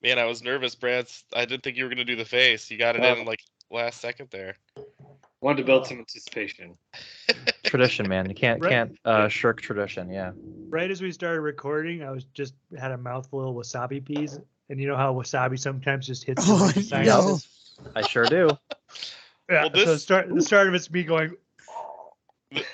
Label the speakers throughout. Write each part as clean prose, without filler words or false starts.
Speaker 1: Man, I was nervous, Brad. I didn't think you were going to do the face. You got it in like last second there.
Speaker 2: Wanted to build some anticipation.
Speaker 3: Tradition, man. You can't
Speaker 4: Right.
Speaker 3: shirk tradition. Yeah.
Speaker 4: Right as we started recording, I was just had a mouthful of wasabi peas, and you know how wasabi sometimes just hits you like the sinuses.
Speaker 3: I sure do.
Speaker 4: Yeah.
Speaker 1: Well,
Speaker 4: So the start of it's me going.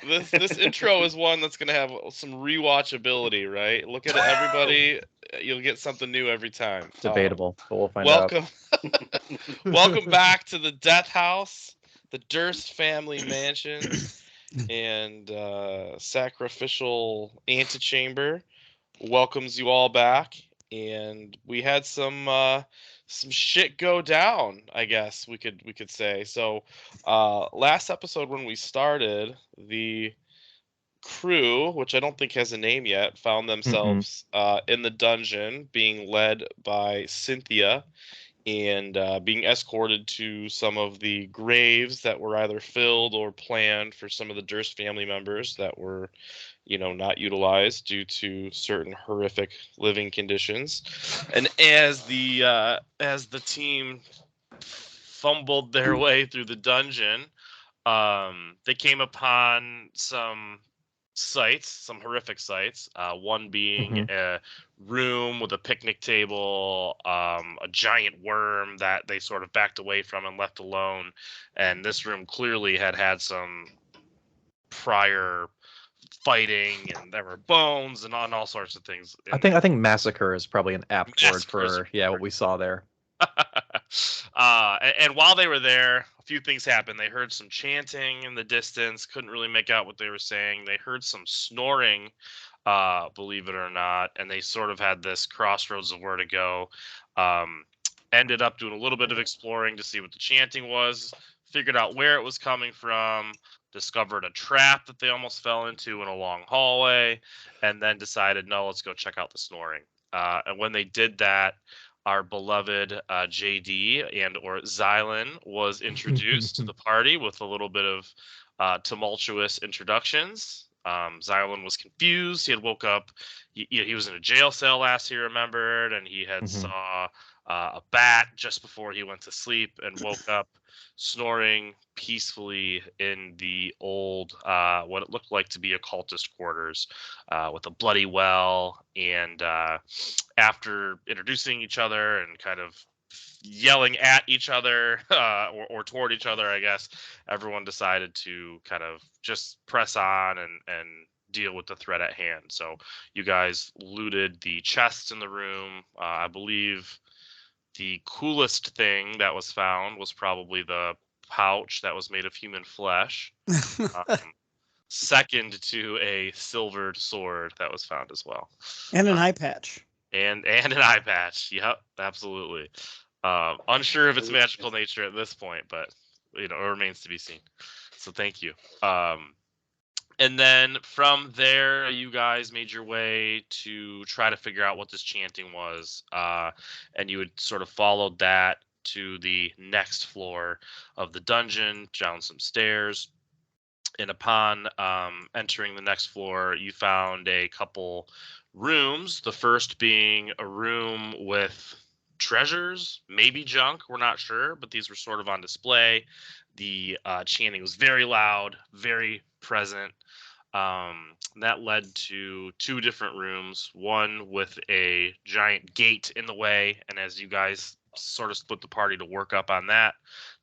Speaker 1: This intro is one that's going to have some rewatchability, right? Look at it, everybody. You'll get something new every time.
Speaker 3: Debatable, but we'll find
Speaker 1: Welcome.
Speaker 3: out.
Speaker 1: Welcome back to the Death House, the Durst family mansion, and sacrificial antechamber welcomes you all back. And we had some shit go down, I guess we could say. So last episode when we started, the crew, which I don't think has a name yet, found themselves in the dungeon being led by Cynthia and being escorted to some of the graves that were either filled or planned for some of the Durst family members that were, not utilized due to certain horrific living conditions. And as the team fumbled their way through the dungeon, they came upon some sites, some horrific sites. One being a room with a picnic table, a giant worm that they sort of backed away from and left alone. And this room clearly had some prior fighting, and there were bones and all sorts of things.
Speaker 3: I think massacre is probably an apt word for what we saw there.
Speaker 1: And while they were there, a few things happened. They heard some chanting in the distance, couldn't really make out what they were saying. They heard some snoring, believe it or not, and they sort of had this crossroads of where to go. Ended up doing a little bit of exploring to see what the chanting was, figured out where it was coming from, discovered a trap that they almost fell into in a long hallway, and then decided, no, let's go check out the snoring. And when they did that, our beloved JD and or Xylan was introduced to the party with a little bit of tumultuous introductions. Xylan was confused. He had woke up. He was in a jail cell last he remembered, and he had saw a bat just before he went to sleep and woke up snoring peacefully in the old, what it looked like to be a cultist quarters, with a bloody well. And after introducing each other and kind of yelling at each other or toward each other, I guess, everyone decided to kind of just press on and deal with the threat at hand. So you guys looted the chests in the room. I believe the coolest thing that was found was probably the pouch that was made of human flesh. Second to a silvered sword that was found as well.
Speaker 5: And an eye patch.
Speaker 1: And an eye patch. Yep, absolutely. Unsure of its magical nature at this point, but it remains to be seen. So thank you. And then from there, you guys made your way to try to figure out what this chanting was. And you had sort of followed that to the next floor of the dungeon, down some stairs. And upon entering the next floor, you found a couple rooms. The first being a room with treasures, maybe junk, we're not sure, but these were sort of on display. The chanting was very loud, very present. That led to two different rooms, one with a giant gate in the way, and as you guys sort of split the party to work up on that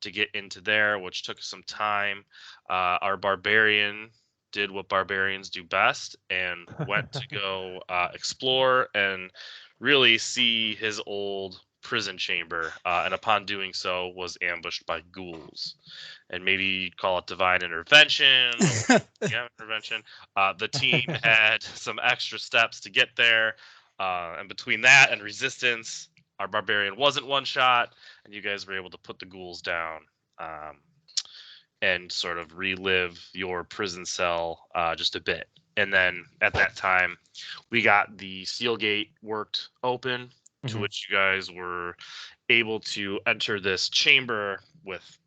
Speaker 1: to get into there, which took some time, our barbarian did what barbarians do best and went to go explore and really see his old prison chamber, and upon doing so was ambushed by ghouls. And maybe you'd call it divine intervention. Intervention. The team had some extra steps to get there, and between that and resistance, our barbarian wasn't one shot, and you guys were able to put the ghouls down and sort of relive your prison cell just a bit. And then at that time, we got the steel gate worked open, to which you guys were able to enter this chamber with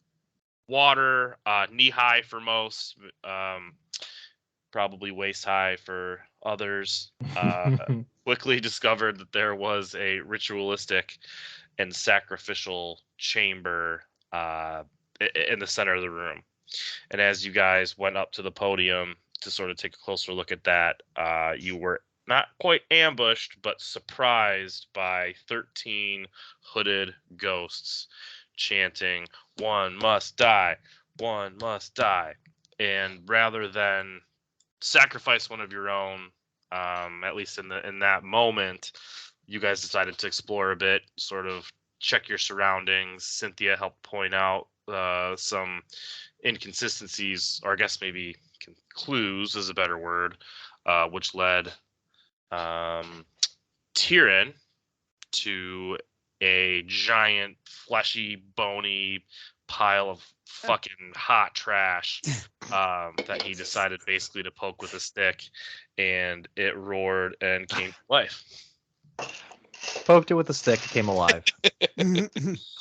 Speaker 1: water, knee high for most, probably waist high for others, quickly discovered that there was a ritualistic and sacrificial chamber in the center of the room. And as you guys went up to the podium to sort of take a closer look at that, you were not quite ambushed, but surprised by 13 hooded ghosts chanting, "One must die, one must die." And rather than sacrifice one of your own, at least in that moment, you guys decided to explore a bit, sort of check your surroundings. Cynthia helped point out some inconsistencies, or I guess maybe clues is a better word, which led Tyrion to a giant, fleshy, bony pile of fucking hot trash that he decided basically to poke with a stick, and it roared and came to life.
Speaker 3: Poked it with a stick, it came alive.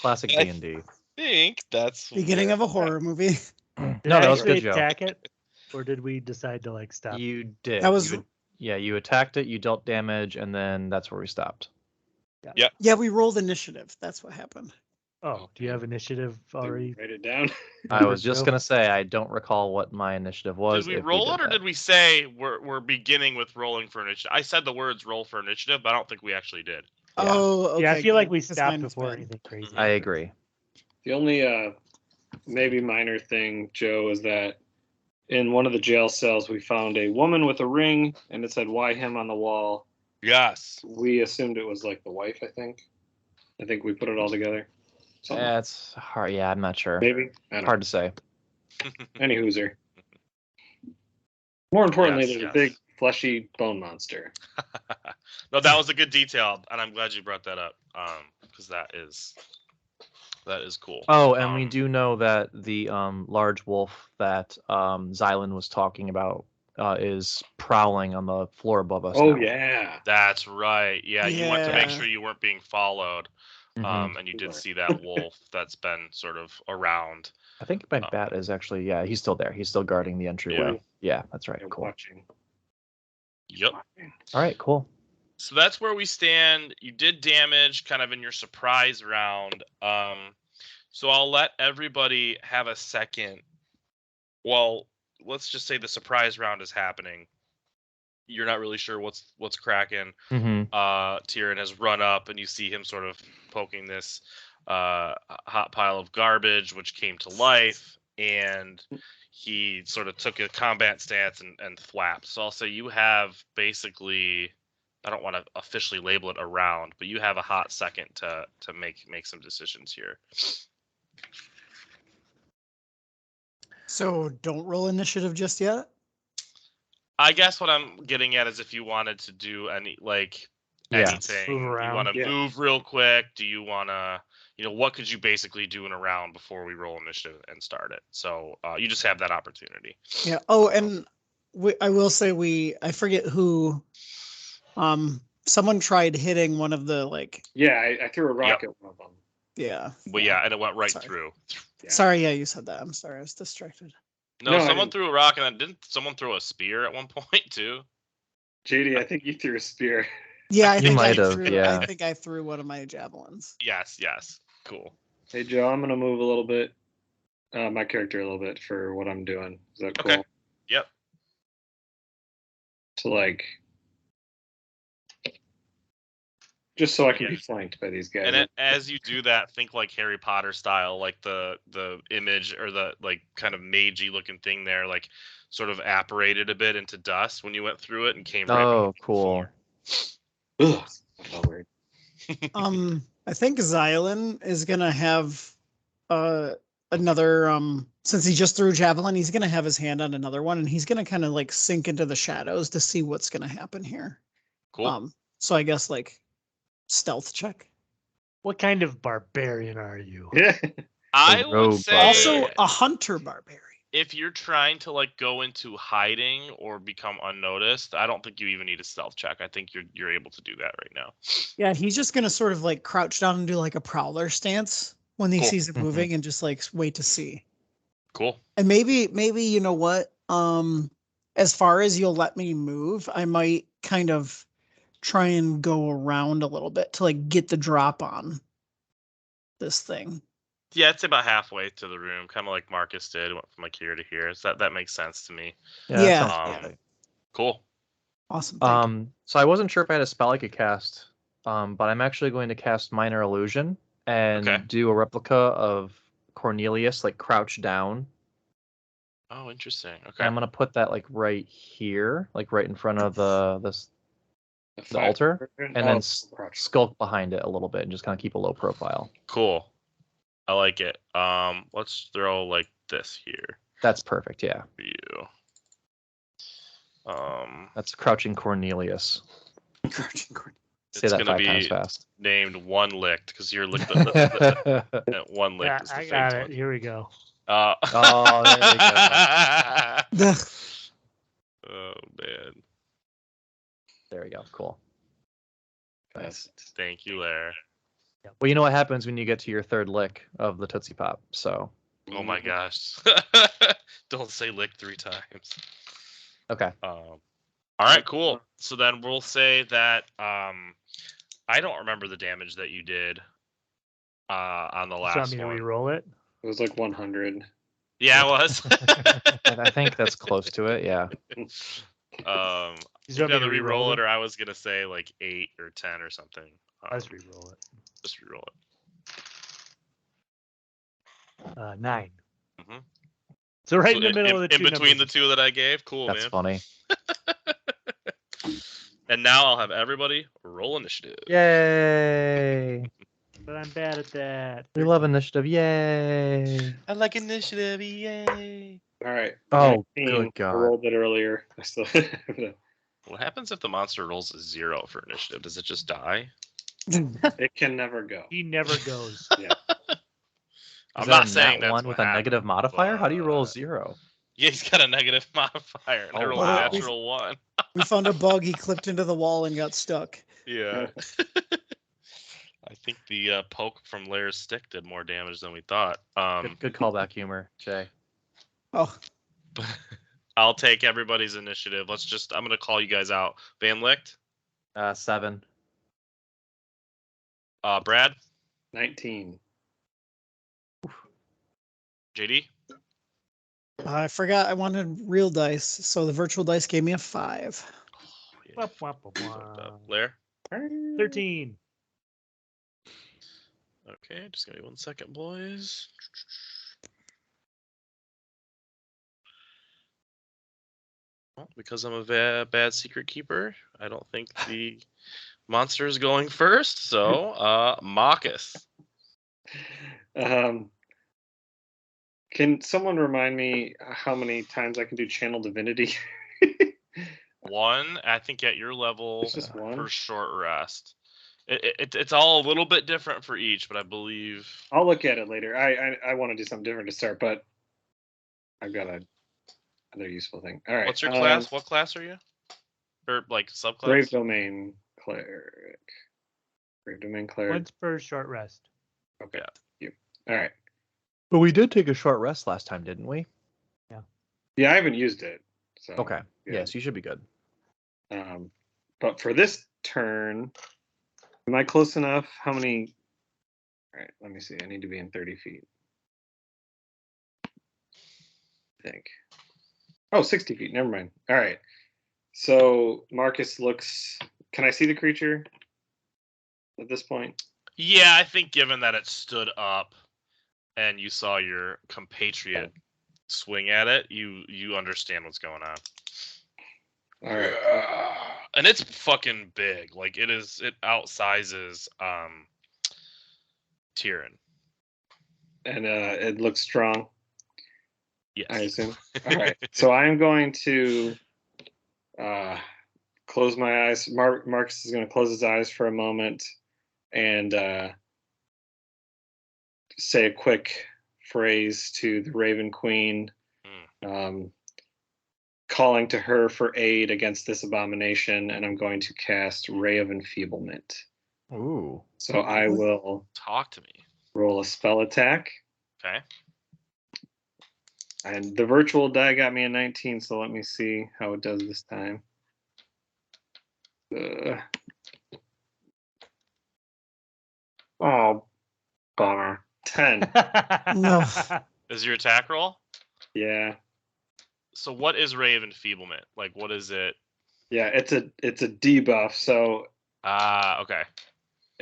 Speaker 3: Classic D&D.
Speaker 1: Think that's
Speaker 5: Beginning of a horror movie.
Speaker 3: No,
Speaker 4: Did
Speaker 3: that
Speaker 4: I
Speaker 3: was
Speaker 4: actually
Speaker 3: good, Joe.
Speaker 4: attack it, or did we decide to like stop?
Speaker 3: You did.
Speaker 5: That was-
Speaker 3: you attacked it, you dealt damage, and then that's where we stopped.
Speaker 5: Yeah, we rolled initiative. That's what happened.
Speaker 4: Oh, do you have initiative already?
Speaker 2: Write it down.
Speaker 3: I was just
Speaker 4: Joe?
Speaker 3: going to say, I don't recall what my initiative was.
Speaker 1: Did we
Speaker 3: if
Speaker 1: roll
Speaker 3: did
Speaker 1: it, or
Speaker 3: that.
Speaker 1: did we say we're beginning with rolling for initiative? I said the words "roll for initiative," but I don't think we actually did.
Speaker 3: Yeah.
Speaker 5: Oh, okay.
Speaker 4: Yeah, I feel like
Speaker 5: good,
Speaker 4: we
Speaker 5: 'cause
Speaker 4: stopped
Speaker 5: mine was
Speaker 4: before
Speaker 5: bad.
Speaker 4: anything crazy.
Speaker 3: I
Speaker 4: happened.
Speaker 3: agree.
Speaker 2: The only maybe minor thing, Joe, is that in one of the jail cells we found a woman with a ring, and it said "Why him" on the wall.
Speaker 1: Yes.
Speaker 2: We assumed it was like the wife. I think we put it all together. Something.
Speaker 3: That's hard. Yeah, I'm not sure.
Speaker 2: Maybe. I don't
Speaker 3: Hard to say.
Speaker 2: know. Any hooser. More importantly,
Speaker 1: Yes,
Speaker 2: there's
Speaker 1: yes.
Speaker 2: a big fleshy bone monster.
Speaker 1: No, that was a good detail, and I'm glad you brought that up, because that is cool.
Speaker 3: Oh, and we
Speaker 1: Um,
Speaker 3: do know that the large wolf that Xylan was talking about is prowling on the floor above us.
Speaker 2: Oh
Speaker 3: now.
Speaker 2: yeah.
Speaker 1: That's right. Yeah, you went to make
Speaker 5: Yeah.
Speaker 1: sure you weren't being followed,
Speaker 3: Mhm.
Speaker 1: and you did
Speaker 2: Sure.
Speaker 1: see that wolf that's been sort of around.
Speaker 3: I think my bat is actually, yeah, he's still there. He's still guarding the entryway. Yeah, that's right.
Speaker 2: Yeah,
Speaker 3: Cool.
Speaker 2: watching.
Speaker 1: Yep.
Speaker 3: All right, cool.
Speaker 1: So that's where we stand. You did damage kind of in your surprise round. So I'll let everybody have a second. Well, let's just say the surprise round is happening. You're not really sure what's cracking.
Speaker 3: Mm-hmm.
Speaker 1: Tyrion has run up, and you see him sort of poking this hot pile of garbage, which came to life, and he sort of took a combat stance and thwapped. So I'll say you have basically, I don't want to officially label it a round, but you have a hot second to make some decisions here.
Speaker 5: So don't roll initiative just yet.
Speaker 1: I guess what I'm getting at is if you wanted to do any
Speaker 3: Yeah.
Speaker 1: anything,
Speaker 4: Move
Speaker 1: you
Speaker 4: around.
Speaker 1: want to
Speaker 2: Yeah.
Speaker 1: move real quick. Do you want to, what could you basically do in a round before we roll initiative and start it? So you just have that opportunity.
Speaker 5: Yeah. Oh, and I will say I forget who. Someone tried hitting one of the
Speaker 2: Yeah, I threw a rock
Speaker 1: Yep.
Speaker 2: at one of them.
Speaker 5: Yeah.
Speaker 1: But yeah, and it went right
Speaker 5: Sorry.
Speaker 1: through.
Speaker 2: Yeah.
Speaker 5: Sorry, yeah, you said that. I'm sorry, I was distracted.
Speaker 1: No,
Speaker 2: No, I
Speaker 1: someone
Speaker 2: didn't.
Speaker 1: threw a rock, and then didn't someone throw a spear at one point too?
Speaker 2: JD, I think you threw a spear.
Speaker 5: Yeah, I
Speaker 3: You
Speaker 5: think
Speaker 3: might
Speaker 5: I
Speaker 3: have,
Speaker 5: threw.
Speaker 3: yeah.
Speaker 5: I think I threw one of my javelins.
Speaker 1: Yes, cool.
Speaker 2: Hey Joe, I'm gonna move a little bit, my character a little bit for what I'm doing. Is that cool?
Speaker 1: Okay. Yep.
Speaker 2: To just so I can
Speaker 1: Yeah.
Speaker 2: be flanked by these guys.
Speaker 1: And as you do that, think like Harry Potter style, like the image or the kind of magey looking thing there, like sort of apparated a bit into dust when you went through it and came right
Speaker 3: Oh,
Speaker 1: back to the
Speaker 3: cool.
Speaker 1: floor.
Speaker 2: Ugh, that felt weird.
Speaker 5: I think Xylan is gonna have another since he just threw javelin, he's gonna have his hand on another one, and he's gonna kind of sink into the shadows to see what's gonna happen here.
Speaker 1: Cool.
Speaker 5: So I guess stealth check.
Speaker 4: What kind of barbarian are you?
Speaker 1: I
Speaker 3: The
Speaker 1: would
Speaker 3: rogue
Speaker 1: say
Speaker 5: Also a hunter barbarian.
Speaker 1: if you're trying to go into hiding or become unnoticed, I don't think you even need a stealth check. I think you're able to do that right now.
Speaker 5: Yeah, he's just gonna sort of crouch down and do a prowler stance when he
Speaker 1: Cool.
Speaker 5: sees it moving and just wait to see.
Speaker 1: Cool.
Speaker 5: And maybe you know what? as far as you'll let me move, I might kind of try and go around a little bit to like get the drop on this thing.
Speaker 1: Yeah, it's about halfway to the room, kind of like Marcus did, went from like here to here. So that makes sense to me.
Speaker 3: Yeah. That
Speaker 5: Yeah.
Speaker 3: sounds
Speaker 1: Um,
Speaker 3: perfect.
Speaker 1: Cool.
Speaker 5: Awesome. Thank you.
Speaker 3: So I wasn't sure if I had a spell I could cast, but I'm actually going to cast Minor Illusion and
Speaker 1: Okay.
Speaker 3: do a replica of Cornelius, like crouched down.
Speaker 1: Oh, interesting. Okay.
Speaker 3: And I'm gonna put that like right here, like right in front of the
Speaker 2: five
Speaker 3: altar,
Speaker 2: version?
Speaker 3: and
Speaker 2: Oh,
Speaker 3: then
Speaker 2: crouch.
Speaker 3: skulk behind it a little bit and just kind of keep a low profile.
Speaker 1: Cool. I like it. Let's throw like this here
Speaker 3: That's perfect. Yeah,
Speaker 1: for you.
Speaker 3: that's Crouching Cornelius.
Speaker 5: Crouching Cornelius.
Speaker 3: Say
Speaker 1: It's
Speaker 3: that
Speaker 1: gonna
Speaker 3: 5 times
Speaker 1: be
Speaker 3: fast.
Speaker 1: named One Licked because you're licked. One Licked
Speaker 4: Yeah,
Speaker 1: is the
Speaker 4: I
Speaker 1: faked
Speaker 4: got it.
Speaker 1: one.
Speaker 4: Here we go.
Speaker 3: Oh, there we go.
Speaker 5: Ugh.
Speaker 1: Oh man.
Speaker 3: There we go. Cool.
Speaker 2: Nice.
Speaker 1: Thank you, Lair.
Speaker 3: Well, you know what happens when you get to your third lick of the Tootsie Pop. So
Speaker 1: Oh my gosh. Don't say lick 3 times.
Speaker 3: okay.
Speaker 1: All right, cool. So then we'll say that I don't remember the damage that you did on the
Speaker 4: You want
Speaker 1: last
Speaker 4: me to
Speaker 1: one.
Speaker 4: re-roll it?
Speaker 2: It was like 100.
Speaker 1: Yeah, it was.
Speaker 3: I think that's close to it. Yeah.
Speaker 1: You
Speaker 4: You want
Speaker 1: can
Speaker 4: me
Speaker 1: either
Speaker 4: to
Speaker 1: re-roll
Speaker 4: re-roll
Speaker 1: it, or I was gonna say like 8 or 10 or something.
Speaker 4: Let's re-roll it.
Speaker 1: Just re-roll it.
Speaker 4: 9.
Speaker 1: Mhm.
Speaker 4: So right
Speaker 1: So
Speaker 4: in the middle of the
Speaker 1: in
Speaker 4: two
Speaker 1: between
Speaker 4: numbers.
Speaker 1: the two that I gave. Cool,
Speaker 3: That's
Speaker 1: man.
Speaker 3: funny.
Speaker 1: And now I'll have everybody roll initiative.
Speaker 3: Yay!
Speaker 4: But I'm bad at that.
Speaker 3: We love initiative. Yay!
Speaker 1: I like initiative. Yay!
Speaker 2: All right.
Speaker 3: Oh,
Speaker 2: 19.
Speaker 3: good
Speaker 2: I
Speaker 3: God.
Speaker 2: rolled it earlier. I still have to-
Speaker 1: What happens if the monster rolls a 0 for initiative? Does it just die?
Speaker 2: It can never go.
Speaker 4: He never goes.
Speaker 2: Yeah.
Speaker 1: I'm
Speaker 3: Is
Speaker 1: not
Speaker 3: that a
Speaker 1: saying
Speaker 3: nat
Speaker 1: that's
Speaker 3: one
Speaker 1: what
Speaker 3: with a negative
Speaker 1: happened,
Speaker 3: modifier? How do you roll a
Speaker 1: but-
Speaker 3: 0?
Speaker 1: Yeah, he's got a negative modifier, and I
Speaker 3: Oh,
Speaker 1: rolled
Speaker 3: wow.
Speaker 1: a natural 1.
Speaker 5: We found a bug. He clipped into the wall and got stuck.
Speaker 1: Yeah. I think the poke from Lair's stick did more damage than we thought.
Speaker 3: Good callback humor, Jay.
Speaker 5: Oh,
Speaker 1: I'll take everybody's initiative. I'm gonna call you guys out. Van Licht,
Speaker 3: 7.
Speaker 1: Brad,
Speaker 2: 19.
Speaker 1: JD,
Speaker 5: I forgot I wanted real dice, so the virtual dice gave me a 5.
Speaker 1: yeah,
Speaker 4: Wah, wah, wah,
Speaker 1: fucked
Speaker 4: wah.
Speaker 1: up. Lair.
Speaker 4: 13.
Speaker 1: Okay, just give me 1 second, boys. Well, because I'm a bad secret keeper, I don't think the monster is going first. So, Marcus.
Speaker 2: Can someone remind me how many times I can do channel divinity?
Speaker 1: 1, I think at your level
Speaker 2: It's just one?
Speaker 1: per short rest. It's all a little bit different for each, but I believe.
Speaker 2: I'll look at it later. I want to do something different to start, but I've got another useful thing. All right.
Speaker 1: What's your class? What class are you? Or like subclass?
Speaker 2: Grave Domain Cleric. Grave Domain Cleric.
Speaker 4: Once per short rest.
Speaker 2: Okay.
Speaker 1: Yeah.
Speaker 2: You. All right.
Speaker 3: But we did take a short rest last time, didn't we?
Speaker 2: Yeah, I haven't used it. So
Speaker 3: Okay.
Speaker 2: yeah.
Speaker 3: Yes, you should be good.
Speaker 2: But for this turn, am I close enough? How many? All right, let me see. I need to be in 30 feet. I think. Oh, 60 feet. Never mind. All right. So Marcus looks. Can I see the creature at this point?
Speaker 1: Yeah, I think given that it stood up and you saw your compatriot swing at it, you understand what's going on.
Speaker 2: All right.
Speaker 1: And it's fucking big. Like it outsizes Tyrion.
Speaker 2: And it looks strong,
Speaker 1: Yes.
Speaker 2: I assume. All right. So I'm going to close my eyes. Marcus is going to close his eyes for a moment and say a quick phrase to the Raven Queen, calling to her for aid against this abomination, and I'm going to cast Ray of Enfeeblement.
Speaker 3: Ooh.
Speaker 2: So I will
Speaker 1: Talk to me.
Speaker 2: roll a spell attack.
Speaker 1: Okay.
Speaker 2: And the virtual die got me a 19, so let me see how it does this time. Oh, bummer. 10.
Speaker 5: No.
Speaker 1: Is your attack roll?
Speaker 2: Yeah.
Speaker 1: So what is Rave Enfeeblement? Like, what is it?
Speaker 2: Yeah, it's a debuff, so
Speaker 1: Okay.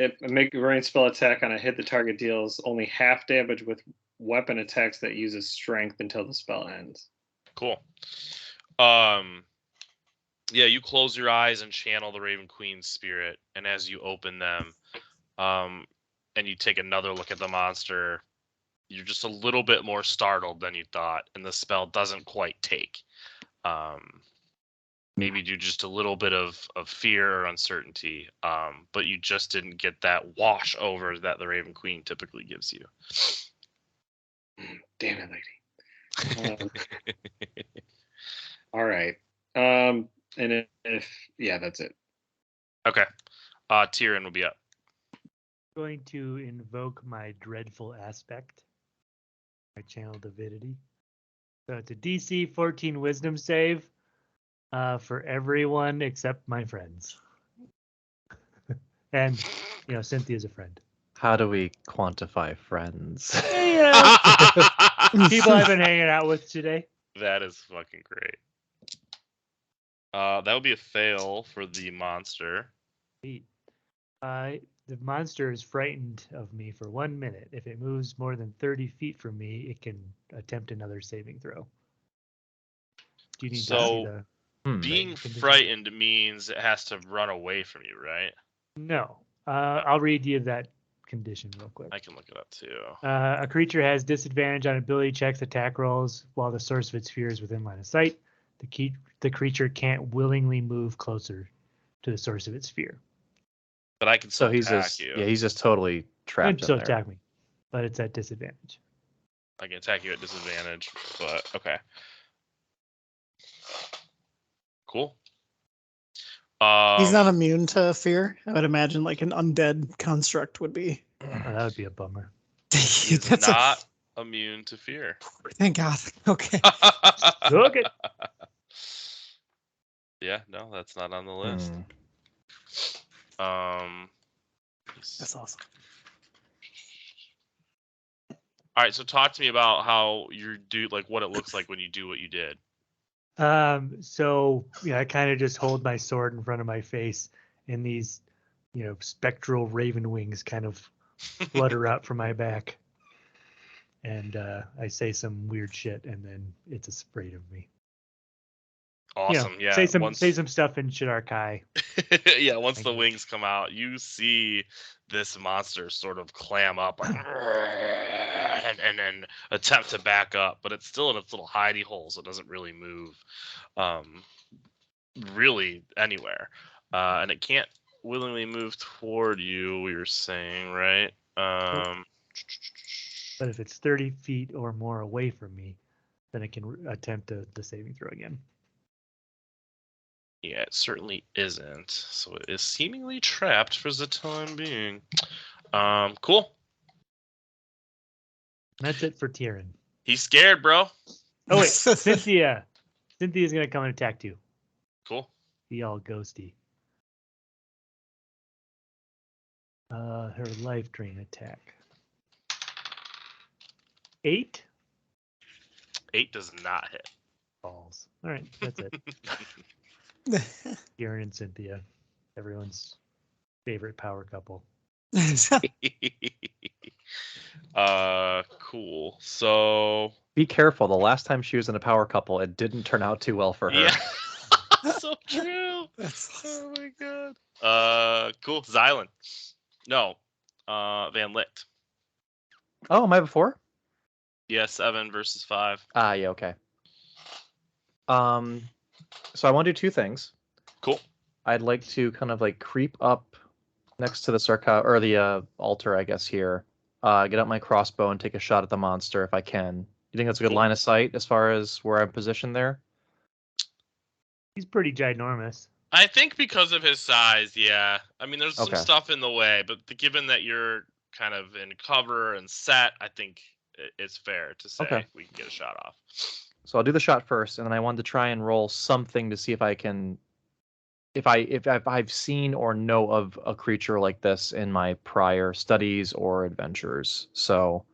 Speaker 2: it make a ranged spell attack on a hit. The target deals only half damage with weapon attacks that uses strength until the spell ends.
Speaker 1: Cool. Yeah, you close your eyes and channel the Raven Queen's spirit, and as you open them, and you take another look at the monster, you're just a little bit more startled than you thought, and the spell doesn't quite take. Maybe due just a little bit of fear or uncertainty, but you just didn't get that wash over that the Raven Queen typically gives you.
Speaker 2: Damn it, lady. All right. And if yeah, that's it.
Speaker 1: Okay. Tyrion will be up.
Speaker 4: Going to invoke my dreadful aspect. My channel divinity. So it's a DC 14 wisdom save for everyone except my friends. And, Cynthia's a friend.
Speaker 3: How do we quantify friends?
Speaker 4: People I've been hanging out with today.
Speaker 1: That is fucking great. That would be a fail for the monster.
Speaker 4: The monster is frightened of me for 1 minute. If it moves more than 30 feet from me, it can attempt another saving throw. Do you need to see the...
Speaker 1: Being frightened means it has to run away from you, right?
Speaker 4: No. I'll read you that condition real quick.
Speaker 1: I can look it up too.
Speaker 4: A creature has disadvantage on ability checks, attack rolls, while the source of its fear is within line of sight. The creature can't willingly move closer to the source of its fear.
Speaker 1: But I can still attack you.
Speaker 3: Yeah, he's just totally trapped in there.
Speaker 4: Attack me, but it's at disadvantage.
Speaker 1: I can attack you at disadvantage, but okay. Cool.
Speaker 5: He's not immune to fear. I would imagine like an undead construct would be.
Speaker 4: Oh, that would be a bummer.
Speaker 1: He's not immune to fear.
Speaker 5: Thank God. Okay.
Speaker 4: Okay.
Speaker 1: Yeah, no, that's not on the list.
Speaker 5: That's awesome.
Speaker 1: All right, so talk to me about how you do, like what it looks like when you do what you did.
Speaker 4: So I kind of just hold my sword in front of my face, and these, spectral raven wings kind of flutter out from my back, and I say some weird shit, and then it's afraid of me.
Speaker 1: Awesome, yeah.
Speaker 4: Say some stuff in Shidarkai.
Speaker 1: Yeah, once the wings come out, you see this monster sort of clam up like, and then attempt to back up, but it's still in its little hidey hole, so it doesn't really move really anywhere. And it can't willingly move toward you, we were saying, right?
Speaker 4: But if it's 30 feet or more away from me, then it can attempt the saving throw again.
Speaker 1: Yeah, it certainly isn't. So it is seemingly trapped for the time being. Cool.
Speaker 4: That's it for Tyrion.
Speaker 1: He's scared, bro.
Speaker 4: Oh wait, Cynthia. Cynthia's gonna come and attack you.
Speaker 1: Cool.
Speaker 4: Be all ghosty. Her life drain attack. 8?
Speaker 1: 8 does not hit.
Speaker 4: Balls. All right, that's it. Tyrion and Cynthia, everyone's favorite power couple.
Speaker 1: Cool. So
Speaker 3: be careful. The last time she was in a power couple, it didn't turn out too well for her.
Speaker 1: Yeah. So true. Oh my god. Cool. Xylan. No. Van Licht.
Speaker 3: Oh, am I before?
Speaker 1: Yeah, 7 versus 5.
Speaker 3: Ah, yeah, okay. So I want to do two things.
Speaker 1: Cool.
Speaker 3: I'd like to kind of like creep up next to the or the altar, I guess here. Get out my crossbow and take a shot at the monster if I can. You think that's a good line of sight as far as where I'm positioned there?
Speaker 4: He's pretty ginormous.
Speaker 1: I think because of his size, yeah. I mean, there's some stuff in the way, but given that you're kind of in cover and set, I think it's fair to say
Speaker 3: Okay.
Speaker 1: we can get a shot off.
Speaker 3: So I'll do the shot first, and then I wanted to try and roll something to see if I can, if I've seen or know of a creature like this in my prior studies or adventures. So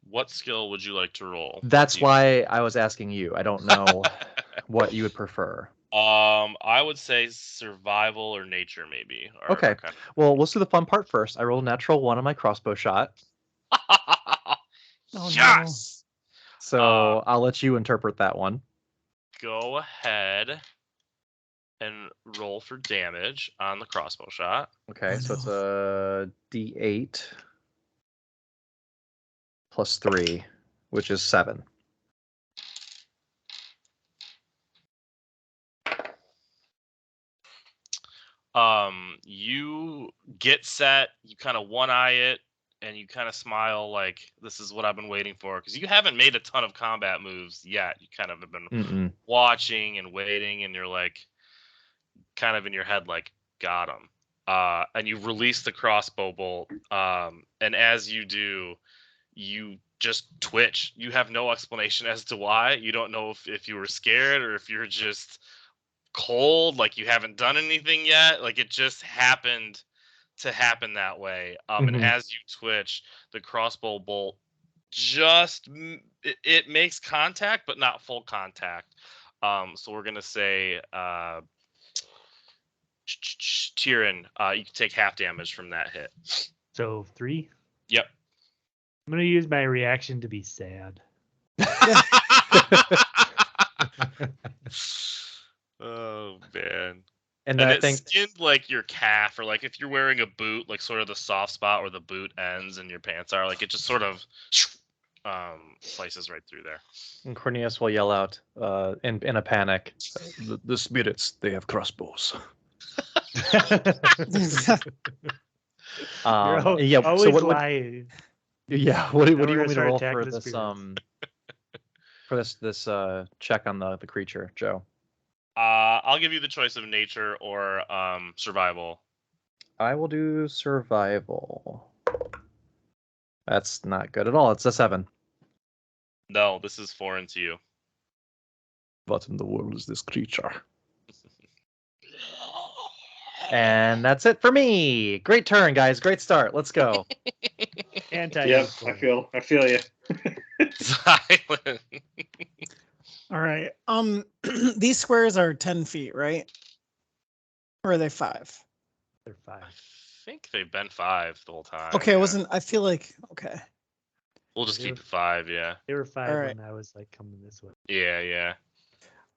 Speaker 1: What skill would you like to roll?
Speaker 3: that's why I was asking you. I don't know what you would prefer.
Speaker 1: I would say survival or nature, maybe. Or
Speaker 3: Okay. Well, let's do the fun part first. I rolled a natural 1 on my crossbow shot.
Speaker 5: Oh,
Speaker 1: Yes.
Speaker 3: So I'll let you interpret that one.
Speaker 1: Go ahead and roll for damage on the crossbow shot.
Speaker 3: Okay,
Speaker 5: Oh,
Speaker 3: so it's
Speaker 5: no.
Speaker 3: a D8 plus 3, which is 7.
Speaker 1: You get set, you kind of one-eye it, and you kind of smile like, this is what I've been waiting for, because you haven't made a ton of combat moves yet. You kind of have been watching and waiting, and you're like, kind of in your head like, got him. And you release the crossbow bolt, and as you do, you just twitch. You have no explanation as to why. You don't know if you were scared or if you're just cold, like you haven't done anything yet. Like it just happened to happen that way. And as you twitch, the crossbow bolt just it makes contact, but not full contact. So we're gonna say Tyrion, you can take half damage from that hit.
Speaker 4: So 3.
Speaker 1: Yep.
Speaker 4: I'm gonna use my reaction to be sad.
Speaker 1: Oh man.
Speaker 3: And
Speaker 1: And
Speaker 3: I
Speaker 1: it
Speaker 3: think
Speaker 1: skinned like your calf, or like if you're wearing a boot, like sort of the soft spot where the boot ends and your pants are, like it just sort of slices right through there.
Speaker 3: and Cornelius will yell out in a panic, the spirits, they have crossbows.
Speaker 4: You're always
Speaker 3: so what
Speaker 4: lying.
Speaker 3: Yeah, what do you
Speaker 4: we're
Speaker 3: want
Speaker 4: gonna
Speaker 3: me to
Speaker 4: start
Speaker 3: roll
Speaker 4: attacking
Speaker 3: for
Speaker 4: the
Speaker 3: this
Speaker 4: spirits.
Speaker 3: this check on the creature, Joe?
Speaker 1: I'll give you the choice of nature or survival.
Speaker 3: I will do survival. That's not good at all. It's a 7.
Speaker 1: No, this is foreign to you.
Speaker 3: What in the world is this creature? And that's it for me. Great turn, guys. Great start. Let's go.
Speaker 2: Yep, I feel you.
Speaker 1: Silent.
Speaker 5: All right. These squares are 10 feet, right? Or are they 5?
Speaker 4: They're 5.
Speaker 1: I think they've been 5 the whole time.
Speaker 5: Okay,
Speaker 1: yeah.
Speaker 5: I feel like, okay.
Speaker 1: We'll just keep it 5, yeah.
Speaker 4: They were 5
Speaker 5: All right.
Speaker 4: when I was like coming this way.
Speaker 1: Yeah.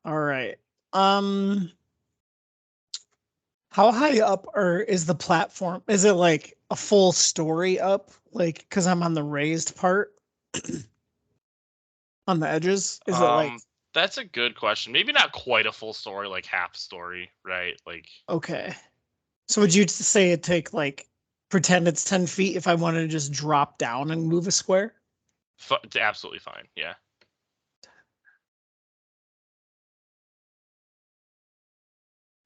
Speaker 5: All right. How high up is the platform? Is it like a full story up? Like, because I'm on the raised part on the edges. Is it like?
Speaker 1: That's a good question. Maybe not quite a full story, like half story, right? Like.
Speaker 5: Okay. So would you say it take like pretend it's 10 feet if I wanted to just drop down and move a square?
Speaker 1: Absolutely fine. Yeah.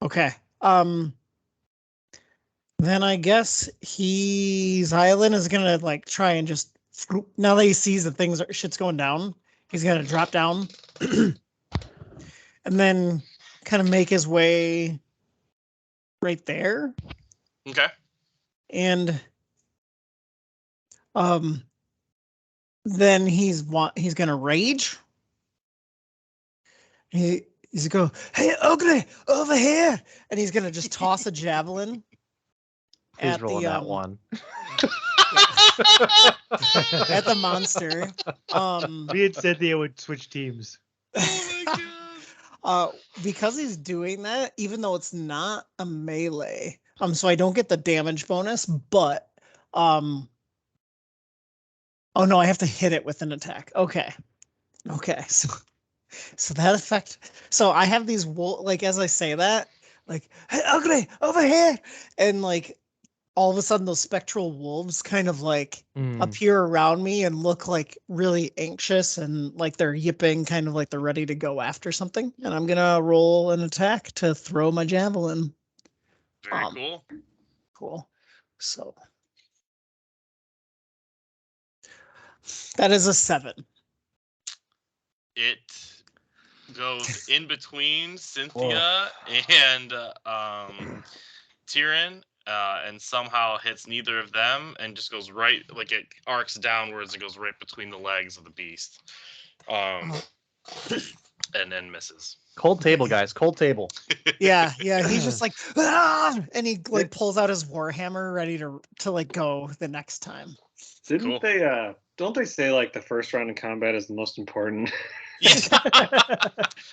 Speaker 5: Okay. Then I guess Hylan is gonna like try and just now that he sees that shit's going down, he's gonna drop down and then kind of make his way right there.
Speaker 1: Okay.
Speaker 5: And then he's gonna rage. He's gonna go, "Hey, ugly, over here!" And he's gonna just toss a javelin.
Speaker 3: Please roll that one.
Speaker 5: At the monster.
Speaker 4: Me and Cynthia would switch teams.
Speaker 1: Oh my god.
Speaker 5: Because he's doing that, even though it's not a melee, so I don't get the damage bonus, but oh no, I have to hit it with an attack. Okay, so that effect. So I have these like as I say that, like, "Hey, ugly, over here," and like all of a sudden those spectral wolves kind of like appear around me and look like really anxious and like they're yipping, kind of like they're ready to go after something. And I'm gonna roll an attack to throw my javelin.
Speaker 1: Very cool.
Speaker 5: Cool. So That is a 7.
Speaker 1: It goes in between Cynthia and Tyrion, and somehow hits neither of them, and just goes right, like it arcs downwards. It goes right between the legs of the beast, and then misses.
Speaker 3: Cold table, guys. Cold table.
Speaker 5: Yeah. He's just like, ah! And he like pulls out his warhammer, ready to like go the next time.
Speaker 2: Didn't
Speaker 1: Cool.
Speaker 2: they? Don't they say like the first round in combat is the most important?
Speaker 1: Yeah.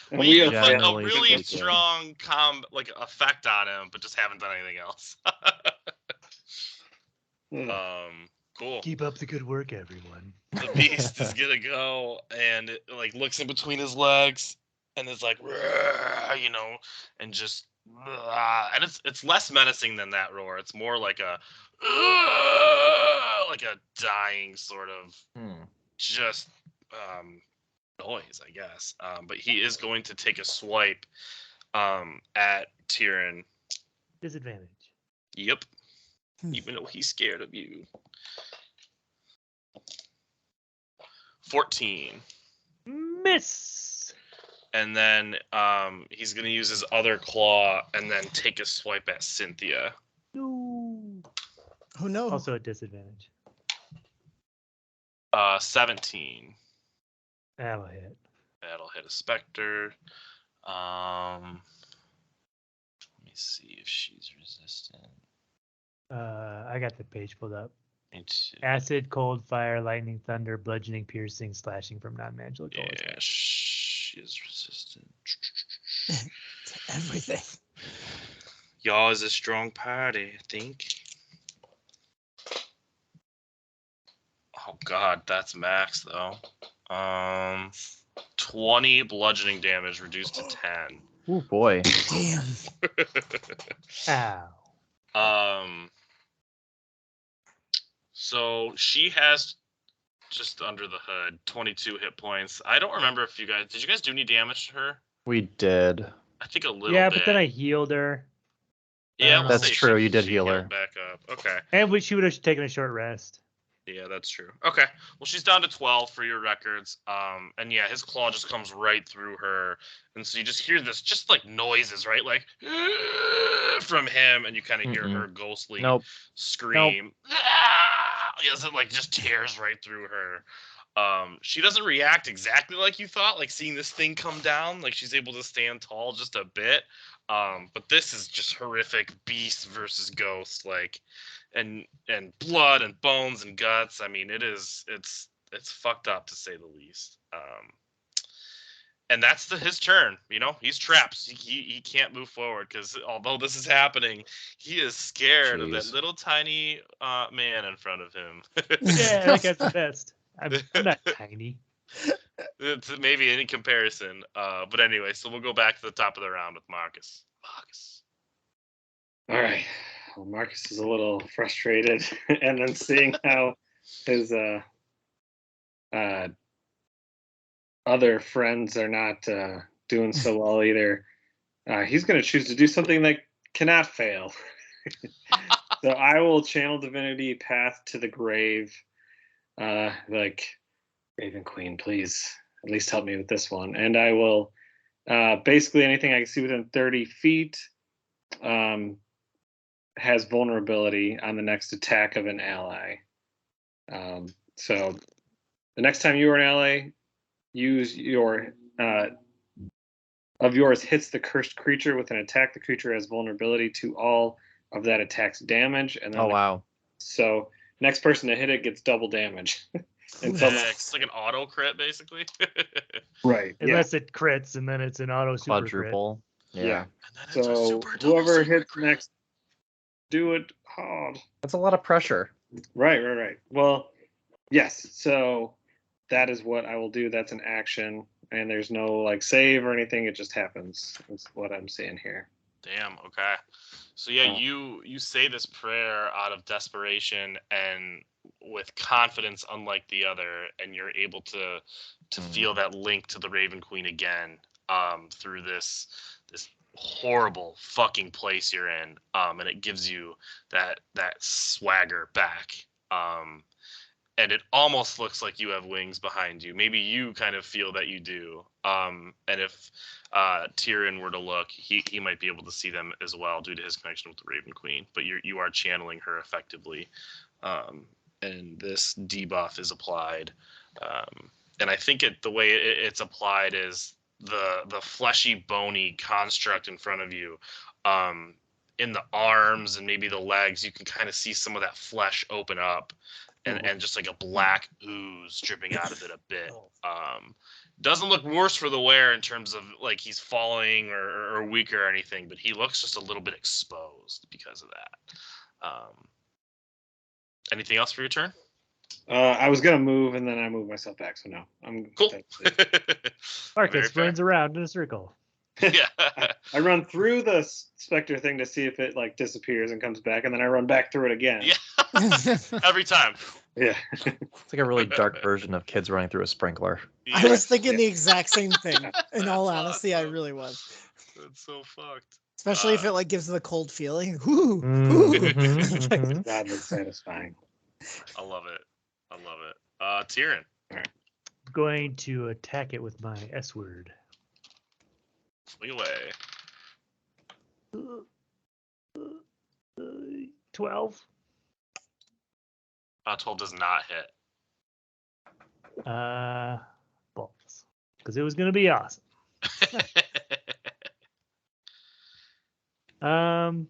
Speaker 2: And
Speaker 1: We
Speaker 2: have
Speaker 1: put a
Speaker 3: generally
Speaker 1: really
Speaker 3: speaking.
Speaker 1: strong effect on him, but just haven't done anything else. Cool.
Speaker 4: Keep up the good work, everyone.
Speaker 1: The beast is gonna go, and it like looks in between his legs, and is like, "Rrrr," and just, and it's less menacing than that roar. It's more like a dying sort of just noise, I guess. But he is going to take a swipe at Tyrion.
Speaker 4: Disadvantage.
Speaker 1: Yep. Even though he's scared of you. 14.
Speaker 4: Miss.
Speaker 1: And then he's going to use his other claw and then take a swipe at Cynthia.
Speaker 4: No.
Speaker 5: Oh no.
Speaker 4: Also a disadvantage.
Speaker 1: 17.
Speaker 4: That'll hit.
Speaker 1: That'll hit a Spectre. Let me see if she's resistant.
Speaker 4: I got the page pulled up.
Speaker 1: It's,
Speaker 4: Acid, cold, fire, lightning, thunder, bludgeoning, piercing, slashing from non-magical attacks.
Speaker 1: yeah, she is resistant.
Speaker 5: To everything.
Speaker 1: Y'all is a strong party, I think. Oh god, that's max though. 20 bludgeoning damage reduced to 10.
Speaker 3: Oh boy.
Speaker 5: Damn.
Speaker 4: Ow.
Speaker 1: So she has just under the hood 22 hit points. I don't remember if did you guys do any damage to her?
Speaker 3: We did.
Speaker 1: I think a little
Speaker 4: Yeah,
Speaker 1: bit.
Speaker 4: but then I healed her.
Speaker 1: Yeah, we'll
Speaker 3: That's
Speaker 1: say
Speaker 3: true, you did
Speaker 1: she
Speaker 3: heal her.
Speaker 1: healed back up. Okay.
Speaker 4: And she would have taken a short rest.
Speaker 1: Yeah, that's true. Okay. Well, she's down to 12 for your records. And yeah, his claw just comes right through her. And so you just hear this just like noises, right? Like from him, and you kind of hear her ghostly scream. Yes, it like just tears right through her. She doesn't react exactly like you thought, like seeing this thing come down. Like she's able to stand tall just a bit. But this is just horrific beast versus ghost, like and blood and bones and guts. I mean, it's fucked up to say the least. And that's his turn. He's trapped. He can't move forward because although this is happening, he is scared of that little tiny man in front of him.
Speaker 4: Yeah, that guy's the best. I'm not tiny.
Speaker 1: It's maybe any comparison. But anyway, so we'll go back to the top of the round with Marcus.
Speaker 2: All right. Well, Marcus is a little frustrated, and then seeing how his other friends are not doing so well either, he's going to choose to do something that cannot fail. So I will channel divinity, path to the grave. Like, Raven Queen, please at least help me with this one. And I will basically anything I can see within 30 feet has vulnerability on the next attack of an ally. So the next time you are an ally, use your of yours hits the cursed creature with an attack. The creature has vulnerability to all of that attack's damage. And then
Speaker 3: wow.
Speaker 2: So next person to hit it gets double damage.
Speaker 1: It's like an auto crit, basically.
Speaker 2: Right.
Speaker 4: Unless it crits, and then it's an auto super
Speaker 3: Quadruple.
Speaker 2: Yeah.
Speaker 3: Yeah.
Speaker 2: So whoever hits next, do it hard.
Speaker 3: That's a lot of pressure.
Speaker 2: Right. Well, yes. So that is what I will do. That's an action, and there's no like save or anything. It just happens. That's what I'm seeing here.
Speaker 1: Damn. Okay. So yeah, you say this prayer out of desperation and with confidence, unlike the other, and you're able to feel that link to the Raven Queen again through this horrible fucking place you're in, and it gives you that swagger back. and it almost looks like you have wings behind you. Maybe you kind of feel that you do. And if Tyrion were to look, he might be able to see them as well due to his connection with the Raven Queen. But you are channeling her effectively, and this debuff is applied. And I think the way it's applied is the fleshy, bony construct in front of you. In the arms and maybe the legs, you can kind of see some of that flesh open up. And just like a black ooze dripping out of it a bit. Doesn't look worse for the wearer in terms of like he's falling or weaker or anything, but he looks just a little bit exposed because of that. Anything else for your turn?
Speaker 2: I was gonna move and then I moved myself back, so no. I'm
Speaker 1: Cool.
Speaker 4: Marcus runs around in a circle.
Speaker 1: Yeah.
Speaker 2: I run through the specter thing to see if it like disappears and comes back, and then I run back through it again.
Speaker 1: Yeah. Every time.
Speaker 2: Yeah.
Speaker 3: It's like a really dark version of kids running through a sprinkler.
Speaker 1: Yeah.
Speaker 5: I was thinking the exact same thing. In all
Speaker 1: That's
Speaker 5: honesty, I
Speaker 1: awesome.
Speaker 5: really was.
Speaker 1: That's so fucked.
Speaker 5: Especially if it like gives the cold feeling. Ooh,
Speaker 3: Mhm, mhm.
Speaker 2: That was satisfying.
Speaker 1: I love it. I love it. Tyrion.
Speaker 4: I'm going to attack it with my S word.
Speaker 1: Swing away.
Speaker 4: 12.
Speaker 1: 12 does not hit.
Speaker 4: Balls. Because it was going to be awesome.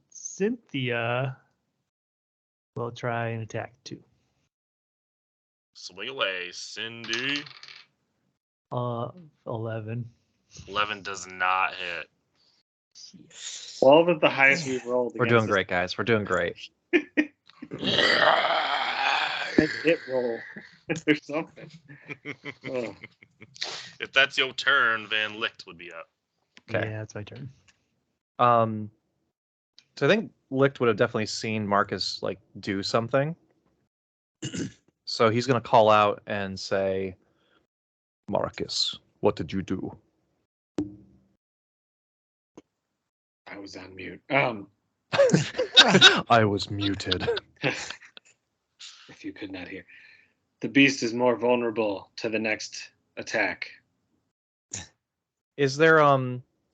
Speaker 4: Cynthia will try and attack too.
Speaker 1: Swing away, Cindy.
Speaker 4: 11.
Speaker 1: 11 does not hit.
Speaker 2: 12 is the highest we've rolled.
Speaker 3: We're doing great, guys. We're doing great.
Speaker 2: Hit roll. There's something. Oh.
Speaker 1: If that's your turn, Van Licht would be up.
Speaker 3: Okay.
Speaker 4: Yeah, it's my turn.
Speaker 3: So I think Licht would have definitely seen Marcus like do something. So he's gonna call out and say, "Marcus, what did you do?"
Speaker 2: I was on mute.
Speaker 3: I was muted.
Speaker 2: If you could not hear. The beast is more vulnerable to the next attack.
Speaker 3: Is there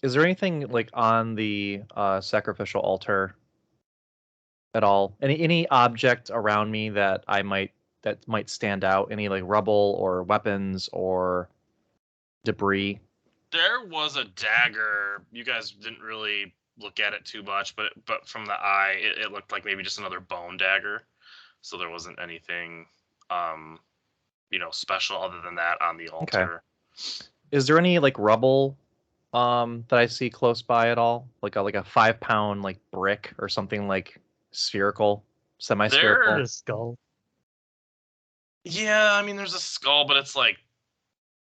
Speaker 3: anything like on the sacrificial altar at all? Any object around me that might stand out? Any like rubble or weapons or debris?
Speaker 1: There was a dagger. You guys didn't really look at it too much, but from the eye, it looked like maybe just another bone dagger. So there wasn't anything, special other than that on the altar.
Speaker 3: Okay. Is there any like rubble that I see close by at all? Like a 5-pound like brick or something like spherical, semi-spherical?
Speaker 4: There's a skull.
Speaker 1: Yeah, I mean, there's a skull, but it's like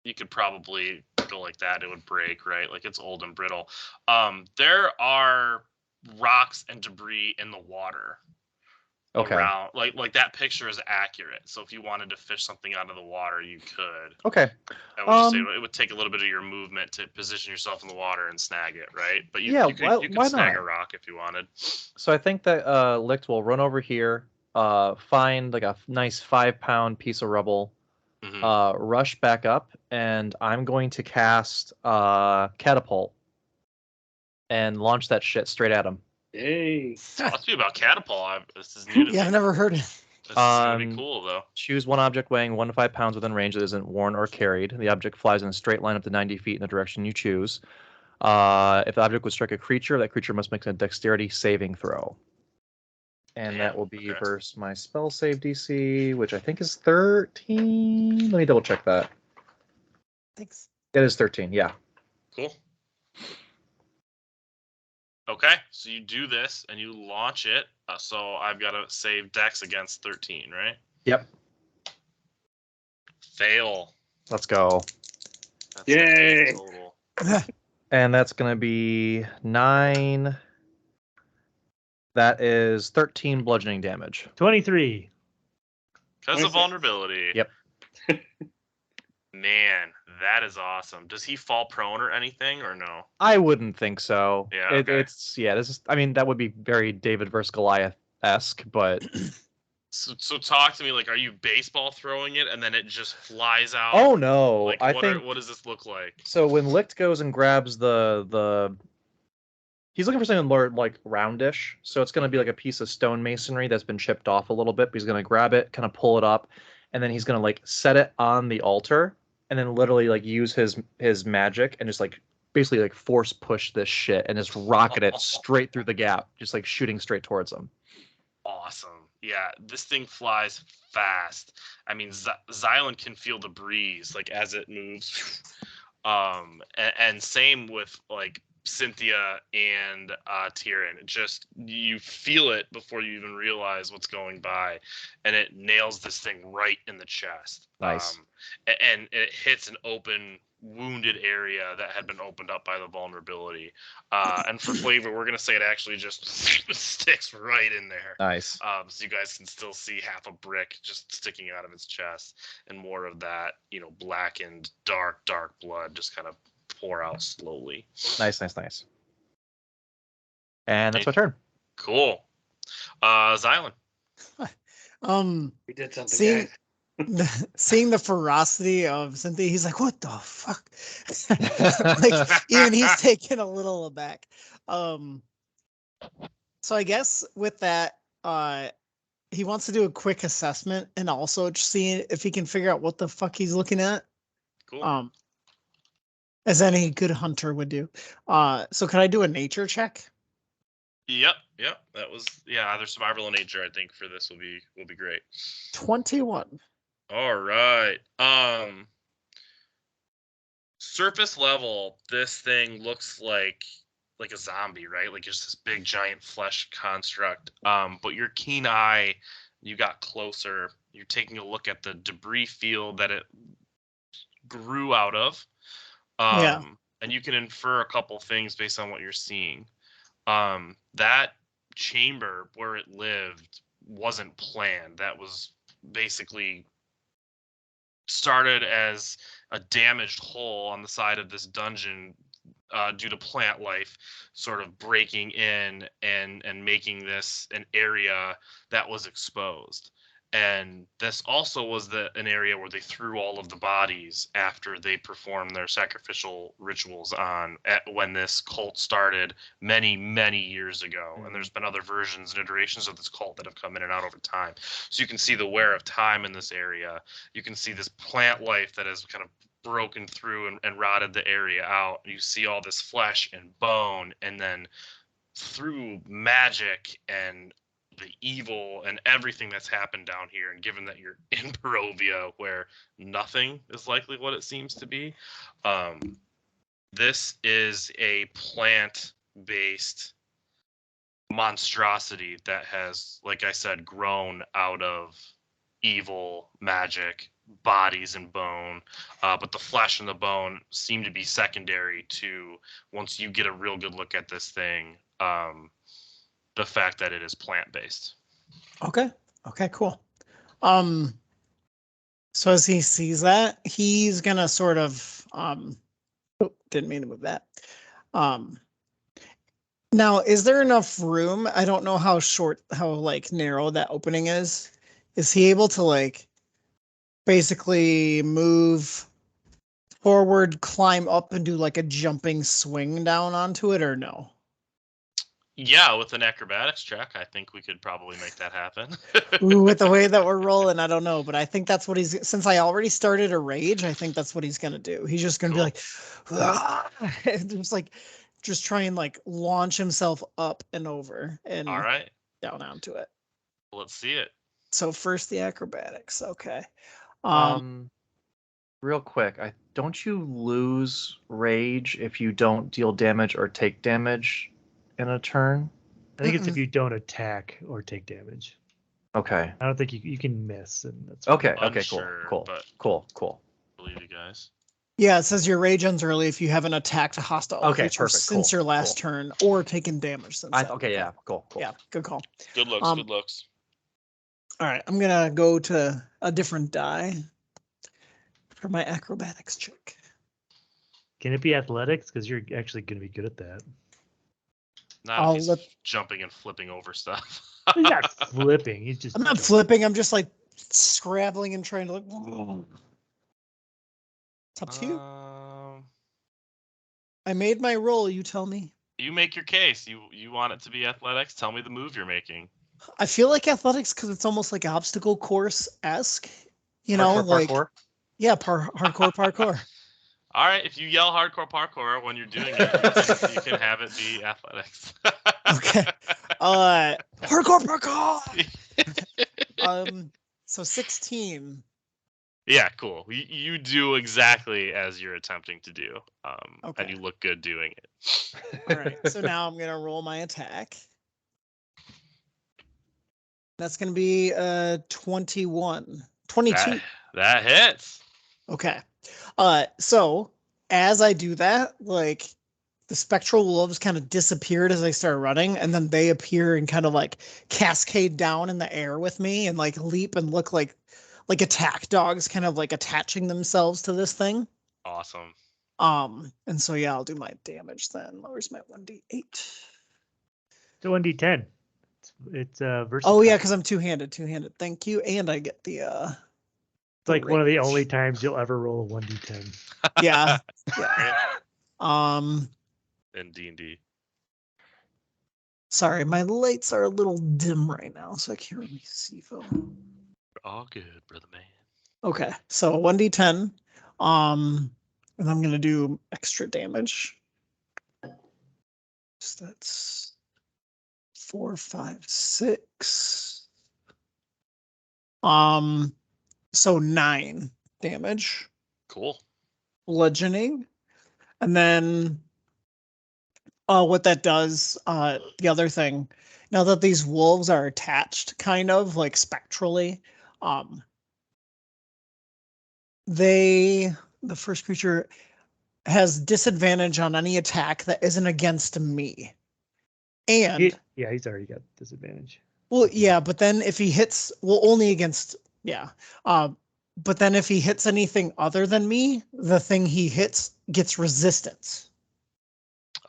Speaker 1: you could probably go like that; it would break, right? Like it's old and brittle. There are rocks and debris in the water.
Speaker 3: Okay.
Speaker 1: Around, like that picture is accurate. So if you wanted to fish something out of the water, you could.
Speaker 3: Okay.
Speaker 1: I would just say it would take a little bit of your movement to position yourself in the water and snag it, right? But you could
Speaker 3: why
Speaker 1: snag
Speaker 3: not?
Speaker 1: a rock if you wanted.
Speaker 3: So I think that Licht will run over here, find like a nice 5-pound piece of rubble, rush back up, and I'm going to cast catapult and launch that shit straight at him.
Speaker 2: Yay.
Speaker 1: Must be about catapult. This is new to me.
Speaker 5: Yeah, I've never heard it.
Speaker 1: This is gonna be cool though.
Speaker 3: Choose one object weighing 1 to 5 pounds within range that isn't worn or carried. The object flies in a straight line up to 90 feet in the direction you choose. If the object would strike a creature, that creature must make a dexterity saving throw. And that will be versus my spell save DC, which I think is 13. Let me double check that.
Speaker 5: Thanks.
Speaker 3: It is 13, yeah.
Speaker 1: Cool. Okay, so you do this and you launch it. So I've got to save Dex against 13, right?
Speaker 3: Yep.
Speaker 1: Fail.
Speaker 3: Let's go.
Speaker 1: That's
Speaker 2: Yay.
Speaker 1: total.
Speaker 3: And that's going to be 9. That is 13 bludgeoning damage.
Speaker 4: 23.
Speaker 1: Because of vulnerability.
Speaker 3: Yep.
Speaker 1: Man, that is awesome. Does he fall prone or anything, or no?
Speaker 3: I wouldn't think so.
Speaker 1: Yeah, okay.
Speaker 3: This is. I mean, that would be very David versus Goliath-esque, but
Speaker 1: So talk to me. Like, are you baseball throwing it and then it just flies out?
Speaker 3: Oh no!
Speaker 1: Like,
Speaker 3: I
Speaker 1: what
Speaker 3: think
Speaker 1: what does this look like?
Speaker 3: so. When Licht goes and grabs the he's looking for something more like roundish. So it's going to be like a piece of stone masonry that's been chipped off a little bit. But he's going to grab it, kind of pull it up, and then he's going to like set it on the altar, and then literally like use his magic and just like basically like force push this shit and just rocket it straight through the gap, just like shooting straight towards him.
Speaker 1: Awesome. Yeah, this thing flies fast. I mean, Xylan can feel the breeze like as it moves. And same with like Cynthia and Tyrion. Just you feel it before you even realize what's going by, and it nails this thing right in the chest.
Speaker 3: Nice.
Speaker 1: And it hits an open, wounded area that had been opened up by the vulnerability. And for flavor, we're gonna say it actually just sticks right in there.
Speaker 3: Nice.
Speaker 1: So you guys can still see half a brick just sticking out of its chest, and more of that, blackened, dark blood just kind of pour out slowly.
Speaker 3: Nice. And that's my turn.
Speaker 1: Cool. Xylan.
Speaker 2: We did something,
Speaker 5: seeing
Speaker 2: guys.
Speaker 5: seeing the ferocity of Cynthia, he's like, "What the fuck?" Like even he's taken a little aback. So I guess with that, he wants to do a quick assessment and also just see if he can figure out what the fuck he's looking at.
Speaker 1: Cool.
Speaker 5: As any good hunter would do. So can I do a nature check?
Speaker 1: Yep. That was either survival or nature. I think for this will be great.
Speaker 5: 21.
Speaker 1: All right. Surface level, this thing looks like a zombie, right? Like just this big giant flesh construct. But your keen eye, you got closer. You're taking a look at the debris field that it grew out of. And you can infer a couple things based on what you're seeing. That chamber where it lived wasn't planned. That was basically started as a damaged hole on the side of this dungeon due to plant life sort of breaking in and making this an area that was exposed. And this also was an area where they threw all of the bodies after they performed their sacrificial rituals when this cult started many, many years ago. And there's been other versions and iterations of this cult that have come in and out over time. So you can see the wear of time in this area. You can see this plant life that has kind of broken through and rotted the area out. You see all this flesh and bone, and then through magic and the evil and everything that's happened down here, and given that you're in Barovia where nothing is likely what it seems to be, this is a plant-based monstrosity that has, like I said, grown out of evil magic, bodies and bone, but the flesh and the bone seem to be secondary to, once you get a real good look at this thing, the fact that it is plant-based.
Speaker 5: Okay, cool. So as he sees that, he's gonna sort of didn't mean to move that. Now, is there enough room? I don't know how narrow that opening is. Is he able to like basically move forward, climb up, and do like a jumping swing down onto it, or no?
Speaker 1: Yeah, with an acrobatics check, I think we could probably make that happen.
Speaker 5: Ooh, with the way that we're rolling, I don't know, but I think that's what since I already started a rage, I think that's what he's gonna do. He's just gonna be like, just try and like launch himself up and over and
Speaker 1: all right,
Speaker 5: down onto it.
Speaker 1: Let's see it.
Speaker 5: So first the acrobatics, okay.
Speaker 3: Real quick, don't you lose rage if you don't deal damage or take damage in a turn?
Speaker 4: I think it's if you don't attack or take damage.
Speaker 3: Okay.
Speaker 4: I don't think you can miss, and that's
Speaker 3: okay.
Speaker 1: Unsure,
Speaker 3: Cool.
Speaker 1: But
Speaker 3: Cool.
Speaker 1: Believe you guys.
Speaker 5: Yeah, it says your rage ends early if you haven't attacked a hostile creature
Speaker 3: perfect.
Speaker 5: since your last turn or taken damage since.
Speaker 3: Yeah, cool.
Speaker 5: Yeah, good call.
Speaker 1: Good looks.
Speaker 5: All right, I'm gonna go to a different die for my acrobatics check.
Speaker 4: Can it be athletics? Because you're actually going to be good at that.
Speaker 1: Not if he's jumping and flipping over stuff.
Speaker 4: He's not flipping. He's just.
Speaker 5: I'm not flipping. I'm just like scrabbling and trying to like. It's up to you. I made my roll. You tell me.
Speaker 1: You make your case. You want it to be athletics? Tell me the move you're making.
Speaker 5: I feel like athletics because it's almost like obstacle course esque. You know,
Speaker 3: Hardcore
Speaker 5: like
Speaker 3: parkour?
Speaker 5: yeah, hardcore parkour.
Speaker 1: All right, if you yell hardcore parkour when you're doing it, you can have it be athletics.
Speaker 5: Okay. Hardcore parkour. So 16.
Speaker 1: Yeah, cool. You do exactly as you're attempting to do.
Speaker 5: Okay.
Speaker 1: And you look good doing it.
Speaker 5: All right. So now I'm gonna roll my attack. That's gonna be 21. 22.
Speaker 1: That hits.
Speaker 5: Okay. So as I do that, like the spectral wolves kind of disappeared as I started running, and then they appear and kind of like cascade down in the air with me and like leap and look like attack dogs kind of like attaching themselves to this thing.
Speaker 1: Awesome.
Speaker 5: And so yeah, I'll do my damage then. Where's my 1d8?
Speaker 4: It's a 1d10. It's versus.
Speaker 5: Oh yeah, because I'm two-handed. Thank you. And I get the
Speaker 4: It's like one of the only times you'll ever roll a 1d10.
Speaker 5: yeah.
Speaker 1: In D&D.
Speaker 5: Sorry, my lights are a little dim right now, so I can't really see them.
Speaker 1: All good, brother man.
Speaker 5: Okay, so 1d10. And I'm gonna do extra damage. So that's 4, 5, 6. So 9 damage.
Speaker 1: Cool.
Speaker 5: Bludgeoning. And then what that does, the other thing, now that these wolves are attached kind of like spectrally, the first creature has disadvantage on any attack that isn't against me. And
Speaker 4: he's already got disadvantage.
Speaker 5: well, yeah, but then if he hits, well, only against, yeah. But then if he hits anything other than me, the thing he hits gets resistance.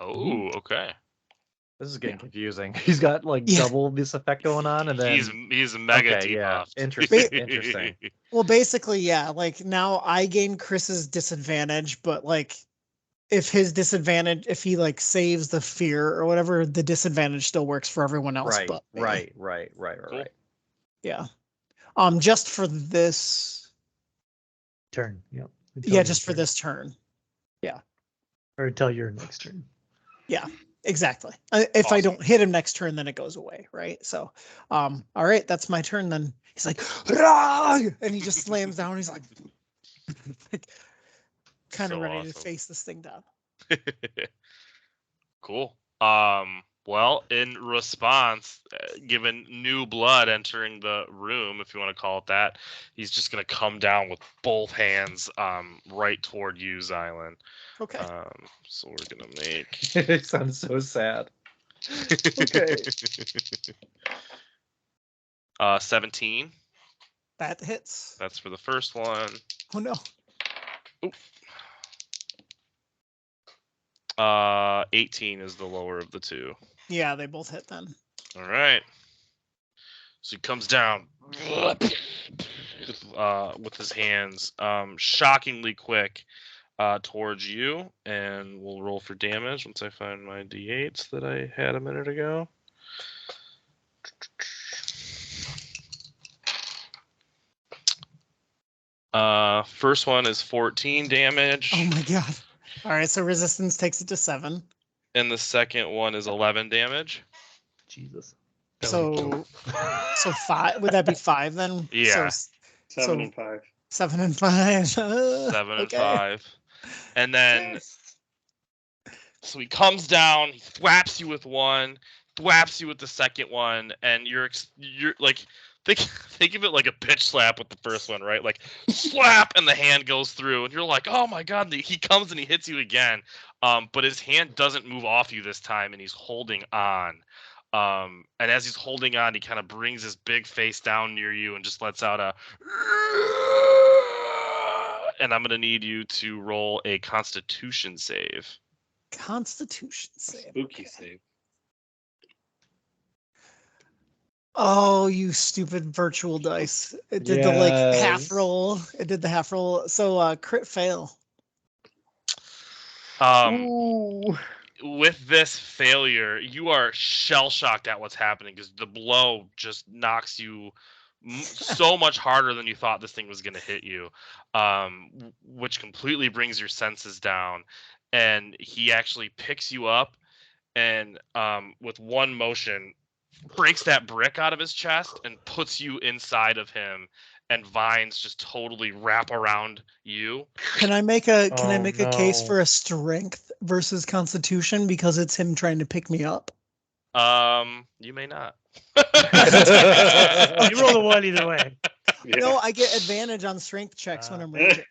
Speaker 1: Oh, okay.
Speaker 3: This is getting confusing. He's got like double this effect going on, and then
Speaker 1: he's mega
Speaker 3: okay,
Speaker 1: debuffed.
Speaker 3: Interesting. Interesting.
Speaker 5: Well, basically, yeah. Like now I gain Chris's disadvantage, but like if his disadvantage, if he like saves the fear or whatever, the disadvantage still works for everyone else.
Speaker 3: Right,
Speaker 5: but me.
Speaker 3: right.
Speaker 5: Yeah. Just for this
Speaker 4: turn. Yep.
Speaker 5: Yeah, just for this turn. Yeah.
Speaker 4: Or until your next turn.
Speaker 5: Yeah, exactly. If I don't hit him next turn, then it goes away, right? So, all right, that's my turn. Then he's like, "Rah!" And he just slams down. He's like, kind of ready to face this thing down.
Speaker 1: Cool. Well, in response, given new blood entering the room, if you want to call it that, he's just gonna come down with both hands, right toward you, Xylan.
Speaker 5: Okay.
Speaker 1: So we're gonna make.
Speaker 3: It sounds so sad.
Speaker 5: Okay.
Speaker 1: 17.
Speaker 5: That hits.
Speaker 1: That's for the first one.
Speaker 5: Oh no.
Speaker 1: Oop. 18 is the lower of the two.
Speaker 5: Yeah, they both hit then.
Speaker 1: All right. So he comes down with his hands, shockingly quick, towards you, and we'll roll for damage once I find my d8s that I had a minute ago. First one is 14 damage.
Speaker 5: Oh my god. All right, so resistance takes it to 7.
Speaker 1: And the second one is 11 damage.
Speaker 4: Jesus.
Speaker 5: So 5. Would that be 5 then?
Speaker 1: Yeah.
Speaker 5: So,
Speaker 2: 7 and 5.
Speaker 5: 7 and 5.
Speaker 1: 7 and 5. And then, so he comes down, he thwaps you with one, thwaps you with the second one, and you're like, think of it like a bitch slap with the first one, right? Like slap, and the hand goes through, and you're like, oh my god! And he comes and he hits you again, but his hand doesn't move off you this time, and he's holding on. And as he's holding on, he kind of brings his big face down near you and just lets out a. And I'm gonna need you to roll a Constitution save.
Speaker 5: Constitution save.
Speaker 2: Spooky save.
Speaker 5: Oh, you stupid virtual dice. It did the like half roll. It did the half roll. So crit fail.
Speaker 3: Ooh.
Speaker 1: With this failure, you are shell shocked at what's happening because the blow just knocks you so much harder than you thought this thing was going to hit you, which completely brings your senses down. And he actually picks you up and with one motion breaks that brick out of his chest and puts you inside of him, and vines just totally wrap around you.
Speaker 5: Can I make a case
Speaker 3: no.
Speaker 5: for a strength versus constitution because it's him trying to pick me up?
Speaker 1: You may not.
Speaker 4: You roll a 1 either way.
Speaker 2: Yeah.
Speaker 5: No, I get advantage on strength checks when I'm raging.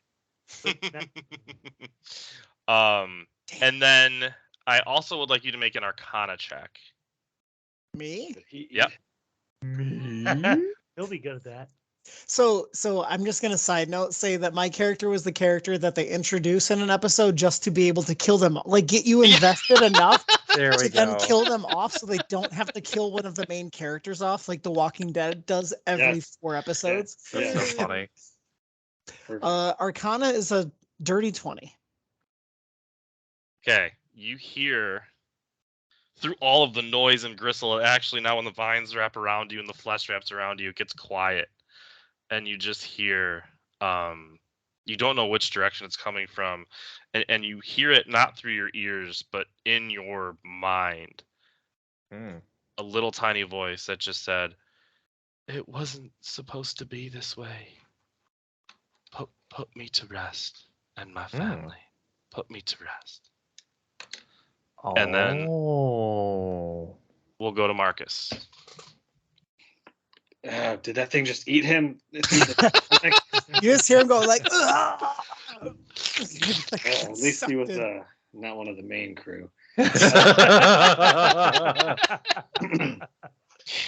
Speaker 1: And then I also would like you to make an Arcana check.
Speaker 5: Me?
Speaker 1: Yep.
Speaker 4: He'll be good at that.
Speaker 5: So I'm just gonna side note say that my character was the character that they introduce in an episode just to be able to kill them, like get you invested enough
Speaker 3: There we
Speaker 5: to then
Speaker 3: go.
Speaker 5: kill them off, so they don't have to kill one of the main characters off, like The Walking Dead does every
Speaker 2: Yes.
Speaker 5: 4 episodes.
Speaker 3: That's so funny.
Speaker 2: Perfect.
Speaker 5: Arcana is a dirty 20.
Speaker 1: Okay, you hear through all of the noise and gristle. Actually, now when the vines wrap around you and the flesh wraps around you, it gets quiet, and you just hear. You don't know which direction it's coming from, and you hear it not through your ears, but in your mind.
Speaker 3: Hmm.
Speaker 1: A little tiny voice that just said, "It wasn't supposed to be this way. Put me to rest, and my family. Put me to rest." And then
Speaker 3: Oh.
Speaker 1: we'll go to Marcus.
Speaker 2: Did that thing just eat him?
Speaker 5: You just hear him go like, "Ugh!"
Speaker 2: At least he was not one of the main crew.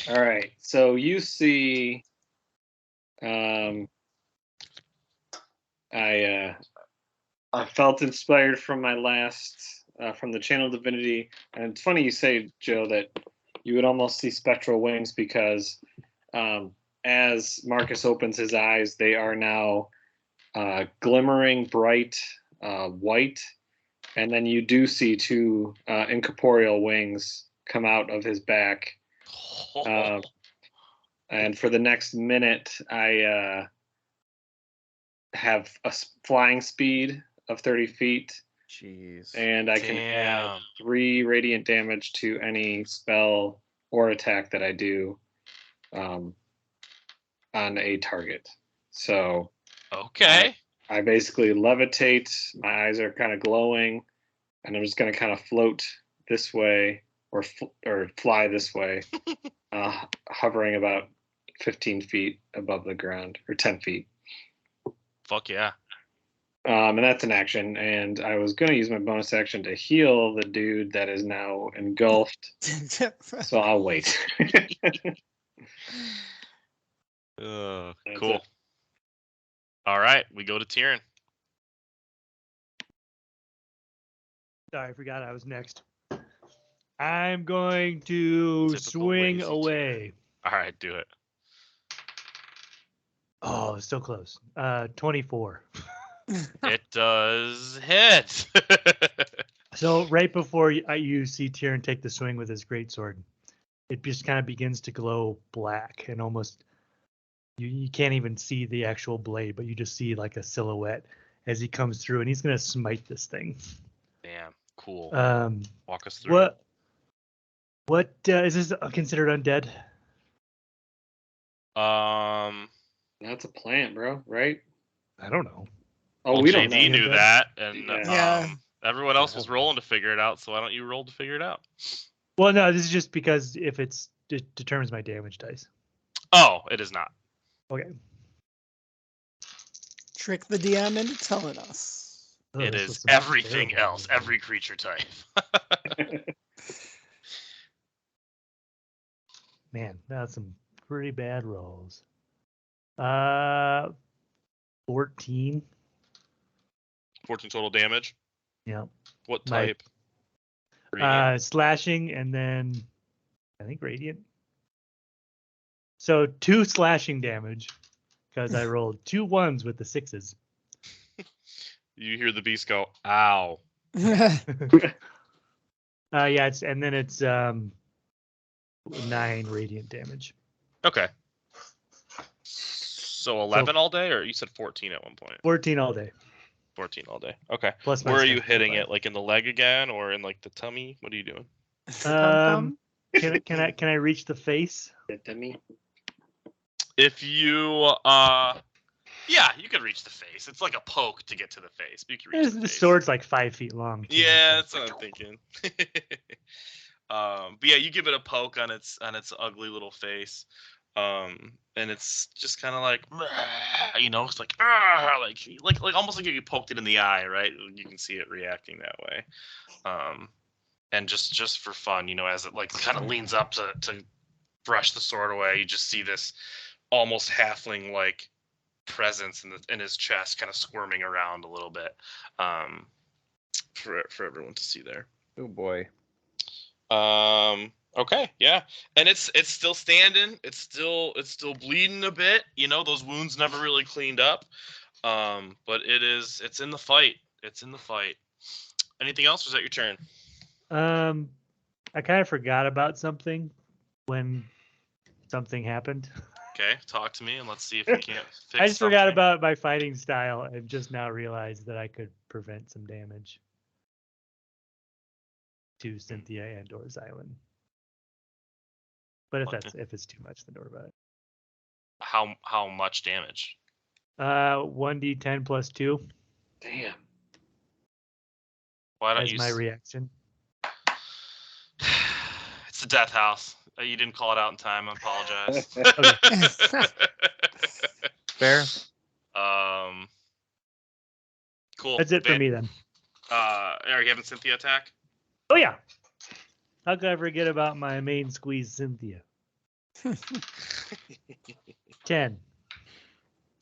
Speaker 2: All right. So you see, I felt inspired from my last from the Channel Divinity, and it's funny you say, Joe, that you would almost see spectral wings because as Marcus opens his eyes, they are now glimmering bright white, and then you do see 2 incorporeal wings come out of his back. And for the next minute, I have a flying speed of 30 feet.
Speaker 3: Jeez.
Speaker 2: And I can add 3 radiant damage to any spell or attack that I do on a target. So
Speaker 1: Okay.
Speaker 2: I basically levitate. My eyes are kind of glowing, and I'm just going to kind of float this way or fly this way, hovering about 15 feet above the ground, or 10 feet.
Speaker 1: Fuck yeah.
Speaker 2: And that's an action. And I was going to use my bonus action to heal the dude that is now engulfed. So I'll wait.
Speaker 1: Cool. All right, we go to Tyrion.
Speaker 4: Sorry, I forgot I was next. I'm going to
Speaker 1: Typical
Speaker 4: swing
Speaker 1: lazy
Speaker 4: away.
Speaker 1: All right, do it.
Speaker 4: Oh, so close. 24.
Speaker 1: It does hit.
Speaker 4: So right before you see Tyrion take the swing with his greatsword, it just kind of begins to glow black and almost you can't even see the actual blade, but you just see like a silhouette as he comes through, and he's gonna smite this thing.
Speaker 1: Damn, cool. Walk us through.
Speaker 4: What is this considered undead?
Speaker 2: That's a plant, bro, right?
Speaker 4: I don't know.
Speaker 2: Oh,
Speaker 1: well,
Speaker 2: we
Speaker 1: JD
Speaker 2: don't know.
Speaker 1: knew that, and
Speaker 5: Yeah.
Speaker 1: everyone else was rolling to figure it out. So why don't you roll to figure it out?
Speaker 4: Well, no, this is just because if it determines my damage dice.
Speaker 1: Oh, it is not.
Speaker 4: Okay.
Speaker 5: Trick the DM into telling us.
Speaker 4: Oh,
Speaker 1: It
Speaker 4: this
Speaker 1: is
Speaker 4: was some
Speaker 1: everything
Speaker 4: terrible
Speaker 1: else,
Speaker 4: rolling.
Speaker 1: every creature type.
Speaker 4: Man, that's some pretty bad rolls. 14.
Speaker 1: 14 total damage.
Speaker 4: Yeah.
Speaker 1: What
Speaker 4: My-
Speaker 1: type? Radiant.
Speaker 4: Slashing and then I think radiant. So 2 slashing damage because I rolled 2 1s with the 6s.
Speaker 1: You hear the beast go, ow.
Speaker 4: Yeah, it's 9 radiant damage.
Speaker 1: Okay. So 11 all day, or you said 14 at one point?
Speaker 4: 14 all day.
Speaker 1: 14 all day. Okay.
Speaker 4: Plus my
Speaker 1: Where are you
Speaker 4: strength
Speaker 1: hitting
Speaker 4: modifier.
Speaker 1: it? Like in the leg again, or in like the tummy? What are you doing?
Speaker 4: Can I reach the face?
Speaker 1: If you yeah, you could reach the face. It's like a poke to get to the face, but you can reach the
Speaker 4: The
Speaker 1: face.
Speaker 4: sword's like 5 feet long. Too,
Speaker 1: Yeah,
Speaker 4: so-
Speaker 1: that's what I'm thinking. But yeah, you give it a poke on its ugly little face, and it's just kind of like, you know, it's like almost like you poked it in the eye, right? You can see it reacting that way, and just for fun, you know, as it like kind of leans up to brush the sword away, you just see this almost halfling like presence in his chest, kind of squirming around a little bit, for everyone to see there.
Speaker 3: Oh boy.
Speaker 1: Okay, yeah, and it's still standing. It's still bleeding a bit. You know, those wounds never really cleaned up. But it's in the fight. It's in the fight. Anything else? Was that your turn?
Speaker 4: I kind of forgot about something when something happened.
Speaker 1: Okay, talk to me and let's see if we can't fix.
Speaker 4: I just forgot
Speaker 1: something.
Speaker 4: about my fighting style and just now realized that I could prevent some damage to Cynthia and or Xylan. But if it's too much, then don't worry about it.
Speaker 1: How much damage?
Speaker 4: 1d10 plus 2
Speaker 2: Damn.
Speaker 1: Why don't
Speaker 4: as
Speaker 1: you?
Speaker 4: my reaction.
Speaker 1: It's the death house. You didn't call it out in time. I apologize.
Speaker 3: Fair.
Speaker 1: Cool.
Speaker 4: That's it for me then.
Speaker 1: Are you having Cynthia attack?
Speaker 4: Oh yeah. How could I forget about my main squeeze, Cynthia? 10.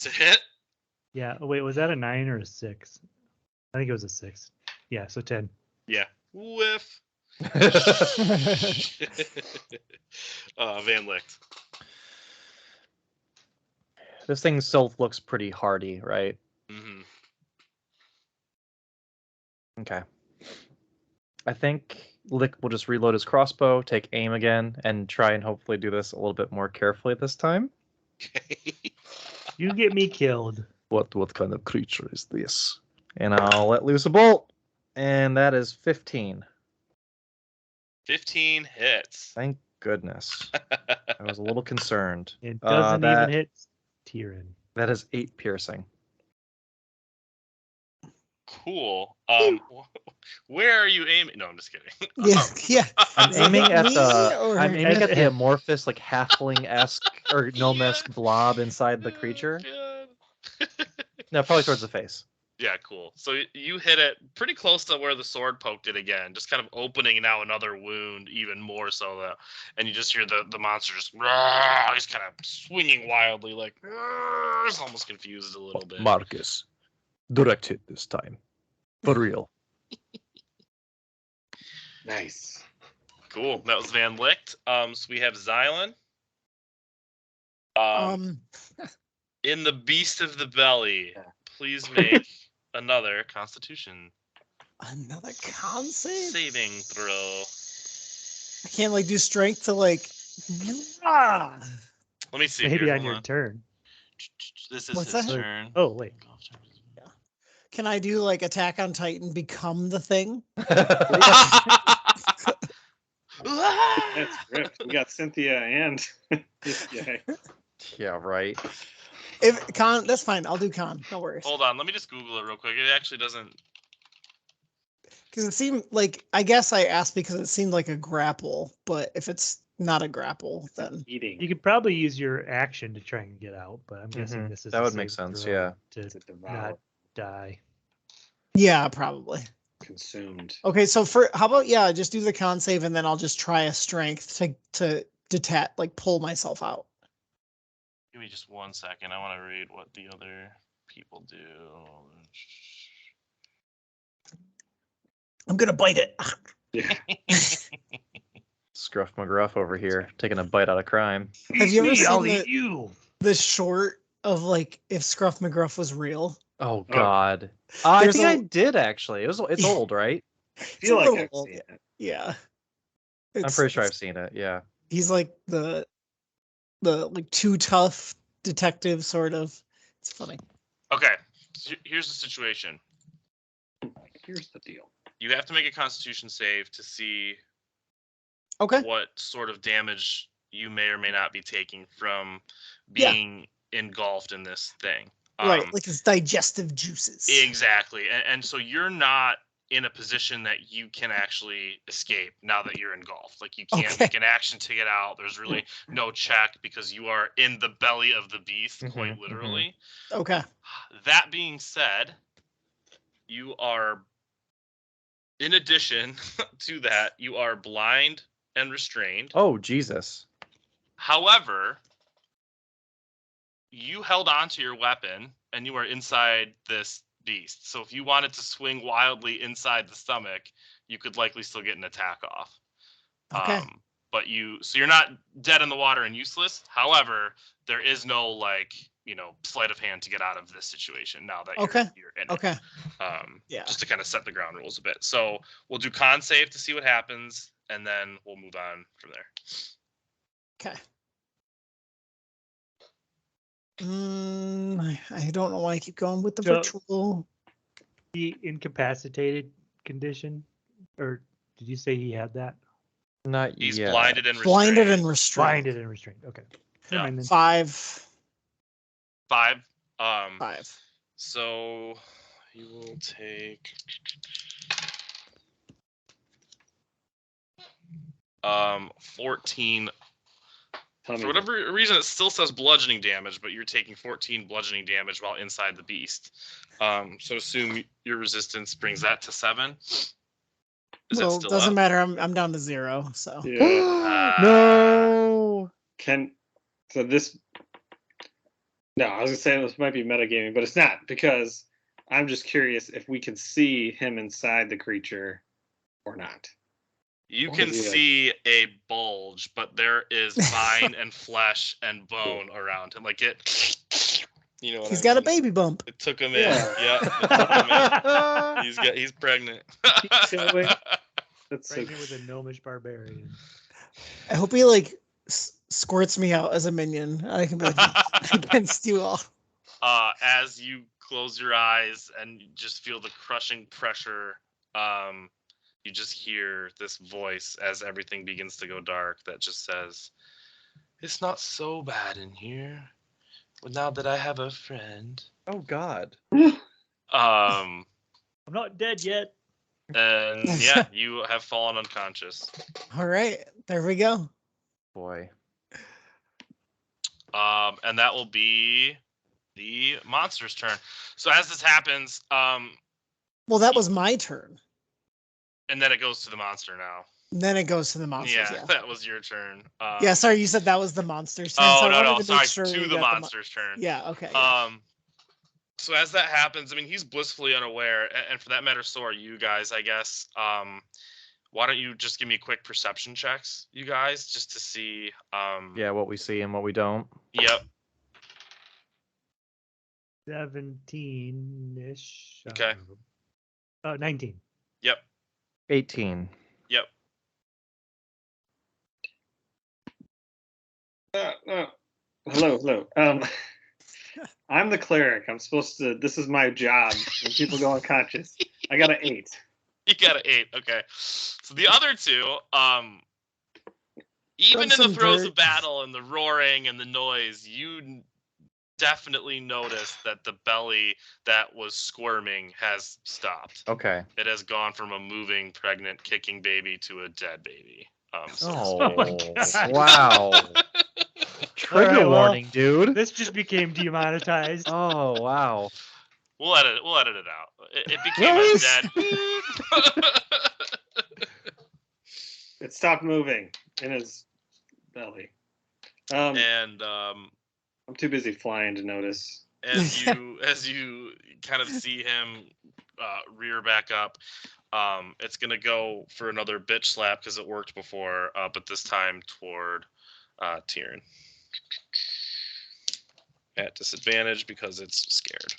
Speaker 1: To hit?
Speaker 4: Yeah. Oh, wait, was that a 9 or a 6? I think it was a 6. Yeah, so 10.
Speaker 1: Yeah. Whiff. Van Licht.
Speaker 3: This thing still looks pretty hardy, right?
Speaker 1: Mm-hmm.
Speaker 3: Okay. I think Lick will just reload his crossbow, take aim again, and try and hopefully do this a little bit more carefully this time.
Speaker 1: Okay.
Speaker 4: You get me killed.
Speaker 3: What kind of creature is this? And I'll let loose a bolt, and that is 15.
Speaker 1: 15 hits.
Speaker 3: Thank goodness. I was a little concerned.
Speaker 4: It doesn't even hit Tyrion.
Speaker 3: That is 8 piercing.
Speaker 1: Cool. Where are you aiming? No, I'm just kidding.
Speaker 5: Yeah.
Speaker 3: I'm
Speaker 5: Is it
Speaker 3: aiming at
Speaker 5: me,
Speaker 3: the
Speaker 5: or-
Speaker 3: I'm aiming at the amorphous, like halfling-esque or gnome-esque
Speaker 1: Yeah.
Speaker 3: blob inside the creature.
Speaker 1: God.
Speaker 3: No, probably towards the face.
Speaker 1: Yeah, cool. So you hit it pretty close to where the sword poked it again, just kind of opening now another wound even more so that, and you just hear the monster just, he's kind of swinging wildly, like, he's almost confused a little bit.
Speaker 3: Marcus, direct hit this time, for real.
Speaker 2: Nice.
Speaker 1: Cool. That was Van Licht. So we have Xylan. In the beast of the belly, please make another Constitution
Speaker 5: Another con save?
Speaker 1: saving throw.
Speaker 5: I can't like do strength to like. Ah!
Speaker 1: Let me see.
Speaker 4: Maybe
Speaker 1: here.
Speaker 4: on
Speaker 1: Hold
Speaker 4: your
Speaker 1: on.
Speaker 4: turn.
Speaker 1: This is
Speaker 5: What's
Speaker 1: his
Speaker 5: that?
Speaker 1: turn.
Speaker 4: Oh, wait.
Speaker 5: Can I do like Attack on Titan become the thing?
Speaker 2: That's ripped. We got Cynthia and this guy.
Speaker 3: Yeah, right.
Speaker 5: If con, that's fine. I'll do con. No worries.
Speaker 1: Hold on. Let me just Google it real quick. It actually doesn't.
Speaker 5: Because it seemed like I guess I asked because it seemed like a grapple, but if it's not a grapple, then
Speaker 2: Eating.
Speaker 4: You could probably use your action to try and get out, but I'm guessing
Speaker 3: Mhm.
Speaker 4: this is
Speaker 3: That
Speaker 4: a
Speaker 3: would make
Speaker 4: saving
Speaker 3: sense,
Speaker 4: throw
Speaker 3: yeah.
Speaker 4: To
Speaker 2: To devour.
Speaker 4: not die.
Speaker 5: yeah, probably.
Speaker 2: Consumed.
Speaker 5: Okay, so how about just do the con save and then I'll just try a strength to detach, like pull myself out.
Speaker 1: Give me just 1 second. I want to read what the other people do.
Speaker 5: I'm gonna bite it.
Speaker 2: Yeah.
Speaker 3: Scruff McGruff over here, taking a bite out of crime.
Speaker 5: Have you ever
Speaker 4: Me, I'll
Speaker 5: seen
Speaker 4: eat you.
Speaker 5: the short of like if Scruff McGruff was real?
Speaker 3: Oh God. I
Speaker 5: There's
Speaker 3: think I
Speaker 5: a-
Speaker 3: did actually. It's old, right?
Speaker 2: I
Speaker 5: It's
Speaker 2: feel
Speaker 5: a
Speaker 2: like
Speaker 5: little
Speaker 2: I've
Speaker 5: old.
Speaker 2: seen it.
Speaker 5: Yeah.
Speaker 3: I'm
Speaker 5: It's,
Speaker 3: pretty sure
Speaker 5: it's-
Speaker 3: I've seen it. Yeah.
Speaker 5: He's like the like too tough detective sort of. It's funny.
Speaker 1: Okay, so here's the situation.
Speaker 2: Here's the deal.
Speaker 1: You have to make a Constitution save to see
Speaker 5: Okay.
Speaker 1: what sort of damage you may or may not be taking from
Speaker 5: Yeah.
Speaker 1: being engulfed in this thing.
Speaker 5: Right, like his digestive juices.
Speaker 1: Exactly. And so you're not in a position that you can actually escape now that you're engulfed. Like you can't
Speaker 5: Okay.
Speaker 1: make an action to get out. There's really no check because you are in the belly of the beast, quite literally.
Speaker 5: Okay.
Speaker 1: That being said, you are, in addition to that, you are blind and restrained.
Speaker 3: Oh Jesus.
Speaker 1: However, you held onto your weapon and you are inside this beast. So if you wanted to swing wildly inside the stomach, you could likely still get an attack off.
Speaker 5: Okay.
Speaker 1: But you're not dead in the water and useless. However, there is no like, sleight of hand to get out of this situation now that you're in it.
Speaker 5: Okay.
Speaker 1: Yeah. Just to kind of set the ground rules a bit. So we'll do con save to see what happens, and then we'll move on from there.
Speaker 5: Okay. I don't know why I keep going with the virtual.
Speaker 4: The incapacitated condition, or did you say he had that?
Speaker 3: Not
Speaker 1: He's
Speaker 3: yet.
Speaker 1: blinded and restrained.
Speaker 5: Blinded and restrained.
Speaker 4: Blinded and restrained. Okay.
Speaker 1: Yeah.
Speaker 4: Never mind then.
Speaker 5: 5.
Speaker 1: 5.
Speaker 5: 5.
Speaker 1: So you will take 14. For whatever reason, it still says bludgeoning damage, but you're taking 14 bludgeoning damage while inside the beast. So assume your resistance brings that to 7. Is that still
Speaker 5: doesn't
Speaker 1: up?
Speaker 5: matter. I'm down to 0. So
Speaker 2: Yeah.
Speaker 3: No.
Speaker 2: So this? No, I was gonna say this might be metagaming, but it's not, because I'm just curious if we can see him inside the creature or not.
Speaker 1: You
Speaker 2: Or
Speaker 1: can
Speaker 2: is he, like-
Speaker 1: see a bulge, but there is vine and flesh and bone around him. Like it, what
Speaker 5: he's
Speaker 1: I
Speaker 5: got a
Speaker 1: mean?
Speaker 5: baby bump.
Speaker 1: It took him
Speaker 2: Yeah.
Speaker 1: in. Yeah, it took him in. He's pregnant.
Speaker 2: showing. That's so
Speaker 4: Pregnant with a gnomish barbarian.
Speaker 5: I hope he like squirts me out as a minion. I can be like, against you all.
Speaker 1: As you close your eyes and you just feel the crushing pressure, you just hear this voice as everything begins to go dark that just says, "It's not so bad in here. But now that I have a friend."
Speaker 3: Oh God.
Speaker 4: I'm not dead yet.
Speaker 1: And yeah, you have fallen unconscious.
Speaker 5: All right, there we go.
Speaker 3: Boy.
Speaker 1: And that will be the monster's turn. So as this happens,
Speaker 5: Well, that was my turn.
Speaker 1: and then it goes to the monster now.
Speaker 5: Then it goes to the monsters. Yeah.
Speaker 1: That was your turn.
Speaker 5: Yeah. Sorry, you said that was the monster's turn.
Speaker 1: Oh,
Speaker 5: so I
Speaker 1: no,
Speaker 5: wanted
Speaker 1: no.
Speaker 5: to
Speaker 1: Sorry,
Speaker 5: make sure
Speaker 1: to
Speaker 5: we
Speaker 1: the
Speaker 5: got
Speaker 1: monster's turn.
Speaker 5: Yeah. Okay. Yeah.
Speaker 1: So as that happens, I mean, he's blissfully unaware, and for that matter, so are you guys, I guess. Why don't you just give me quick perception checks, you guys, just to see.
Speaker 3: Yeah, what we see and what we don't.
Speaker 1: Yep.
Speaker 4: 17-ish.
Speaker 1: Okay.
Speaker 4: 19.
Speaker 1: Yep.
Speaker 3: 18.
Speaker 1: Yep.
Speaker 2: Hello. I'm the cleric. I'm supposed to. This is my job. When people go unconscious, I got an 8.
Speaker 1: You got an 8. Okay. So the other two, even in the
Speaker 5: some
Speaker 1: throes
Speaker 5: dirt.
Speaker 1: of battle and the roaring and the noise, you definitely notice that the belly that was squirming has stopped.
Speaker 3: Okay.
Speaker 1: It has gone from a moving, pregnant, kicking baby to a dead baby.
Speaker 4: Oh my God.
Speaker 3: Wow. Trigger
Speaker 4: Alright, well,
Speaker 3: warning, dude.
Speaker 4: This just became demonetized.
Speaker 3: Oh wow.
Speaker 1: We'll edit it out. It became a dead.
Speaker 2: It stopped moving in his belly.
Speaker 1: And
Speaker 2: I'm too busy flying to notice.
Speaker 1: as you kind of see him rear back up, It's gonna go for another bitch slap because it worked before, but this time toward Tyrion. At disadvantage because it's scared.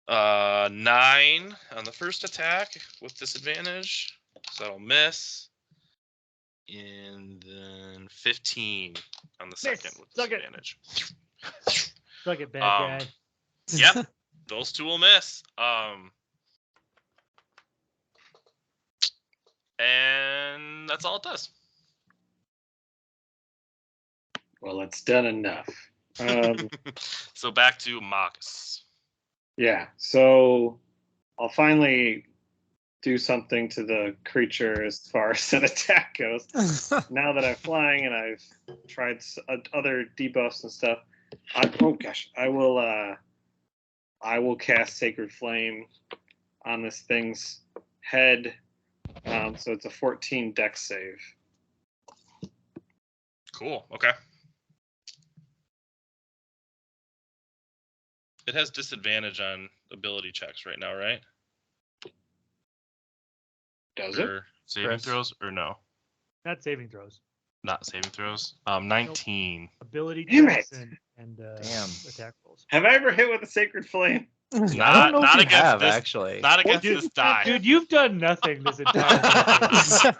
Speaker 1: 9 on the first attack with disadvantage, so that'll miss. And then 15 on the second with disadvantage.
Speaker 4: Suck it, bad guy.
Speaker 1: Yep, those two will miss. And that's all it does.
Speaker 2: Well, it's done enough.
Speaker 1: So back to Marcus.
Speaker 2: Yeah, so I'll finally do something to the creature as far as an attack goes. Now that I'm flying and I've tried other debuffs and stuff, I will cast Sacred Flame on this thing's head. So it's a 14 dex save.
Speaker 1: Cool. Okay. It has disadvantage on ability checks right now, right?
Speaker 2: Does it?
Speaker 1: Or saving
Speaker 3: Chris?
Speaker 1: throws or no?
Speaker 4: Not saving throws.
Speaker 1: Not saving throws. 19.
Speaker 4: Ability
Speaker 2: Damn
Speaker 4: checks
Speaker 2: it.
Speaker 4: and
Speaker 3: Damn.
Speaker 4: attack rolls.
Speaker 2: Have I ever hit with a Sacred Flame?
Speaker 3: I don't
Speaker 1: Not
Speaker 3: know if
Speaker 1: not
Speaker 3: you
Speaker 1: against
Speaker 3: have,
Speaker 1: this.
Speaker 3: actually.
Speaker 1: Not against
Speaker 4: Dude,
Speaker 1: this die.
Speaker 4: Dude, you've done nothing this entire time.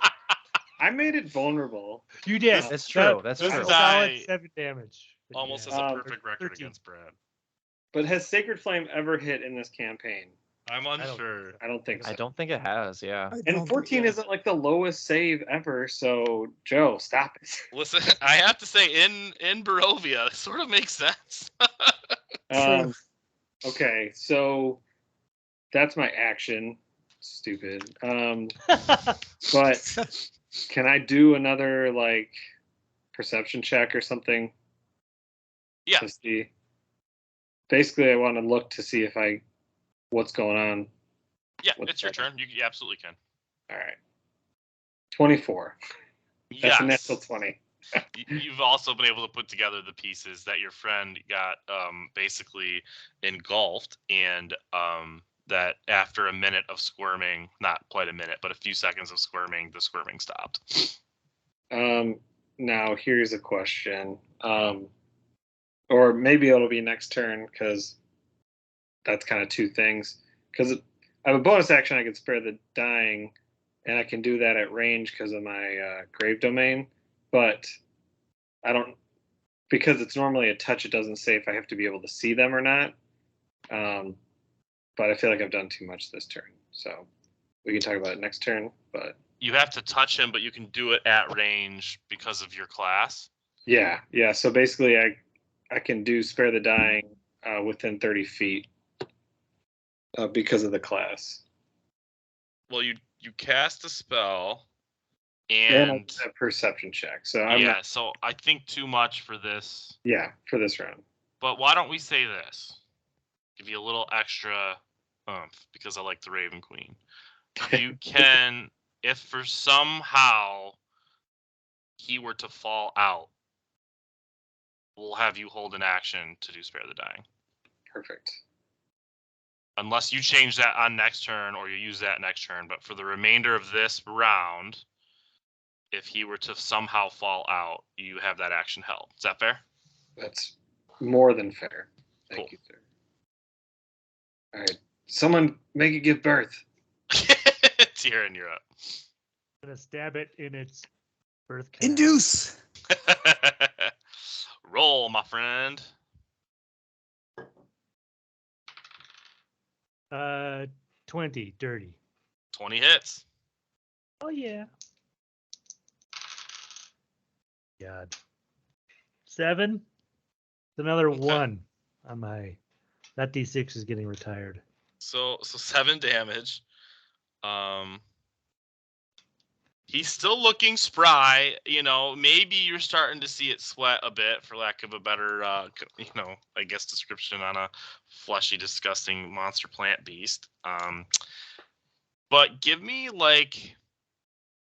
Speaker 2: I made it vulnerable.
Speaker 4: You did.
Speaker 3: That's true. That's
Speaker 1: this
Speaker 3: true.
Speaker 1: is
Speaker 4: Solid
Speaker 1: die
Speaker 4: 7 damage.
Speaker 1: Almost
Speaker 4: Yeah.
Speaker 1: has a perfect record
Speaker 4: 13.
Speaker 1: against Brad.
Speaker 2: But has Sacred Flame ever hit in this campaign?
Speaker 1: I'm
Speaker 4: don't
Speaker 1: unsure.
Speaker 2: I don't think so.
Speaker 3: I don't think it has. Yeah.
Speaker 2: And 14 isn't like the lowest save ever, so Joe, stop it.
Speaker 1: Listen, I have to say, in Barovia, it sort of makes sense.
Speaker 2: Okay, so that's my action. Stupid. But can I do another like perception check or something?
Speaker 1: Yeah.
Speaker 2: To see. Basically, I want to look to see what's going on.
Speaker 1: Yeah,
Speaker 2: What's
Speaker 1: it's your
Speaker 2: that?
Speaker 1: turn. You absolutely can.
Speaker 2: All right. 24. That's
Speaker 1: Yes.
Speaker 2: a natural 20.
Speaker 1: You've also been able to put together the pieces that your friend got basically engulfed, and that after a minute of squirming, not quite a minute, but a few seconds of squirming, the squirming stopped.
Speaker 2: Now here's a question. Or maybe it'll be next turn because that's kind of two things. Because I have a bonus action, I can spare the dying, and I can do that at range because of my grave domain. But I don't, because it's normally a touch, it doesn't say if I have to be able to see them or not. But I feel like I've done too much this turn. So we can talk about it next turn. But
Speaker 1: You have to touch him, but you can do it at range because of your class.
Speaker 2: yeah. So basically, I can do spare the dying within 30 feet because of the class.
Speaker 1: Well, you cast a spell,
Speaker 2: And
Speaker 1: and
Speaker 2: a perception check. So
Speaker 1: so I think too much for this.
Speaker 2: Yeah, for this round.
Speaker 1: But why don't we say this? Give you a little extra oomph because I like the Raven Queen. You can, if for somehow he were to fall out, we'll have you hold an action to do spare the dying.
Speaker 2: Perfect.
Speaker 1: Unless you change that on next turn or you use that next turn. But for the remainder of this round, if he were to somehow fall out, you have that action held. Is that fair?
Speaker 2: That's more than fair. Thank you, sir. All right. Someone make it give birth.
Speaker 1: Tyrion, you're up.
Speaker 4: I'm gonna stab it in its birth canal.
Speaker 5: Induce.
Speaker 1: Roll, my friend.
Speaker 4: 20 dirty.
Speaker 1: 20 hits.
Speaker 4: Oh yeah. God. 7. It's another
Speaker 1: Okay.
Speaker 4: 1 on my. That D6 is getting retired.
Speaker 1: So 7 damage. He's still looking spry. You know, maybe you're starting to see it sweat a bit, for lack of a better, I guess description on a fleshy, disgusting monster plant beast. But give me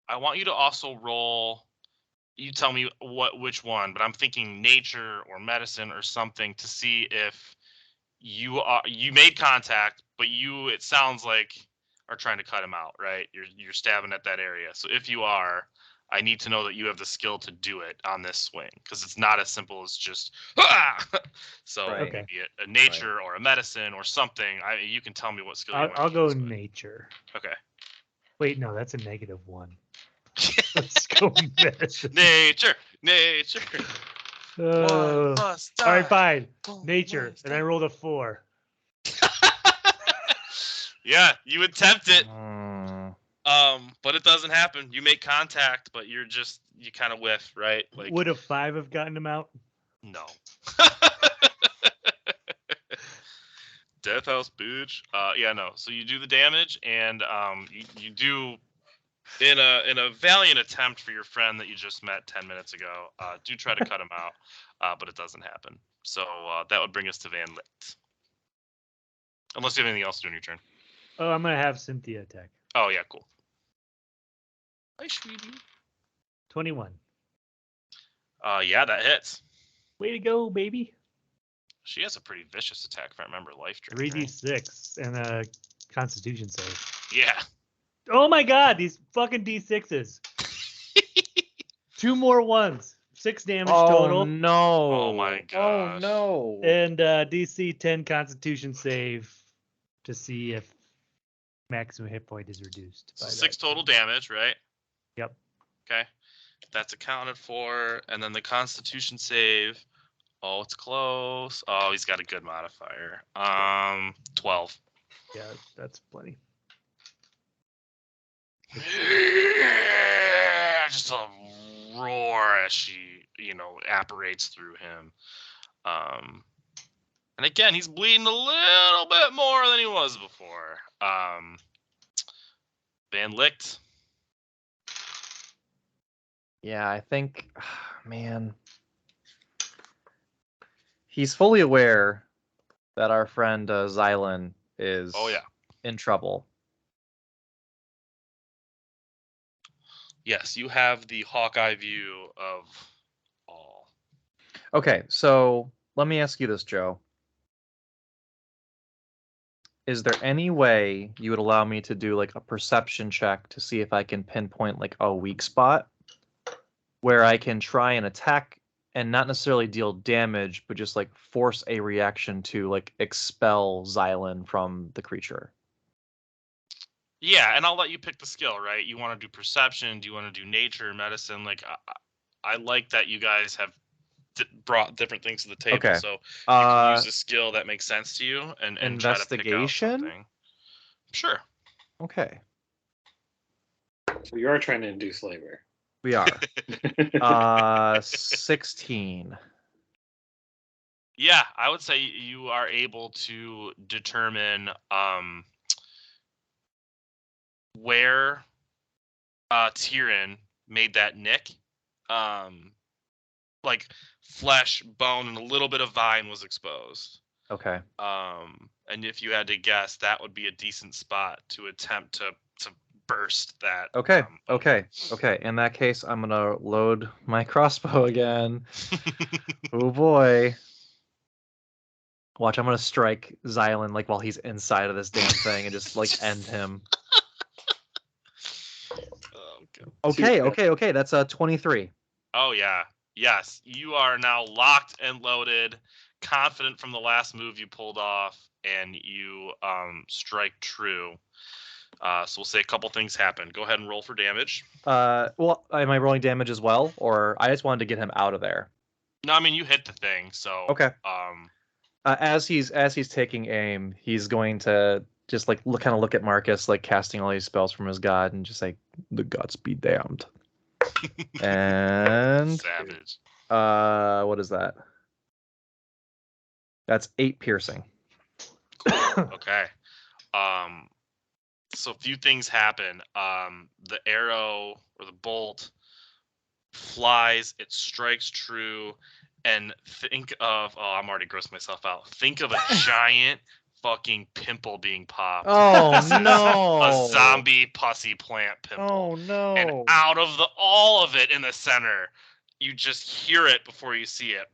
Speaker 1: I want you to also roll. You tell me which one, but I'm thinking nature or medicine or something to see if you made contact, but it sounds like are trying to cut him out, right? You're stabbing at that area. So if you are, I need to know that you have the skill to do it on this swing, because it's not as simple as just So
Speaker 3: Right.
Speaker 4: Okay.
Speaker 1: maybe a nature or a medicine or something. You can tell me what skill you want.
Speaker 4: I'll
Speaker 1: to
Speaker 4: go
Speaker 1: use, but-
Speaker 4: nature.
Speaker 1: Okay.
Speaker 4: Wait, no, that's a -1. Let's go medicine.
Speaker 1: Nature.
Speaker 4: Oh.
Speaker 1: One must
Speaker 4: All right,
Speaker 1: die.
Speaker 4: fine.
Speaker 1: One
Speaker 4: Nature,
Speaker 1: must
Speaker 4: and I
Speaker 1: die.
Speaker 4: rolled a 4.
Speaker 1: Yeah, you attempt it.
Speaker 3: Mm.
Speaker 1: But it doesn't happen. You make contact, but you kind of whiff, right? Like,
Speaker 4: Would a 5 have gotten him out?
Speaker 1: no. Death house, bitch. Yeah, no. So you do the damage, and you do in a valiant attempt for your friend that you just met 10 minutes ago. Do try to cut him out, but it doesn't happen. So that would bring us to Van Licht. Unless you have anything else to do on your turn.
Speaker 4: Oh, I'm gonna have Cynthia attack.
Speaker 1: Oh yeah, cool. Hi, sweetie.
Speaker 4: 21.
Speaker 1: Yeah, that hits.
Speaker 4: Way to go, baby.
Speaker 1: She has a pretty vicious attack, if I remember life drain.
Speaker 4: 3d6 and a Constitution save.
Speaker 1: Right? Yeah.
Speaker 4: Oh my God, these fucking d6s. 2 more ones. 6 damage total.
Speaker 3: No.
Speaker 1: Oh my gosh.
Speaker 3: Oh no.
Speaker 4: And DC 10 Constitution save to see if maximum hit point is reduced.
Speaker 1: So
Speaker 4: by
Speaker 1: 6
Speaker 4: that.
Speaker 1: total damage, right?
Speaker 4: Yep.
Speaker 1: Okay. That's accounted for. And then the Constitution save. Oh, it's close. Oh, he's got a good modifier. 12.
Speaker 4: Yeah, that's plenty.
Speaker 1: Just a roar as she, apparates through him. And again, he's bleeding a little bit more than he was before. Van Licht.
Speaker 3: Yeah, I think, man, he's fully aware that our friend Xylan is
Speaker 1: Oh, yeah.
Speaker 3: in trouble.
Speaker 1: Yes, you have the Hawkeye view of all.
Speaker 3: Okay, so let me ask you this, Joe. Is there any way you would allow me to do like a perception check to see if I can pinpoint like a weak spot where I can try and attack and not necessarily deal damage, but just like force a reaction to like expel Xylan from the creature?
Speaker 1: Yeah, and I'll let you pick the skill, right? You want to do perception? Do you want to do nature, medicine? Like, I like that you guys have brought different things to the table.
Speaker 3: Okay.
Speaker 1: So you can use a skill that makes sense to you and try to pick out
Speaker 3: investigation?
Speaker 1: something. Sure.
Speaker 3: Okay,
Speaker 2: So you are trying to induce labor.
Speaker 3: we are. 16.
Speaker 1: Yeah, I would say you are able to determine where Tyrion made that nick. Like flesh, bone, and a little bit of vine was exposed.
Speaker 3: Okay.
Speaker 1: And if you had to guess, that would be a decent spot to attempt to burst that.
Speaker 3: Okay. Okay. In that case, I'm gonna load my crossbow again. Oh boy. Watch, I'm gonna strike Xylan like while he's inside of this damn thing and just like end him. Okay. That's 23.
Speaker 1: Oh yeah. Yes, you are now locked and loaded, confident from the last move you pulled off, and you strike true. So we'll say a couple things happen. Go ahead and roll for damage.
Speaker 3: Well, am I rolling damage as well, or I just wanted to get him out of there?
Speaker 1: No, I mean you hit the thing, so
Speaker 3: Okay. As he's taking aim, he's going to just like look at Marcus, like casting all these spells from his god, and just like, the gods be damned. And
Speaker 1: savage.
Speaker 3: what is that? That's 8 piercing.
Speaker 1: Okay. So a few things happen. The arrow or the bolt flies, it strikes true, and think of I'm already grossed myself out. Think of a giant fucking pimple being popped.
Speaker 3: Oh no!
Speaker 1: A zombie pussy plant pimple.
Speaker 3: Oh no!
Speaker 1: And out of all of it in the center, you just hear it before you see it.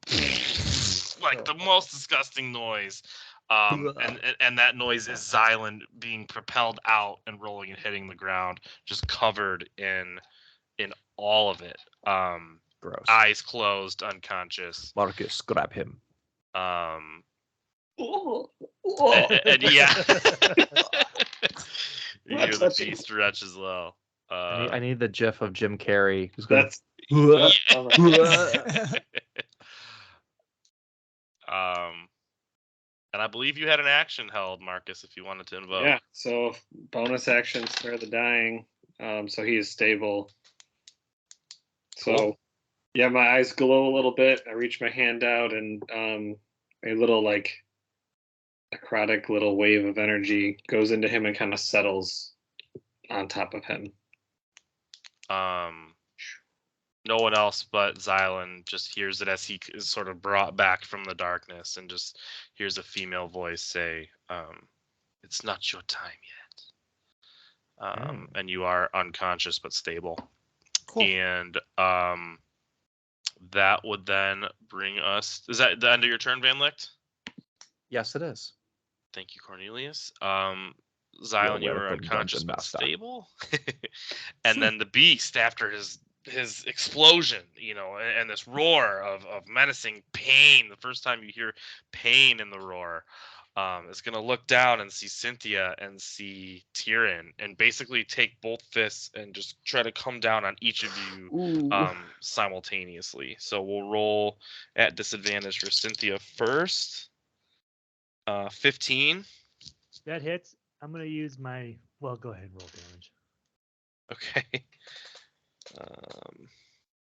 Speaker 1: Like the most disgusting noise. And that noise is Xylan being propelled out and rolling and hitting the ground, just covered in all of it.
Speaker 3: Gross.
Speaker 1: Eyes closed, unconscious.
Speaker 3: Marcus, grab him.
Speaker 1: And
Speaker 2: Oh,
Speaker 1: yeah, you
Speaker 2: Not
Speaker 1: hear the
Speaker 2: touching.
Speaker 1: beast retch as well.
Speaker 3: I need the GIF of Jim Carrey who's going.
Speaker 2: that's
Speaker 1: And I believe you had an action held, Marcus, if you wanted to invoke.
Speaker 2: yeah. So bonus action, spare the dying. So he is stable. So
Speaker 1: Cool.
Speaker 2: yeah, my eyes glow a little bit. I reach my hand out, and a little like necrotic little wave of energy goes into him and kind of settles on top of him.
Speaker 1: No one else but Xylan just hears it as he is sort of brought back from the darkness and just hears a female voice say, "It's not your time yet." And you are unconscious but stable.
Speaker 5: Cool.
Speaker 1: And that would then bring us. Is that the end of your turn, Van Licht?
Speaker 3: Yes, it is.
Speaker 1: Thank you, Cornelius. Xylan, you were
Speaker 3: welcome,
Speaker 1: unconscious
Speaker 3: Dungeon
Speaker 1: but
Speaker 3: Master.
Speaker 1: stable. And then the beast, after his explosion, and this roar of menacing pain, the first time you hear pain in the roar, is going to look down and see Cynthia and see Tyrion and basically take both fists and just try to come down on each of you simultaneously. So we'll roll at disadvantage for Cynthia first. 15.
Speaker 4: That hits. I'm going to use my... Well, go ahead and roll damage.
Speaker 1: Okay.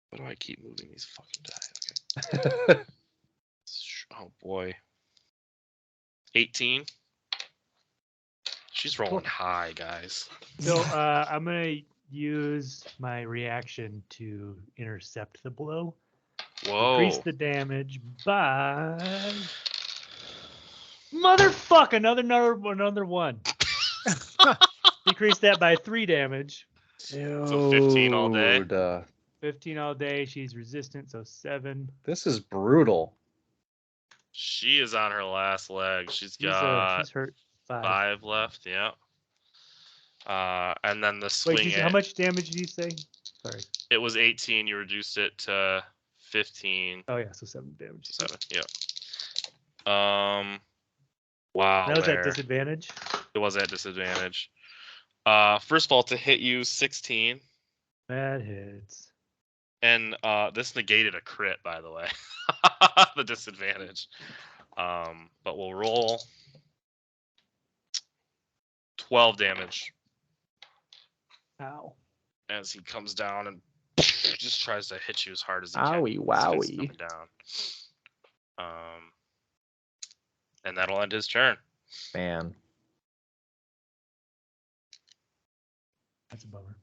Speaker 1: Why do I keep moving these fucking die? Okay. Oh boy. 18. She's rolling high, guys.
Speaker 4: So I'm going to use my reaction to intercept the blow.
Speaker 1: Whoa.
Speaker 4: Increase the damage by... Motherfuck! Another one. Decrease that by 3 damage.
Speaker 1: So 15 all day?
Speaker 3: Dude,
Speaker 4: 15 all day. She's resistant, so 7.
Speaker 3: This is brutal.
Speaker 1: She is on her last leg. She's got
Speaker 4: She's hurt 5.
Speaker 1: 5 left. Yeah. And then the swing.
Speaker 4: Wait, how much damage did you say? Sorry.
Speaker 1: It was 18. You reduced it to 15.
Speaker 4: Oh yeah, so 7 damage.
Speaker 1: 7. Yep. Wow.
Speaker 4: That was at disadvantage.
Speaker 1: It was at disadvantage. First of all, to hit you, 16.
Speaker 4: That hits.
Speaker 1: And this negated a crit, by the way. The disadvantage. But we'll roll 12 damage.
Speaker 4: Ow.
Speaker 1: As he comes down and just tries to hit you as hard as he can.
Speaker 3: Owie, wowie.
Speaker 1: Coming down. And that'll end his turn.
Speaker 3: Man.
Speaker 4: That's a bummer.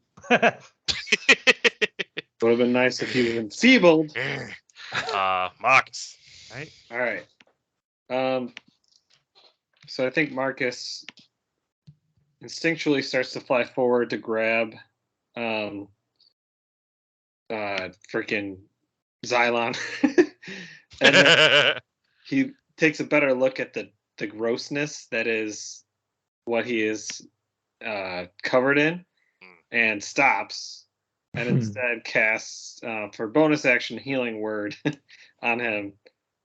Speaker 2: Would have been nice if he was enfeebled.
Speaker 1: Marcus.
Speaker 4: Right?
Speaker 2: All right. So I think Marcus instinctually starts to fly forward to grab freaking Xylon. And then he takes a better look at the grossness that is what he is covered in and stops and instead casts for bonus action healing word on him.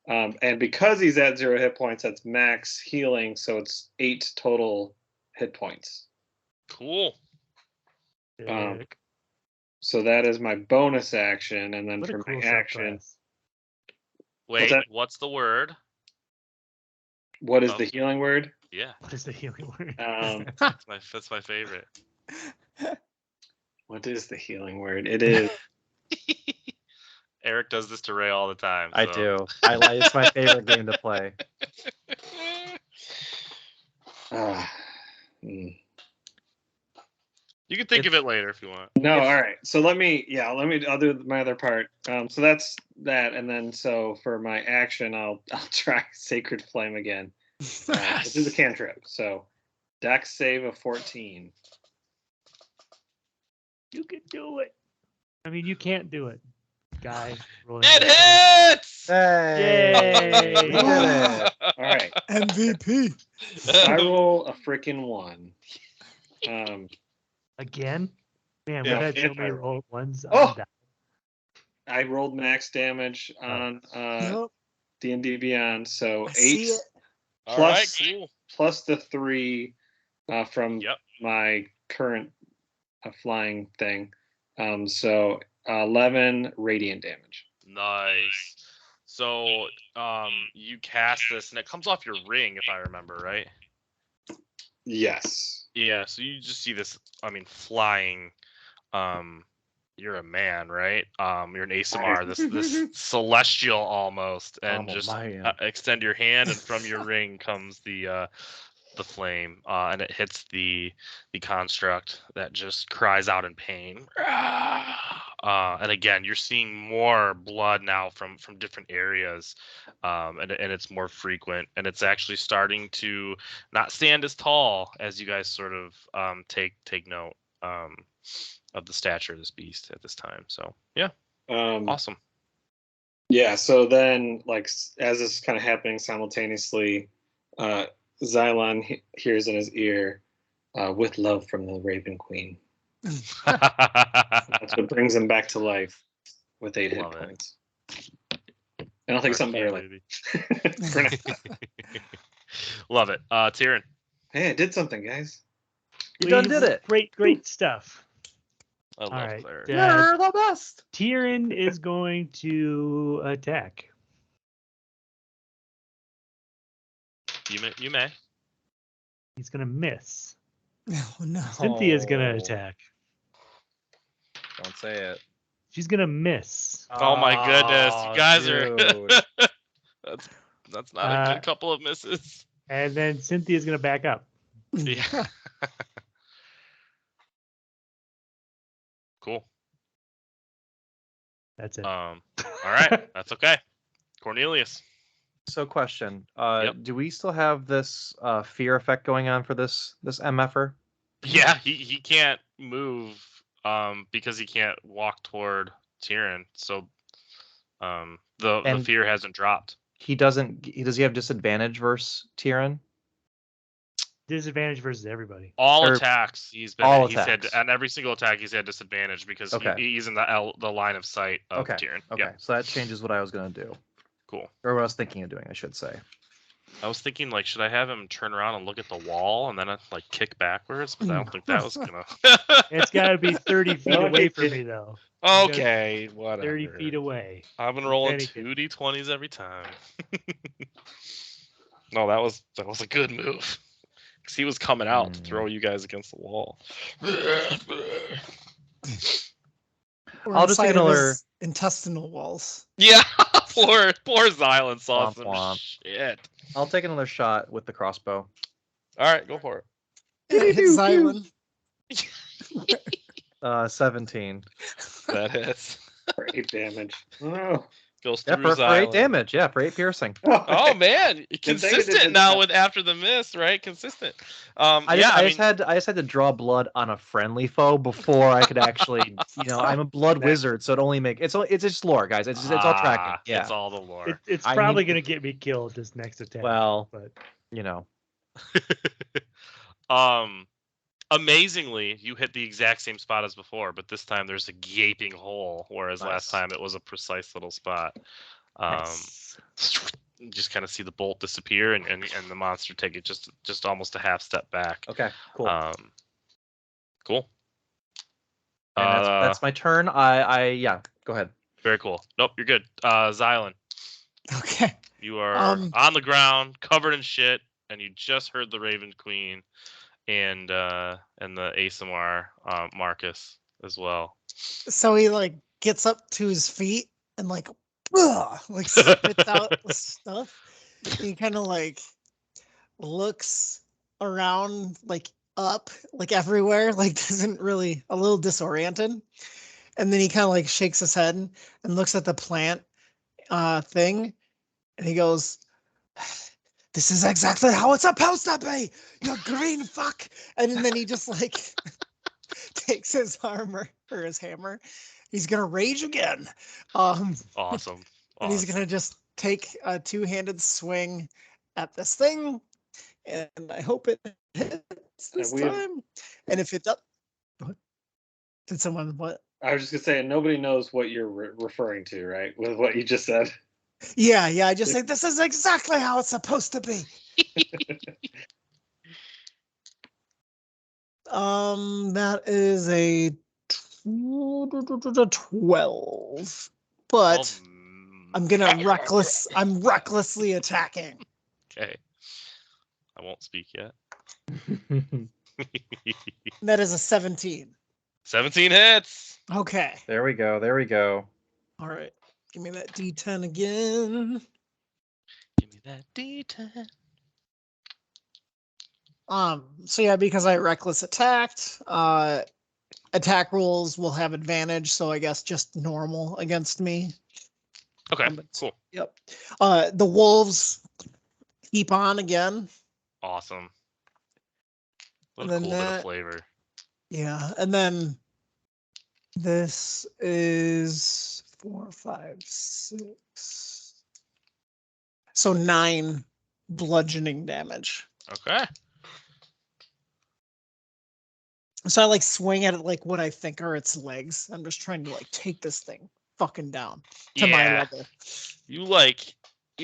Speaker 2: And because he's at 0 hit points, that's max healing, so it's 8 total hit points.
Speaker 1: Cool.
Speaker 2: So that is my bonus action, and then
Speaker 4: What a
Speaker 2: for
Speaker 4: cool
Speaker 2: my action,
Speaker 4: subclass.
Speaker 1: Wait,
Speaker 2: that?
Speaker 1: what's the word?
Speaker 2: what is the healing word?
Speaker 1: Yeah,
Speaker 4: What is the healing word?
Speaker 1: that's my favorite.
Speaker 2: What is the healing word? It is.
Speaker 1: Eric does this to Ray all the time.
Speaker 3: I do. It's my favorite game to play.
Speaker 1: You can think of it later if you want.
Speaker 2: No, all right. So I'll do my other part. So that's that, and then so for my action, I'll try Sacred Flame again. This is a cantrip. So Dex save of 14.
Speaker 4: You can do it. I mean, you can't do it, guy.
Speaker 1: It hits!
Speaker 3: Hey!
Speaker 4: Yay!
Speaker 3: We did it.
Speaker 2: All right.
Speaker 5: MVP.
Speaker 2: I roll a freaking 1.
Speaker 4: Again? Man,
Speaker 1: Yeah,
Speaker 4: we've had so
Speaker 2: if
Speaker 4: many
Speaker 2: I-
Speaker 4: roll ones.
Speaker 2: Oh!
Speaker 4: On that.
Speaker 2: I rolled max damage on
Speaker 5: Yep,
Speaker 2: D&D Beyond, so
Speaker 5: I
Speaker 2: 8
Speaker 5: see it.
Speaker 1: All right,
Speaker 2: plus
Speaker 1: cool.
Speaker 2: plus the 3 from
Speaker 1: Yep.
Speaker 2: my current flying thing. So 11 radiant damage.
Speaker 1: Nice. So, you cast this, and it comes off your ring, if I remember right.
Speaker 2: Yes.
Speaker 1: Yeah. So you just see this. I mean, flying. You're a man, right? You're an ASMR. This celestial almost, and just extend your hand, and from your ring comes the flame, and it hits the construct that just cries out in pain. And again, you're seeing more blood now from different areas, and it's more frequent, and it's actually starting to not stand as tall as you guys sort of take note of the stature of this beast at this time. So yeah, awesome.
Speaker 2: Yeah. So then, like, as this is kind of happening simultaneously, Xylon hears in his ear, "With love from the Raven Queen." That's what brings him back to life with 8 hit
Speaker 1: Love it.
Speaker 2: points. And I'll take something better
Speaker 1: Baby.
Speaker 2: for now.
Speaker 1: Love it. Tyrion.
Speaker 2: Hey, I did something, guys.
Speaker 3: You done did it.
Speaker 4: Great stuff.
Speaker 1: I love
Speaker 4: right.
Speaker 1: Claire.
Speaker 3: You're the best.
Speaker 4: Tyrion is going to attack.
Speaker 1: You may.
Speaker 4: He's going to miss.
Speaker 5: Oh no.
Speaker 4: Cynthia's going to
Speaker 3: Oh.
Speaker 4: attack.
Speaker 3: Don't say it.
Speaker 4: She's going to miss.
Speaker 1: Oh my goodness, you guys are.
Speaker 3: dude.
Speaker 1: That's not a good couple of misses.
Speaker 4: And then Cynthia's going to back up.
Speaker 1: Yeah. Cool.
Speaker 4: That's it.
Speaker 1: All right, that's okay. Cornelius.
Speaker 3: So question,
Speaker 1: Yep.
Speaker 3: do we still have this fear effect going on for this MFer?
Speaker 1: Yeah, he can't move because he can't walk toward Tyrion. So the
Speaker 3: And-
Speaker 1: fear hasn't dropped.
Speaker 3: Does he have disadvantage versus Tyrion?
Speaker 4: Disadvantage versus everybody.
Speaker 1: All
Speaker 3: Or-
Speaker 1: attacks he's
Speaker 3: all
Speaker 1: had
Speaker 3: attacks.
Speaker 1: on every single attack he's had disadvantage because
Speaker 3: Okay.
Speaker 1: he's in the line of sight of
Speaker 3: Okay.
Speaker 1: Tyrion.
Speaker 3: Okay,
Speaker 1: Yep,
Speaker 3: so that changes what I was gonna do,
Speaker 1: cool.
Speaker 3: or what I was thinking of doing, I should say.
Speaker 1: I was thinking, like, should I have him turn around and look at the wall and then like kick backwards? But I don't think that was gonna.
Speaker 4: It's got to be 30 feet
Speaker 2: No,
Speaker 4: away
Speaker 2: he
Speaker 4: from
Speaker 2: did.
Speaker 4: me, though.
Speaker 1: Okay, whatever.
Speaker 4: 30 feet away.
Speaker 1: I've been rolling
Speaker 4: Then he
Speaker 1: 2d20s every time. No, that was a good move. Because he was coming out to throw you guys against the wall.
Speaker 5: Or
Speaker 3: I'll just take
Speaker 5: inside of
Speaker 3: another-
Speaker 5: his intestinal walls.
Speaker 1: Yeah, poor Xylon saw
Speaker 3: Womp
Speaker 1: some
Speaker 3: womp.
Speaker 1: shit.
Speaker 3: I'll take another shot with the crossbow.
Speaker 1: All right, go for it.
Speaker 5: It hits Xylon.
Speaker 3: 17.
Speaker 1: That hits.
Speaker 2: For 8 damage. Oh.
Speaker 1: Goes
Speaker 3: Yeah,
Speaker 1: through
Speaker 3: for 8
Speaker 1: Xylon.
Speaker 3: damage. Yeah, for 8 piercing.
Speaker 1: Oh man,
Speaker 2: it
Speaker 1: consistent
Speaker 2: didn't
Speaker 1: now
Speaker 2: stop.
Speaker 1: with after the miss, right? Consistent.
Speaker 3: I just had to draw blood on a friendly foe before I could actually, I'm a blood wizard, so it's just lore, guys. It's all tracking. Yeah.
Speaker 1: It's all the lore.
Speaker 4: It's
Speaker 3: I
Speaker 4: probably
Speaker 3: need-
Speaker 4: going to get me killed this next attack.
Speaker 3: Well,
Speaker 4: but
Speaker 1: Amazingly, you hit the exact same spot as before, but this time there's a gaping hole, whereas last
Speaker 3: Nice.
Speaker 1: time it was a precise little spot.
Speaker 3: Nice.
Speaker 1: You just kind of see the bolt disappear, and the monster take it just almost a half step back.
Speaker 3: Okay, cool.
Speaker 1: Cool.
Speaker 3: And that's my turn. Yeah, go ahead.
Speaker 1: Very cool. Nope, you're good. Xylon,
Speaker 5: Okay.
Speaker 1: you are
Speaker 5: Um,
Speaker 1: on the ground, covered in shit, and you just heard the Raven Queen and the ASMR Marcus as well.
Speaker 5: So he gets up to his feet and spits out the stuff. He kind of looks around up everywhere, doesn't really, a little disoriented. And then he kind of shakes his head and looks at the plant thing, and he goes, "This is exactly how it's supposed to be, you green fuck." And then he just takes his armor or his hammer. He's gonna rage again.
Speaker 1: Awesome.
Speaker 5: And he's gonna just take a two-handed swing at this thing, and I hope it hits this time. And if it does, what? Did someone what?
Speaker 2: I was just gonna say, nobody knows what you're referring to, right? With what you just said.
Speaker 5: Yeah. I just say this is exactly how it's supposed to be. That is a 12, but I'm recklessly attacking.
Speaker 1: Okay. I won't speak yet.
Speaker 5: That is a 17.
Speaker 1: 17 hits.
Speaker 5: Okay.
Speaker 3: There we go.
Speaker 5: All right. Give me that D10 again.
Speaker 1: Give me that D10.
Speaker 5: So yeah, because I reckless attacked, attack rolls will have advantage, so I guess just normal against me.
Speaker 1: Okay, cool.
Speaker 5: Yep. The wolves keep on again.
Speaker 1: Awesome. What
Speaker 5: And
Speaker 1: a
Speaker 5: then
Speaker 1: cool bit of flavor.
Speaker 5: Yeah, and then this is 4, 5, 6. So 9 bludgeoning damage.
Speaker 1: Okay.
Speaker 5: So I like swing at it like what I think are its legs. I'm just trying to like take this thing fucking down to my level.
Speaker 1: You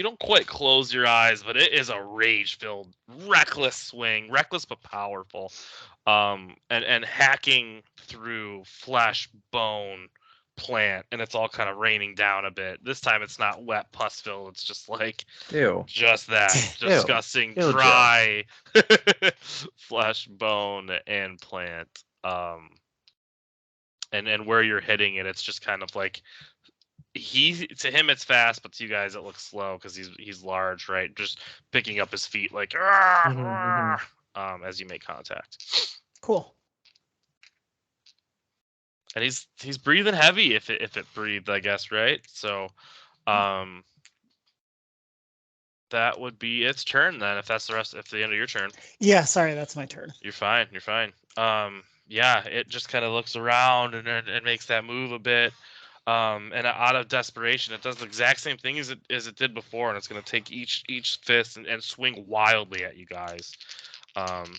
Speaker 1: don't quite close your eyes, but it is a rage-filled, reckless swing, reckless but powerful. And hacking through flesh, bone, plant, and it's all kind of raining down a bit. This time it's not wet pus filled, it's just like
Speaker 3: Ew.
Speaker 1: just that disgusting
Speaker 3: Ew,
Speaker 1: dry flesh, bone, and plant. And where you're hitting it, it's just kind of like to him it's fast, but to you guys it looks slow because he's large, right? Just picking up his feet like as you make contact.
Speaker 5: Cool.
Speaker 1: And he's breathing heavy if it breathed, I guess, right? So that would be its turn then, if that's if the end of your turn.
Speaker 5: Yeah, sorry, that's my turn.
Speaker 1: You're fine. Yeah, it just kind of looks around and makes that move a bit. And out of desperation, it does the exact same thing as it did before, and it's going to take each fist and swing wildly at you guys.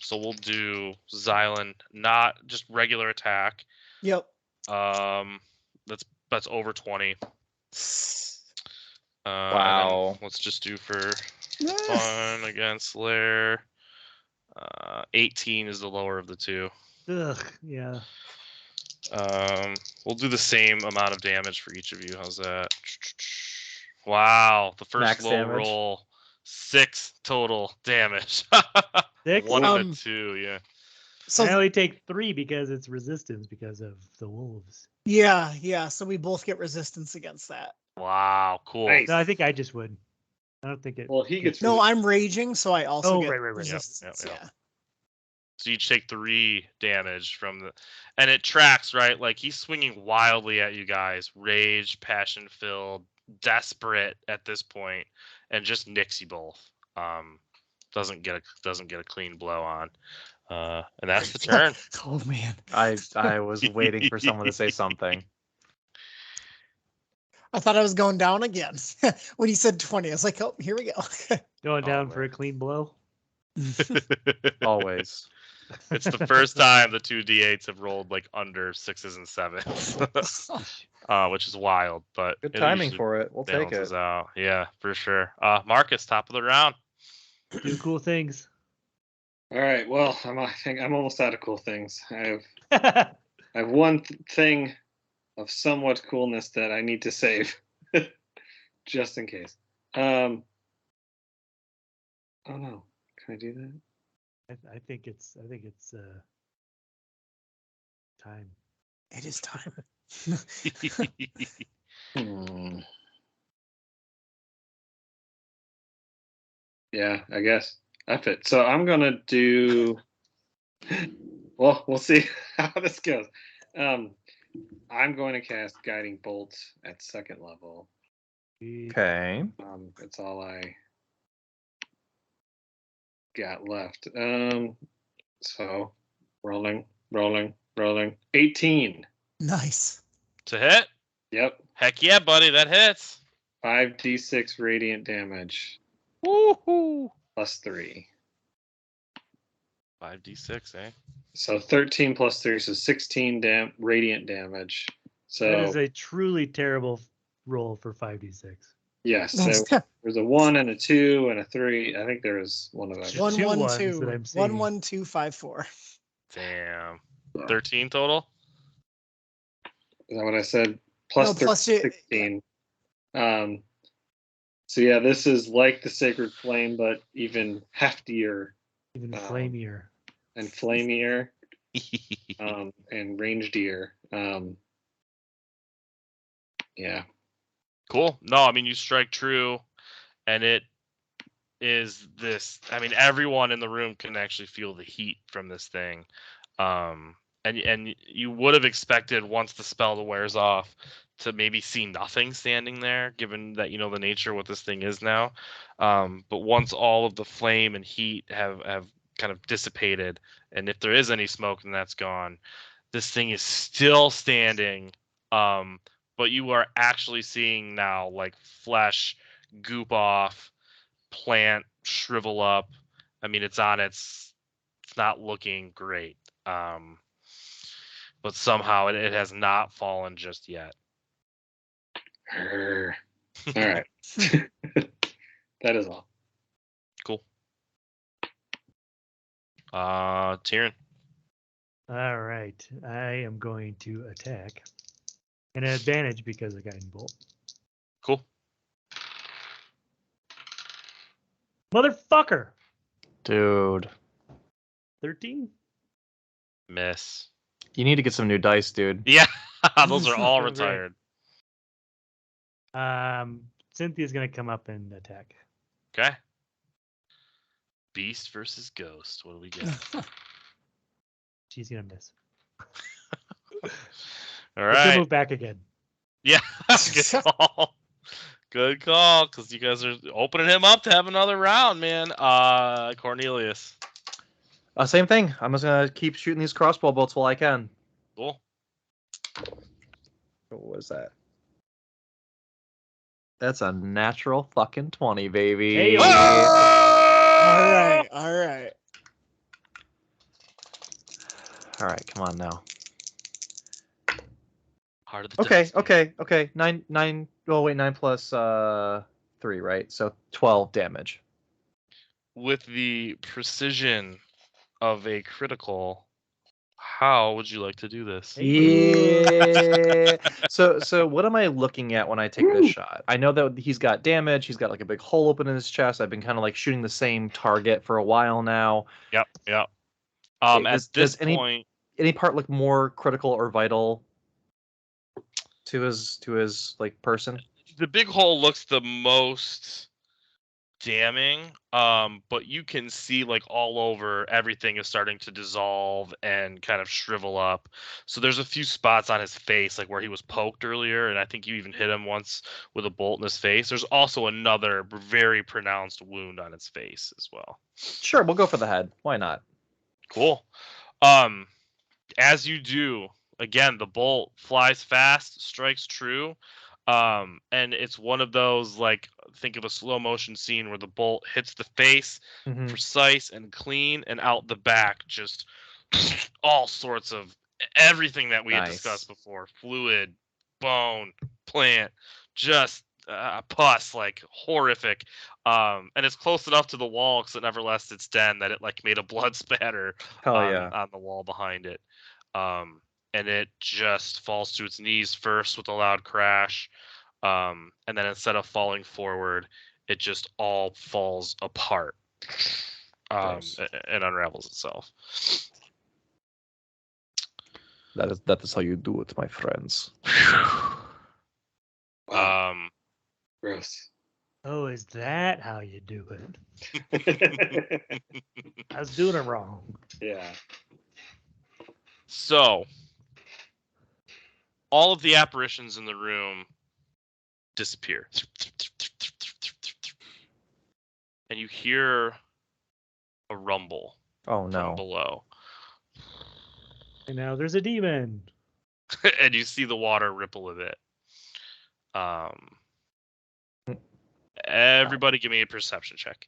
Speaker 1: So we'll do Xylan, not just regular attack.
Speaker 5: Yep.
Speaker 1: That's over 20.
Speaker 3: Wow.
Speaker 1: Let's just do for fun against Lair. 18 is the lower of the two.
Speaker 4: Ugh, yeah.
Speaker 1: We'll do the same amount of damage for each of you. How's that? Wow, the first
Speaker 3: Max
Speaker 1: low
Speaker 3: damage.
Speaker 1: roll, 6 total damage.
Speaker 4: 6?
Speaker 1: 1 and a 2, yeah.
Speaker 5: So
Speaker 4: I only take 3 because it's resistance because of the wolves.
Speaker 5: yeah. So we both get resistance against that.
Speaker 1: Wow, cool.
Speaker 2: Nice.
Speaker 4: No, I think I just would. I don't think it.
Speaker 2: Well, he gets
Speaker 5: No, I'm raging, so I also get
Speaker 4: right.
Speaker 5: resistance.
Speaker 1: Yep. So you each take 3 damage from and it tracks, right? Like he's swinging wildly at you guys, rage, passion filled, desperate at this point, and just nicks you both. Doesn't get a clean blow on. And that's the turn.
Speaker 5: Oh man.
Speaker 3: I was waiting for someone to say something.
Speaker 5: I thought I was going down again. When he said 20, I was like, oh, here we go.
Speaker 4: Going down for
Speaker 1: man.
Speaker 4: a clean blow.
Speaker 3: Always.
Speaker 1: It's the first time the 2 d8s have rolled like under 6s and 7s, which is wild. But
Speaker 3: Good
Speaker 1: it
Speaker 3: timing
Speaker 1: usually
Speaker 3: for it. We'll take
Speaker 1: balances
Speaker 3: it.
Speaker 1: out. Yeah, for sure. Marcus, top of the round.
Speaker 4: Do cool things.
Speaker 2: All right. Well, I think I'm almost out of cool things. I have one thing of somewhat coolness that I need to save, just in case. Oh no, can I do that?
Speaker 4: I think it's time.
Speaker 5: It is time.
Speaker 2: Yeah, I guess F it. So I'm gonna do. Well, we'll see how this goes. I'm going to cast Guiding Bolt at 2nd level.
Speaker 3: Okay.
Speaker 2: That's all I got left. So rolling. 18.
Speaker 5: Nice.
Speaker 1: To hit?
Speaker 2: Yep.
Speaker 1: Heck yeah, buddy, that hits.
Speaker 2: 5d6 radiant damage.
Speaker 1: Woohoo!
Speaker 2: Plus 3.
Speaker 1: 5d6, eh?
Speaker 2: So 13 plus 3, so 16 radiant damage. So
Speaker 4: That is a truly terrible roll for 5d6.
Speaker 2: yes, so there's a 1 and a 2 and a 3. I think there was one of
Speaker 4: Just
Speaker 2: them.
Speaker 5: 1
Speaker 4: two
Speaker 5: 1
Speaker 4: ones
Speaker 5: 2
Speaker 4: that I'm seeing.
Speaker 5: 1 1 2 5 4.
Speaker 1: Damn. 13 total?
Speaker 2: Is that what I said? Plus
Speaker 5: No, plus
Speaker 2: 16. So yeah, this is like the Sacred Flame, but even heftier.
Speaker 4: Even flamier.
Speaker 2: And flamier. And rangier. Yeah.
Speaker 1: Cool. No, I mean, you strike true, and it is this. I mean, everyone in the room can actually feel the heat from this thing. And you would have expected once the spell wears off to maybe see nothing standing there, given that you know the nature of what this thing is now. But once all of the flame and heat have kind of dissipated, and if there is any smoke, then that's gone. This thing is still standing, but you are actually seeing now like flesh goop off, plant shrivel up. I mean, it's not looking great. But somehow it has not fallen just yet.
Speaker 2: All right. That is all.
Speaker 1: Cool. Tyrion.
Speaker 4: All right. I am going to attack. And an advantage because of Guiding Bolt.
Speaker 1: Cool.
Speaker 4: Motherfucker!
Speaker 3: Dude.
Speaker 4: 13?
Speaker 1: Miss.
Speaker 3: You need to get some new dice, dude.
Speaker 1: Yeah, those are all
Speaker 4: Right.
Speaker 1: retired.
Speaker 4: Cynthia's going to come up and attack.
Speaker 1: Okay. Beast versus Ghost. What do we got?
Speaker 4: She's going to miss.
Speaker 1: All
Speaker 4: But she'll
Speaker 1: right.
Speaker 4: move back again.
Speaker 1: Yeah. Good call. Good call, because you guys are opening him up to have another round, man. Cornelius.
Speaker 3: Same thing. I'm just gonna keep shooting these crossbow bolts while I can.
Speaker 1: Cool.
Speaker 3: What was that? That's a natural fucking 20, baby.
Speaker 4: Hey,
Speaker 5: All right.
Speaker 3: All right, come on now.
Speaker 1: Heart of the Dust,
Speaker 3: Okay. 9. Oh wait, 9 plus 3, right? So 12 damage.
Speaker 1: With the precision of a critical, how would you like to do this?
Speaker 3: Yeah. So what am I looking at when I take this shot? I know that he's got damage. He's got like a big hole open in his chest. I've been kind of like shooting the same target for a while now.
Speaker 1: Yep.
Speaker 3: Does
Speaker 1: At this
Speaker 3: any
Speaker 1: point,
Speaker 3: part look more critical or vital to his like person?
Speaker 1: the big hole looks the most damning, but you can see like all over everything is starting to dissolve and kind of shrivel up. So there's a few spots on his face, like where he was poked earlier, and I think you even hit him once with a bolt in his face. There's also another very pronounced wound on his face as well.
Speaker 3: Sure, we'll go for the head. Why not?
Speaker 1: Cool. As you do, again, the bolt flies fast, strikes true. And it's one of those, like, think of a slow motion scene where the bolt hits the face, precise and clean, and out the back, just all sorts of everything that we had discussed before: fluid, bone, plant, just pus, like horrific. And it's close enough to the wall because it never left its den that it like made a blood spatter on the wall behind it. And it just falls to its knees first with a loud crash. And then instead of falling forward, it just all falls apart and unravels itself.
Speaker 3: That is how you do it, my friends.
Speaker 2: Gross.
Speaker 4: Oh, is that how you do it? I was doing it wrong.
Speaker 2: Yeah.
Speaker 1: So, all of the apparitions in the room disappear. And you hear a rumble
Speaker 3: Oh no.
Speaker 1: from below.
Speaker 4: And now there's a demon.
Speaker 1: And you see the water ripple a bit. Everybody, give me a perception check.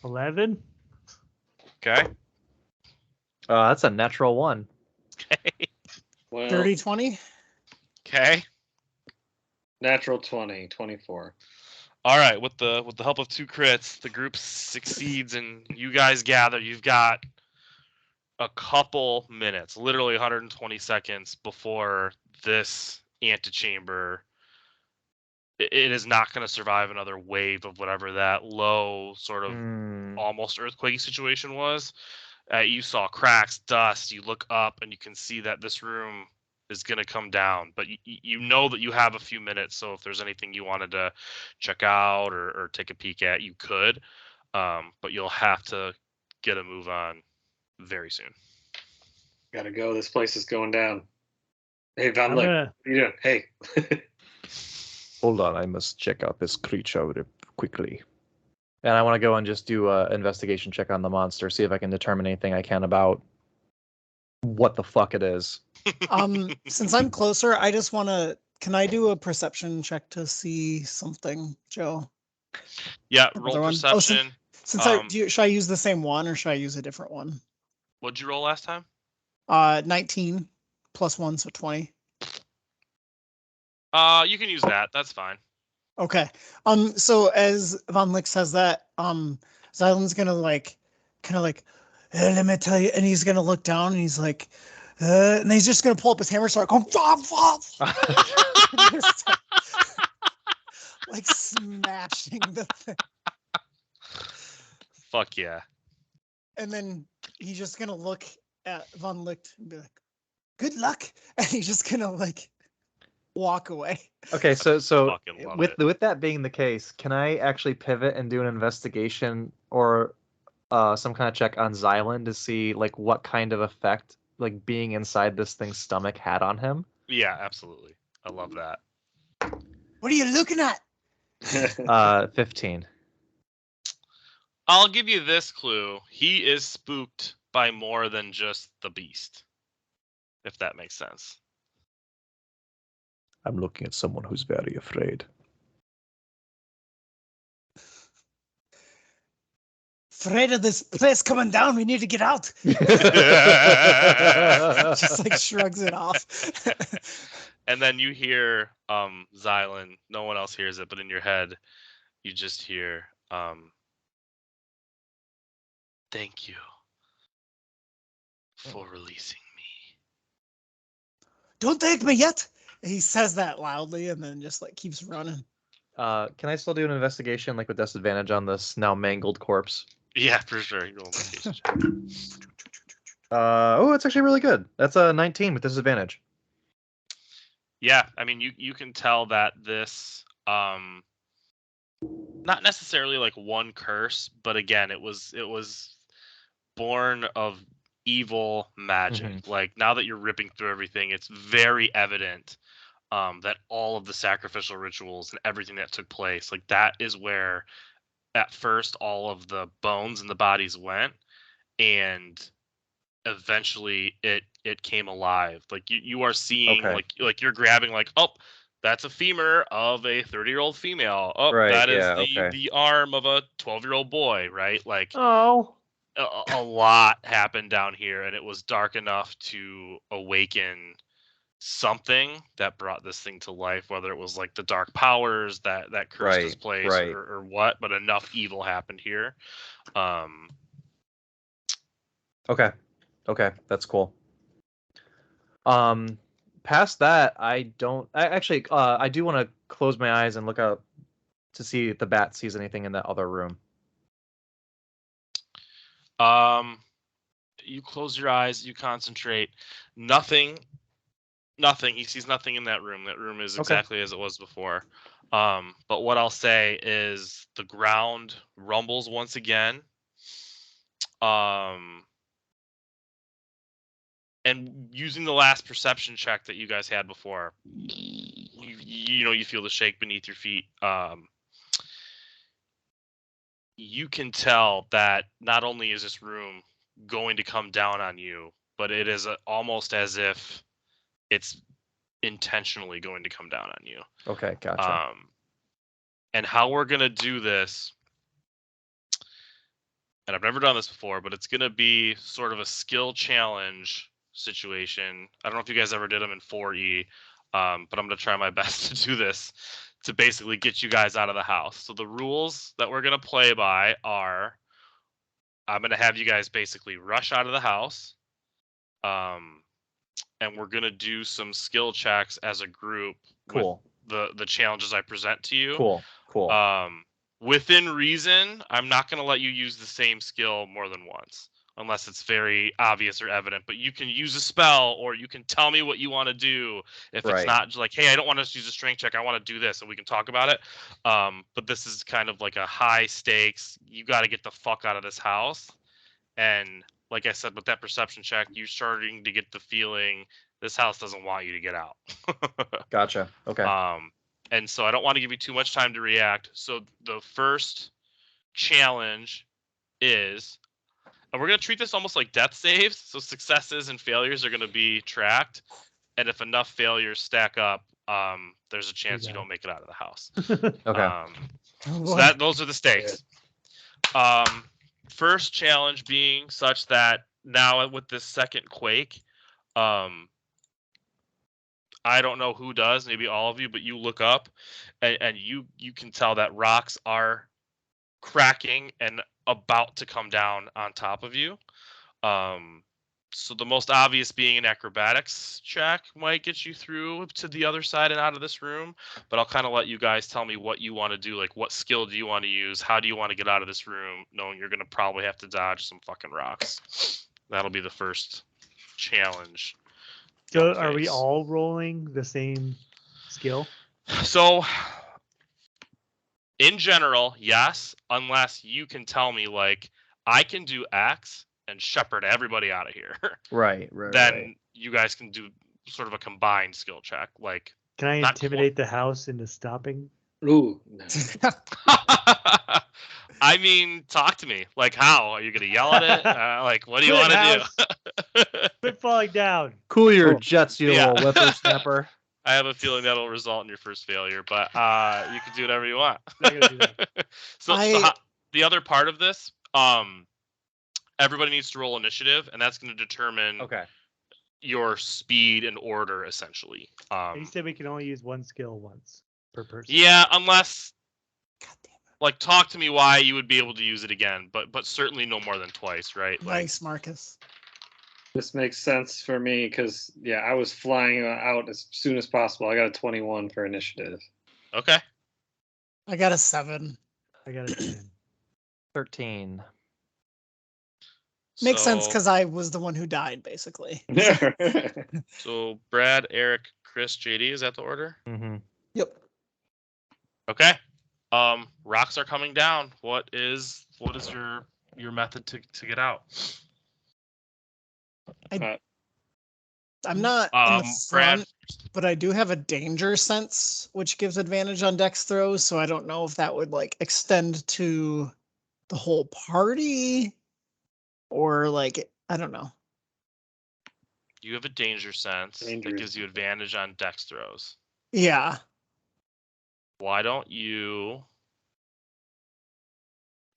Speaker 4: 11.
Speaker 1: Okay.
Speaker 3: That's a natural 1.
Speaker 1: Okay.
Speaker 2: Well,
Speaker 5: 30, 20.
Speaker 1: Okay.
Speaker 2: natural 20, 24.
Speaker 1: All right. With the help of 2 crits, the group succeeds, and you guys gather. You've got a couple minutes, literally 120 seconds before this antechamber. It is not going to survive another wave of whatever that low sort of almost earthquake situation was. You saw cracks, dust. You look up and you can see that this room is going to come down. But you know that you have a few minutes. So if there's anything you wanted to check out or take a peek at, you could. But you'll have to get a move on very soon.
Speaker 2: Gotta go. This place is going down. Hey, Von
Speaker 4: I'm
Speaker 2: Lick,
Speaker 4: gonna-
Speaker 2: what are you doing? Hey.
Speaker 3: Hold on, I must check out this creature quickly. And I want to go and just do an investigation check on the monster, see if I can determine anything I can about what the fuck it is.
Speaker 5: Since I'm closer, I just want to. Can I do a perception check to see something, Joe?
Speaker 1: Yeah,
Speaker 5: Another
Speaker 1: roll
Speaker 5: one? Oh,
Speaker 1: perception.
Speaker 5: Since should I use the same one or should I use a different one?
Speaker 1: What'd you roll last time?
Speaker 5: 19 plus 1, so 20.
Speaker 1: You can use that. That's fine.
Speaker 5: Okay. So as Von Lick says that, Xylan's gonna let me tell you, and he's gonna look down and he's like, and he's just gonna pull up his hammer, start going, like smashing the thing.
Speaker 1: Fuck yeah.
Speaker 5: And then he's just gonna look at Von Lick and be like, "Good luck," and he's just gonna walk away.
Speaker 3: Okay, so
Speaker 1: Fucking love it.
Speaker 3: with that being the case, can I actually pivot and do an investigation or some kind of check on Xylan to see what kind of effect being inside this thing's stomach had on him?
Speaker 1: Yeah, absolutely. I love that.
Speaker 5: What are you looking at?
Speaker 3: 15.
Speaker 1: I'll give you this clue. He is spooked by more than just the beast. If that makes sense.
Speaker 3: I'm looking at someone who's very afraid.
Speaker 5: Afraid of this place coming down. We need to get out. Just shrugs it off.
Speaker 1: And then you hear Xylan. No one else hears it, but in your head, you just hear, "Thank you for releasing me."
Speaker 5: Don't thank me yet. He says that loudly and then just keeps running.
Speaker 3: Can I still do an investigation with disadvantage on this now mangled corpse?
Speaker 1: Yeah, for sure. You roll investigation check.
Speaker 3: Oh, it's actually really good. That's a 19 with disadvantage.
Speaker 1: Yeah, I mean, you can tell that this, not necessarily one curse, but again, it was born of evil magic. Now that you're ripping through everything, it's very evident that all of the sacrificial rituals and everything that took place, that is where at first all of the bones and the bodies went, and eventually it came alive. You are seeing, you're grabbing oh, that's a femur of a 30-year-old female. Oh,
Speaker 3: right,
Speaker 1: that is the arm of a 12-year-old boy, right?
Speaker 3: Oh.
Speaker 1: A lot happened down here, and it was dark enough to awaken something that brought this thing to life, whether it was the dark powers that cursed this place or what, but enough evil happened here.
Speaker 3: Okay, that's cool. Past that, I do want to close my eyes and look out to see if the bat sees anything in that other room.
Speaker 1: You close your eyes, you concentrate. Nothing. He sees nothing in that room. That room is exactly as it was before. But what I'll say is the ground rumbles once again. And using the last perception check that you guys had before, you feel the shake beneath your feet. You can tell that not only is this room going to come down on you, but it is almost as if it's intentionally going to come down on you.
Speaker 3: Okay, gotcha.
Speaker 1: And how we're gonna do this, and I've never done this before, but it's gonna be sort of a skill challenge situation. I don't know if you guys ever did them in 4E, but I'm gonna try my best to do this to basically get you guys out of the house. So the rules that we're gonna play by are, I'm gonna have you guys basically rush out of the house, and we're gonna do some skill checks as a group
Speaker 3: Cool.
Speaker 1: with the challenges I present to you.
Speaker 3: Cool.
Speaker 1: Within reason, I'm not going to let you use the same skill more than once, unless it's very obvious or evident. But you can use a spell, or you can tell me what you want to do. If it's
Speaker 3: Right.
Speaker 1: not just like, hey, I don't want to use a strength check, I want to do this, and we can talk about it. But this is kind of like a high stakes. You got to get the fuck out of this house. And like I said, with that perception check, you're starting to get the feeling this house doesn't want you to get out.
Speaker 3: Gotcha. Okay.
Speaker 1: And so I don't want to give you too much time to react. So the first challenge is, and we're going to treat this almost like death saves. So successes and failures are going to be tracked. And if enough failures stack up, there's a chance you don't make it out of the house.
Speaker 3: Okay.
Speaker 1: So those are the stakes. First challenge being such that now with this second quake, I don't know who does, maybe all of you, but you look up and you can tell that rocks are cracking and about to come down on top of you. So the most obvious being an acrobatics check might get you through to the other side and out of this room, but I'll kind of let you guys tell me what you want to do. Like, what skill do you want to use? How do you want to get out of this room, knowing you're going to probably have to dodge some fucking rocks? That'll be the first challenge.
Speaker 4: So are we all rolling the same skill?
Speaker 1: So, in general, yes, unless you can tell me, like, I can do X and shepherd everybody out of here.
Speaker 3: Right.
Speaker 1: Then you guys can do sort of a combined skill check. Like,
Speaker 4: can I intimidate the house into stopping?
Speaker 2: Ooh. No.
Speaker 1: I mean, talk to me. Like, how? Are you going to yell at it? Like, what do you want to do?
Speaker 4: Quit falling down.
Speaker 3: Cool your jets, you little whippersnapper.
Speaker 1: I have a feeling that'll result in your first failure, but you can do whatever you want.
Speaker 4: Not gonna do that.
Speaker 1: So the other part of this, everybody needs to roll initiative, and that's going to determine your speed and order, essentially.
Speaker 4: You said we can only use one skill once per person.
Speaker 1: Yeah, unless, like, talk to me why you would be able to use it again, but certainly no more than twice, right? Like,
Speaker 5: Nice, Marcus.
Speaker 2: This makes sense for me because, yeah, I was flying out as soon as possible. I got a 21 for initiative.
Speaker 1: Okay.
Speaker 5: I got a 7.
Speaker 4: I got a 10.
Speaker 3: 13.
Speaker 5: Makes sense because I was the one who died, basically.
Speaker 1: So Brad, Eric, Chris, JD, is that the order?
Speaker 3: Mm-hmm.
Speaker 5: Yep.
Speaker 1: Okay. Rocks are coming down. What is your method to get out?
Speaker 5: I'm not in the front,
Speaker 1: Brad,
Speaker 5: but I do have a danger sense, which gives advantage on dex throws. So I don't know if that would like extend to the whole party, or like I don't know.
Speaker 1: you have a danger sense that gives you advantage on dex throws.
Speaker 5: Yeah.
Speaker 1: Why don't you?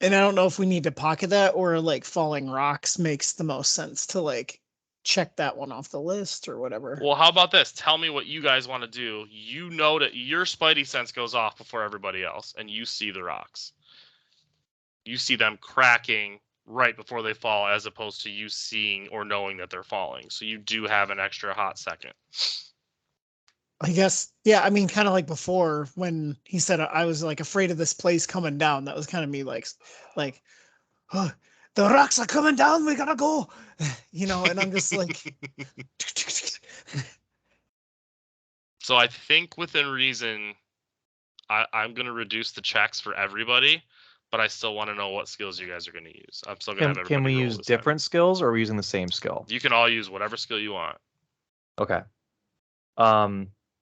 Speaker 5: And I don't know if we need to pocket that or like falling rocks makes the most sense to like check that one off the list or whatever.
Speaker 1: Well, how about this? Tell me what you guys want to do. You know that your spidey sense goes off before everybody else, and you see the rocks. You see them cracking right before they fall, as opposed to you seeing or knowing that they're falling. So you do have an extra hot second.
Speaker 5: I guess, yeah, I mean, kind of like before when he said I was like afraid of this place coming down. That was kind of me like, oh, the rocks are coming down. We gotta go, you know. And I'm just like,
Speaker 1: so I think within reason, I'm gonna reduce the checks for everybody, but I still want to know what skills you guys are gonna use. I'm still gonna have everybody.
Speaker 3: Can we use different skills, or are we using the same skill?
Speaker 1: You can all use whatever skill you want.
Speaker 3: Okay.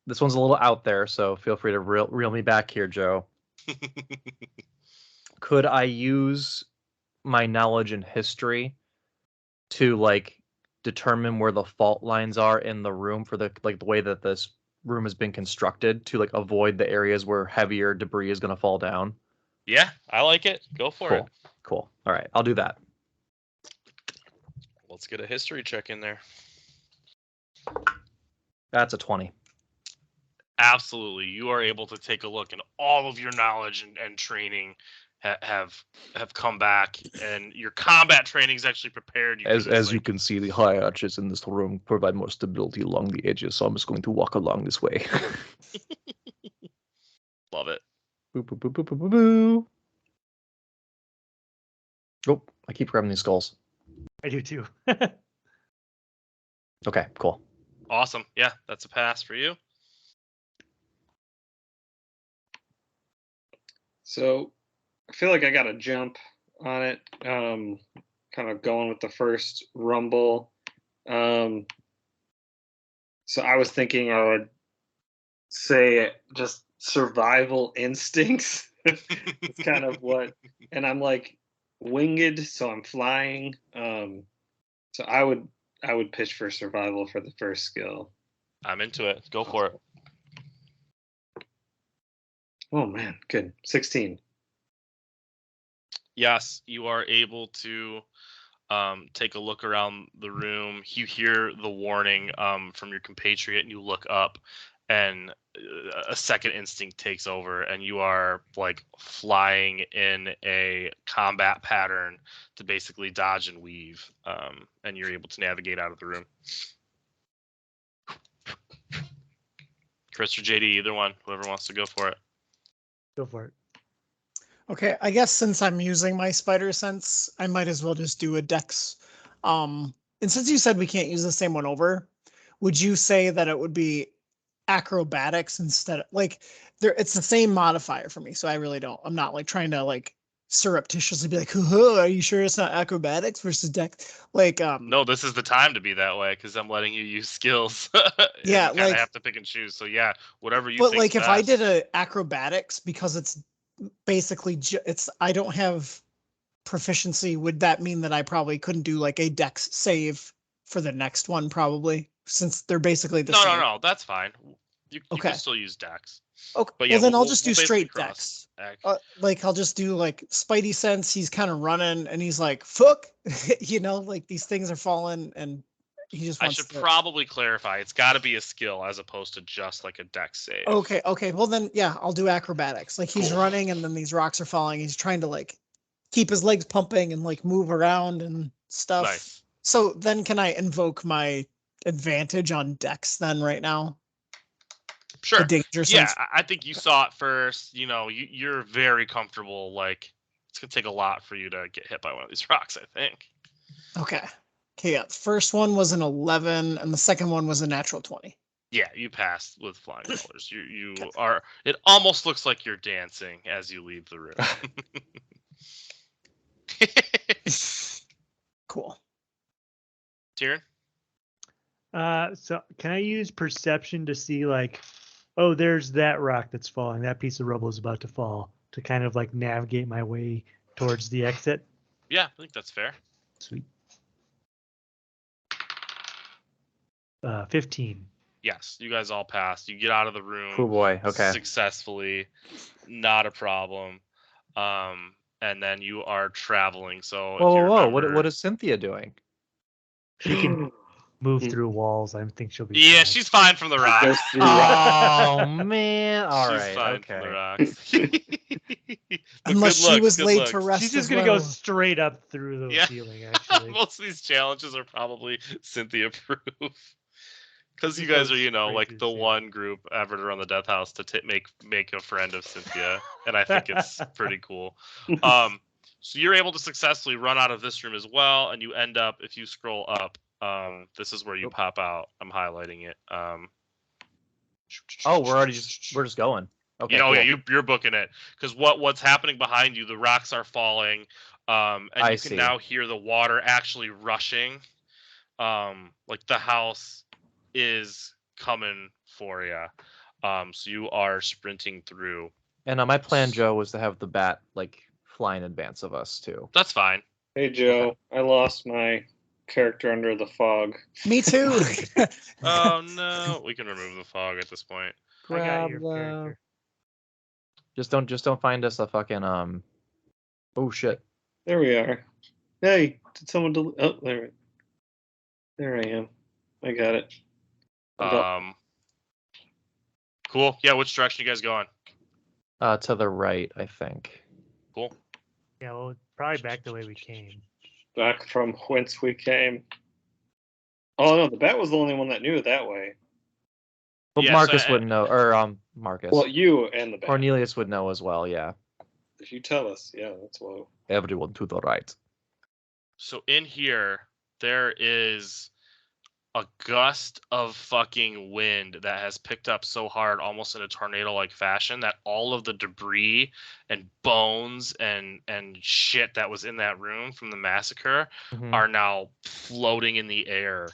Speaker 3: This one's a little out there, so feel free to reel me back here, Joe. Could I use my knowledge in history to like determine where the fault lines are in the room for the way that this room has been constructed to like avoid the areas where heavier debris is going to fall down.
Speaker 1: Yeah, I like it. Go for it.
Speaker 3: Cool. All right, I'll do that.
Speaker 1: Let's get a history check in there.
Speaker 3: That's a 20.
Speaker 1: Absolutely, you are able to take a look, and all of your knowledge and training have come back, and your combat training is actually prepared you.
Speaker 3: As you can see, the high arches in this room provide more stability along the edges, so I'm just going to walk along this way.
Speaker 1: Love it.
Speaker 3: Boo, boo, boo, boo, boo, boo, boo. Oh, I keep grabbing these skulls.
Speaker 4: I do too.
Speaker 3: Okay, cool.
Speaker 1: Awesome. Yeah, that's a pass for you.
Speaker 2: So I feel like I got to jump on it. Kind of going with the first rumble. So I was thinking I would say just survival instincts. It's kind of what, and I'm like winged, so I'm flying. So I would pitch for survival for the first skill.
Speaker 1: I'm into it. Go for it.
Speaker 2: Oh man, good. 16.
Speaker 1: Yes, you are able to take a look around the room. You hear the warning from your compatriot, and you look up, and a second instinct takes over, and you are like flying in a combat pattern to basically dodge and weave, and you're able to navigate out of the room. Chris or JD, either one, whoever wants to go for it.
Speaker 4: Go for it.
Speaker 5: Okay, I guess since I'm using my spider sense, I might as well just do a dex. And since you said we can't use the same one over, would you say that it would be acrobatics instead of like there? It's the same modifier for me, so I really don't. I'm not like trying to like surreptitiously be like, are you sure it's not acrobatics versus dex? Like,
Speaker 1: No, this is the time to be that way because I'm letting you use skills.
Speaker 5: Yeah,
Speaker 1: you kind of
Speaker 5: like-
Speaker 1: have to pick and choose. So yeah, whatever you.
Speaker 5: but
Speaker 1: think's
Speaker 5: like if I
Speaker 1: best.
Speaker 5: did a acrobatics because it's basically it's I don't have proficiency, would that mean that I probably couldn't do like a dex save for the next one probably since they're basically the same?
Speaker 1: No, that's fine. You
Speaker 5: Okay.
Speaker 1: can still use dex.
Speaker 5: Okay,
Speaker 1: But
Speaker 5: well
Speaker 1: yeah,
Speaker 5: then I'll
Speaker 1: we'll
Speaker 5: just do
Speaker 1: basically
Speaker 5: straight
Speaker 1: cross
Speaker 5: dex.
Speaker 1: act.
Speaker 5: Like I'll just do like Spidey sense. He's kind of running and he's like, "Fuck," like these things are falling and he just
Speaker 1: I
Speaker 5: wants
Speaker 1: should
Speaker 5: to.
Speaker 1: probably clarify. It's got to be a skill as opposed to just like a dex save.
Speaker 5: Okay. Well then, yeah, I'll do acrobatics. Like he's running and then these rocks are falling. He's trying to like keep his legs pumping and like move around and stuff.
Speaker 1: Nice.
Speaker 5: So then can I invoke my advantage on dex then right now?
Speaker 1: Sure.
Speaker 5: The danger
Speaker 1: Yeah,
Speaker 5: sense.
Speaker 1: I think you saw it first. You know, you're very comfortable. Like, it's gonna take a lot for you to get hit by one of these rocks, I think.
Speaker 5: Okay. Yeah. The first one was an 11 and the second one was a natural 20.
Speaker 1: Yeah, you passed with flying colors. You
Speaker 5: Okay.
Speaker 1: are. It almost looks like you're dancing as you leave the room.
Speaker 5: Cool.
Speaker 1: Tyrion?
Speaker 4: So can I use perception to see like, oh, there's that rock that's falling. That piece of rubble is about to fall, to kind of like navigate my way towards the exit?
Speaker 1: Yeah, I think that's fair.
Speaker 4: Sweet. 15.
Speaker 1: Yes, you guys all passed. You get out of the room.
Speaker 3: Oh boy. Okay.
Speaker 1: Successfully, not a problem. And then you are traveling. So if you
Speaker 3: Whoa.
Speaker 1: remember,
Speaker 3: What is Cynthia doing?
Speaker 4: She can move through walls. I think she'll be
Speaker 1: Yeah,
Speaker 4: fine.
Speaker 1: she's fine from the
Speaker 2: Goes
Speaker 1: rocks.
Speaker 2: through rock.
Speaker 3: Oh man. All
Speaker 1: She's
Speaker 3: right.
Speaker 1: fine from the
Speaker 3: Okay.
Speaker 1: rocks. But
Speaker 5: Unless
Speaker 1: good
Speaker 5: she
Speaker 1: looks,
Speaker 5: was
Speaker 1: good
Speaker 5: laid
Speaker 1: looks.
Speaker 5: to rest.
Speaker 4: She's just
Speaker 5: as
Speaker 4: gonna
Speaker 5: well.
Speaker 4: go straight up through the
Speaker 1: Yeah.
Speaker 4: ceiling. Actually,
Speaker 1: Most of these challenges are probably Cynthia proof. Because you
Speaker 4: Just
Speaker 1: guys
Speaker 4: go
Speaker 1: are, you know,
Speaker 4: straight
Speaker 1: like
Speaker 4: through
Speaker 1: the
Speaker 4: the ceiling.
Speaker 1: one group ever to run the Death House to make a friend of Cynthia, and I think it's pretty cool. So you're able to successfully run out of this room as well, and you end up, if you scroll up, this is where you pop out. I'm highlighting it.
Speaker 3: Oh, we're just going. Okay.
Speaker 1: Yeah,
Speaker 3: cool.
Speaker 1: yeah, you're booking it because what's happening behind you? The rocks are falling, and
Speaker 3: I
Speaker 1: you
Speaker 3: see.
Speaker 1: can now hear the water actually rushing. Like the house is coming for you. So you are sprinting through.
Speaker 3: And my plan, Joe, was to have the bat like fly in advance of us too.
Speaker 1: That's fine.
Speaker 2: Hey Joe, I lost my character under the fog.
Speaker 5: Me too.
Speaker 1: Oh no, we can remove the fog at this point.
Speaker 4: I got
Speaker 3: Grab
Speaker 4: your
Speaker 3: them.
Speaker 4: character.
Speaker 3: Just don't find us a fucking Oh shit.
Speaker 2: There we are. Hey, did someone oh, there I am. I got it.
Speaker 1: Cool. Yeah, which direction you guys going?
Speaker 3: To the right, I think.
Speaker 1: Cool.
Speaker 4: Yeah, well, probably back the way we came.
Speaker 2: Back from whence we came. Oh no, the bat was the only one that knew it that way.
Speaker 3: But
Speaker 1: Yeah,
Speaker 3: Marcus
Speaker 1: so,
Speaker 3: wouldn't know, or Marcus.
Speaker 2: Well, you and the bat.
Speaker 3: Cornelius would know as well, yeah.
Speaker 2: If you tell us, yeah, that's what.
Speaker 3: Everyone to the right.
Speaker 1: So in here, there is a gust of fucking wind that has picked up so hard, almost in a tornado-like fashion, that all of the debris and bones and shit that was in that room from the massacre are now floating in the air.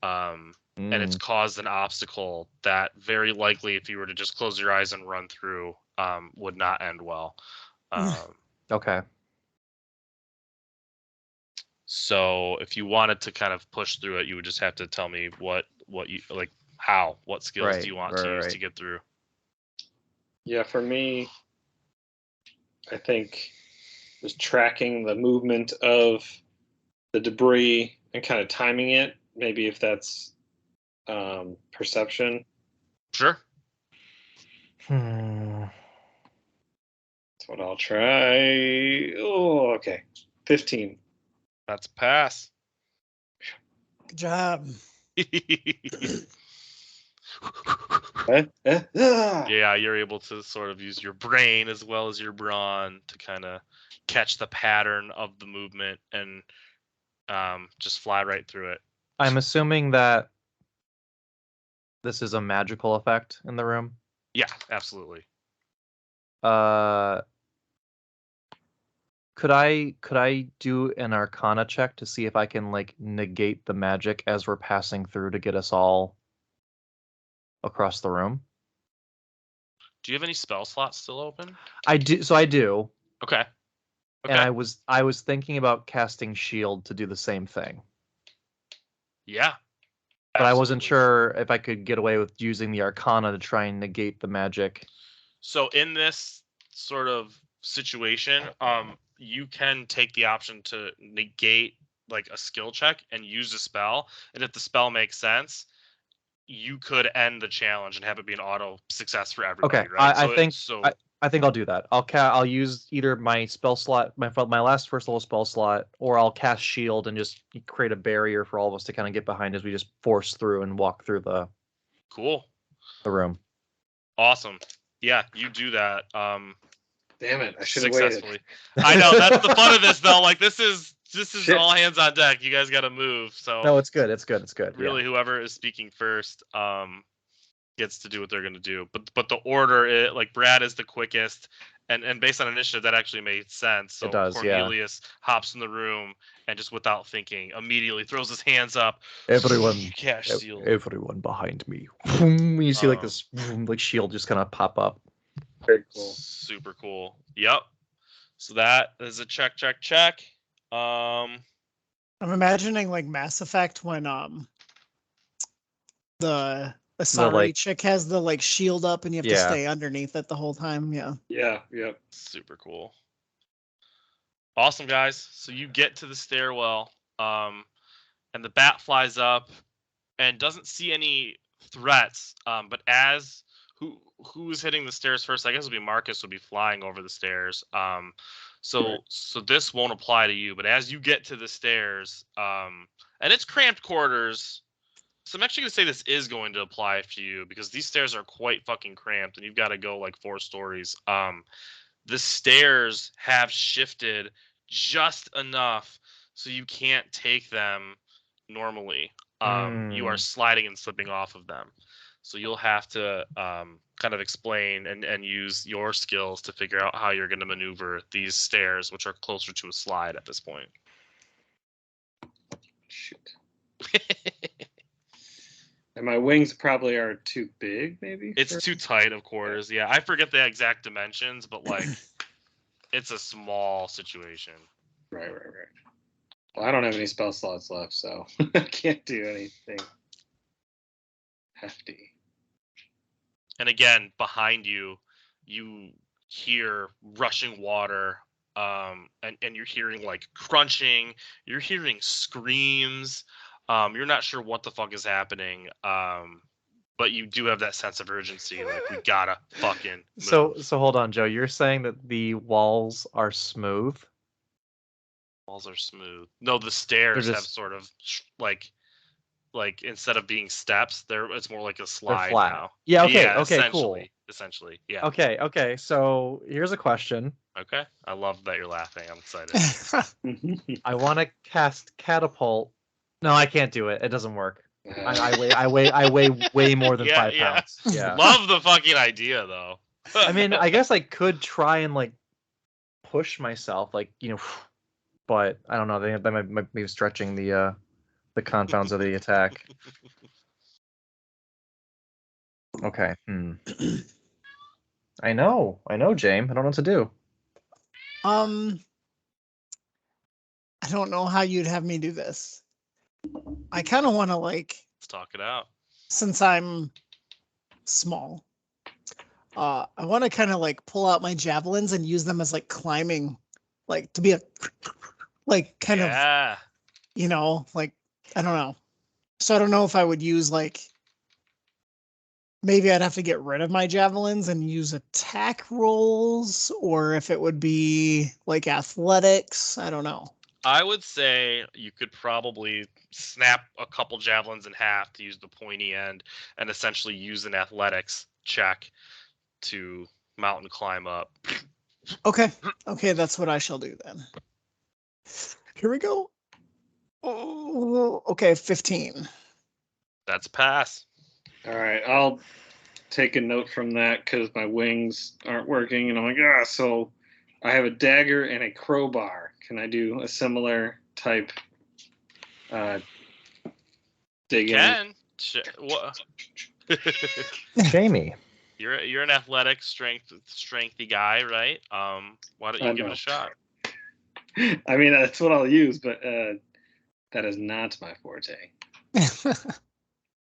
Speaker 1: And it's caused an obstacle that very likely, if you were to just close your eyes and run through, would not end well.
Speaker 3: Okay.
Speaker 1: So if you wanted to kind of push through it, you would just have to tell me what you like, what skills do you want to use to get through?
Speaker 2: Yeah, for me, I think just tracking the movement of the debris and kind of timing it. Maybe if that's perception.
Speaker 1: Sure.
Speaker 2: That's what I'll try. Oh, okay. 15.
Speaker 1: That's a pass.
Speaker 5: Good job.
Speaker 1: Yeah, you're able to sort of use your brain as well as your brawn to kind of catch the pattern of the movement and just fly right through it.
Speaker 3: I'm assuming that this is a magical effect in the room.
Speaker 1: Yeah, absolutely.
Speaker 3: Could I do an Arcana check to see if I can like negate the magic as we're passing through to get us all across the room?
Speaker 1: Do you have any spell slots still open?
Speaker 3: I do. So I do.
Speaker 1: Okay.
Speaker 3: And I was thinking about casting Shield to do the same thing.
Speaker 1: Yeah.
Speaker 3: But I wasn't sure if I could get away with using the Arcana to try and negate the magic.
Speaker 1: So in this sort of situation, you can take the option to negate like a skill check and use a spell, and if the spell makes sense, you could end the challenge and have it be an auto success for everybody.
Speaker 3: Okay,
Speaker 1: right?
Speaker 3: I think I'll do that. I'll use either my spell slot, my last first level spell slot, or I'll cast Shield and just create a barrier for all of us to kind of get behind as we just force through and walk through the room.
Speaker 1: Awesome. Yeah, you do that.
Speaker 2: Damn it! I should have waited.
Speaker 1: I know, that's the fun of this though. Like this is
Speaker 2: Shit.
Speaker 1: all hands on deck. You guys got to move. So
Speaker 3: No, it's good. It's good.
Speaker 1: really, whoever is speaking first gets to do what they're going to do. But the order, like Brad is the quickest, and based on initiative, that actually made sense. So
Speaker 3: it does,
Speaker 1: Cornelius hops in the room and just without thinking, immediately throws his hands up.
Speaker 3: Everyone,
Speaker 1: Cash shield.
Speaker 3: Everyone behind me. You see like this like shield just kind of pop up.
Speaker 2: Very cool.
Speaker 1: Super cool. Yep. So that is a check.
Speaker 5: I'm imagining like Mass Effect when the Asari chick has the like shield up and you have to stay underneath it the whole time. Yeah.
Speaker 2: Yep.
Speaker 1: Super cool. Awesome, guys. So you get to the stairwell, and the bat flies up and doesn't see any threats. But as who's hitting the stairs first? I guess it'll be Marcus would be flying over the stairs. So this won't apply to you. But as you get to the stairs, and it's cramped quarters. So I'm actually going to say this is going to apply to you because these stairs are quite fucking cramped and you've got to go like 4 stories. The stairs have shifted just enough so you can't take them normally. You are sliding and slipping off of them. So you'll have to kind of explain and use your skills to figure out how you're going to maneuver these stairs, which are closer to a slide at this point.
Speaker 2: Shoot. And my wings probably are too big, maybe?
Speaker 1: It's too tight of quarters, yeah. I forget the exact dimensions, but, like, it's a small situation.
Speaker 2: Right. Well, I don't have any spell slots left, so I can't do anything hefty.
Speaker 1: And again, behind you, you hear rushing water, and you're hearing like crunching. You're hearing screams. You're not sure what the fuck is happening. But you do have that sense of urgency, like we gotta fucking move.
Speaker 3: So hold on, Joe. You're saying that the walls are smooth?
Speaker 1: Walls are smooth. No, the stairs
Speaker 3: They're
Speaker 1: have
Speaker 3: just-
Speaker 1: sort of like instead of being steps, it's more like a
Speaker 3: They're
Speaker 1: slide
Speaker 3: flat.
Speaker 1: now.
Speaker 3: Yeah. Okay.
Speaker 1: Yeah,
Speaker 3: Okay. Cool.
Speaker 1: Essentially, yeah.
Speaker 3: Okay. Okay. So here's a question.
Speaker 1: Okay. I love that you're laughing. I'm excited.
Speaker 3: I want to cast catapult. No, I can't do it. It doesn't work. I weigh way more than
Speaker 1: Yeah,
Speaker 3: 5
Speaker 1: yeah.
Speaker 3: pounds. Yeah.
Speaker 1: Love the fucking idea though.
Speaker 3: I mean, I guess I could try and like push myself, like but I don't know. That might be stretching the confounds of the attack. Okay. I know, James. I don't know what to do.
Speaker 5: I don't know how you'd have me do this. I kind of want to
Speaker 1: Let's talk it out.
Speaker 5: since I'm small, I want to kind of like pull out my javelins and use them as like climbing, like to be a like kind of,
Speaker 1: Yeah.
Speaker 5: like I don't know. So I don't know if I would use like maybe I'd have to get rid of my javelins and use attack rolls, or if it would be like athletics. I don't know.
Speaker 1: I would say you could probably snap a couple javelins in half to use the pointy end and essentially use an athletics check to mountain climb up.
Speaker 5: Okay, that's what I shall do then. Here we go. Oh, okay, 15.
Speaker 1: That's a pass.
Speaker 2: All right, I'll take a note from that because my wings aren't working, and I'm like, so I have a dagger and a crowbar. Can I do a similar type dig in?
Speaker 1: Can.
Speaker 3: Jamie.
Speaker 1: You're an athletic strengthy guy, right? Why don't you give it
Speaker 2: No.
Speaker 1: a shot?
Speaker 2: I mean, that's what I'll use, but that is not my forte.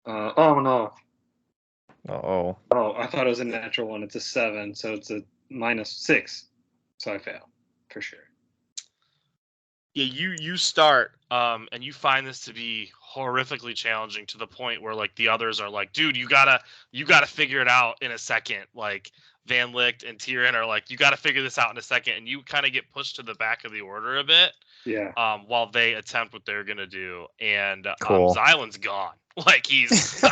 Speaker 2: Oh no!
Speaker 3: Oh.
Speaker 2: Oh, I thought it was a natural one. It's a 7, so it's a -6. So I fail for sure.
Speaker 1: Yeah, you start, and you find this to be horrifically challenging to the point where like the others are like, dude, you gotta figure it out in a second. Like Van Licht and Tyrion are like, you gotta figure this out in a second, and you kind of get pushed to the back of the order a bit.
Speaker 2: Yeah.
Speaker 1: While they attempt what they're gonna do, and
Speaker 3: Cool.
Speaker 1: Xylan's gone. Like he's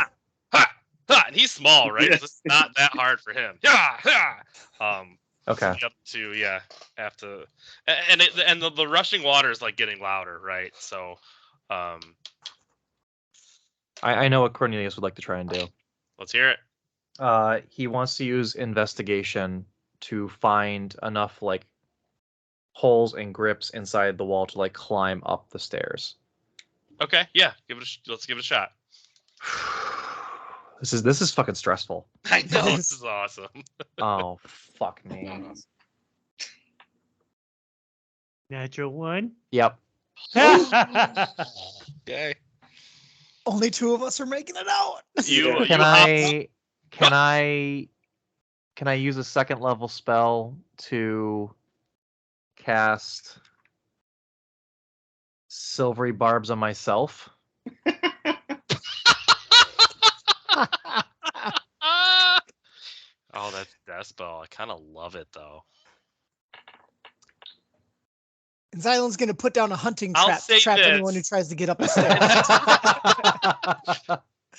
Speaker 1: and he's small, right?
Speaker 2: Yes.
Speaker 1: So it's not that hard for him. Yeah.
Speaker 3: Okay.
Speaker 1: The other two, have to, and the rushing water is like getting louder, right? So,
Speaker 3: I know what Cornelius would like to try and do.
Speaker 1: let's hear it.
Speaker 3: He wants to use investigation to find enough like holes and grips inside the wall to like climb up the stairs.
Speaker 1: Okay, yeah, let's give it a shot.
Speaker 3: This is fucking stressful.
Speaker 1: I know this is awesome.
Speaker 3: Oh fuck me.
Speaker 4: Natural 1.
Speaker 3: Yep.
Speaker 1: Okay.
Speaker 5: Only 2 of us are making it out.
Speaker 3: Can I use a second level spell to cast silvery barbs on myself?
Speaker 1: Oh, that spell. I kind of love it though.
Speaker 5: And Xylan's gonna put down a hunting
Speaker 1: I'll
Speaker 5: trap to
Speaker 1: say
Speaker 5: trap
Speaker 1: this.
Speaker 5: anyone who tries to get up the stairs.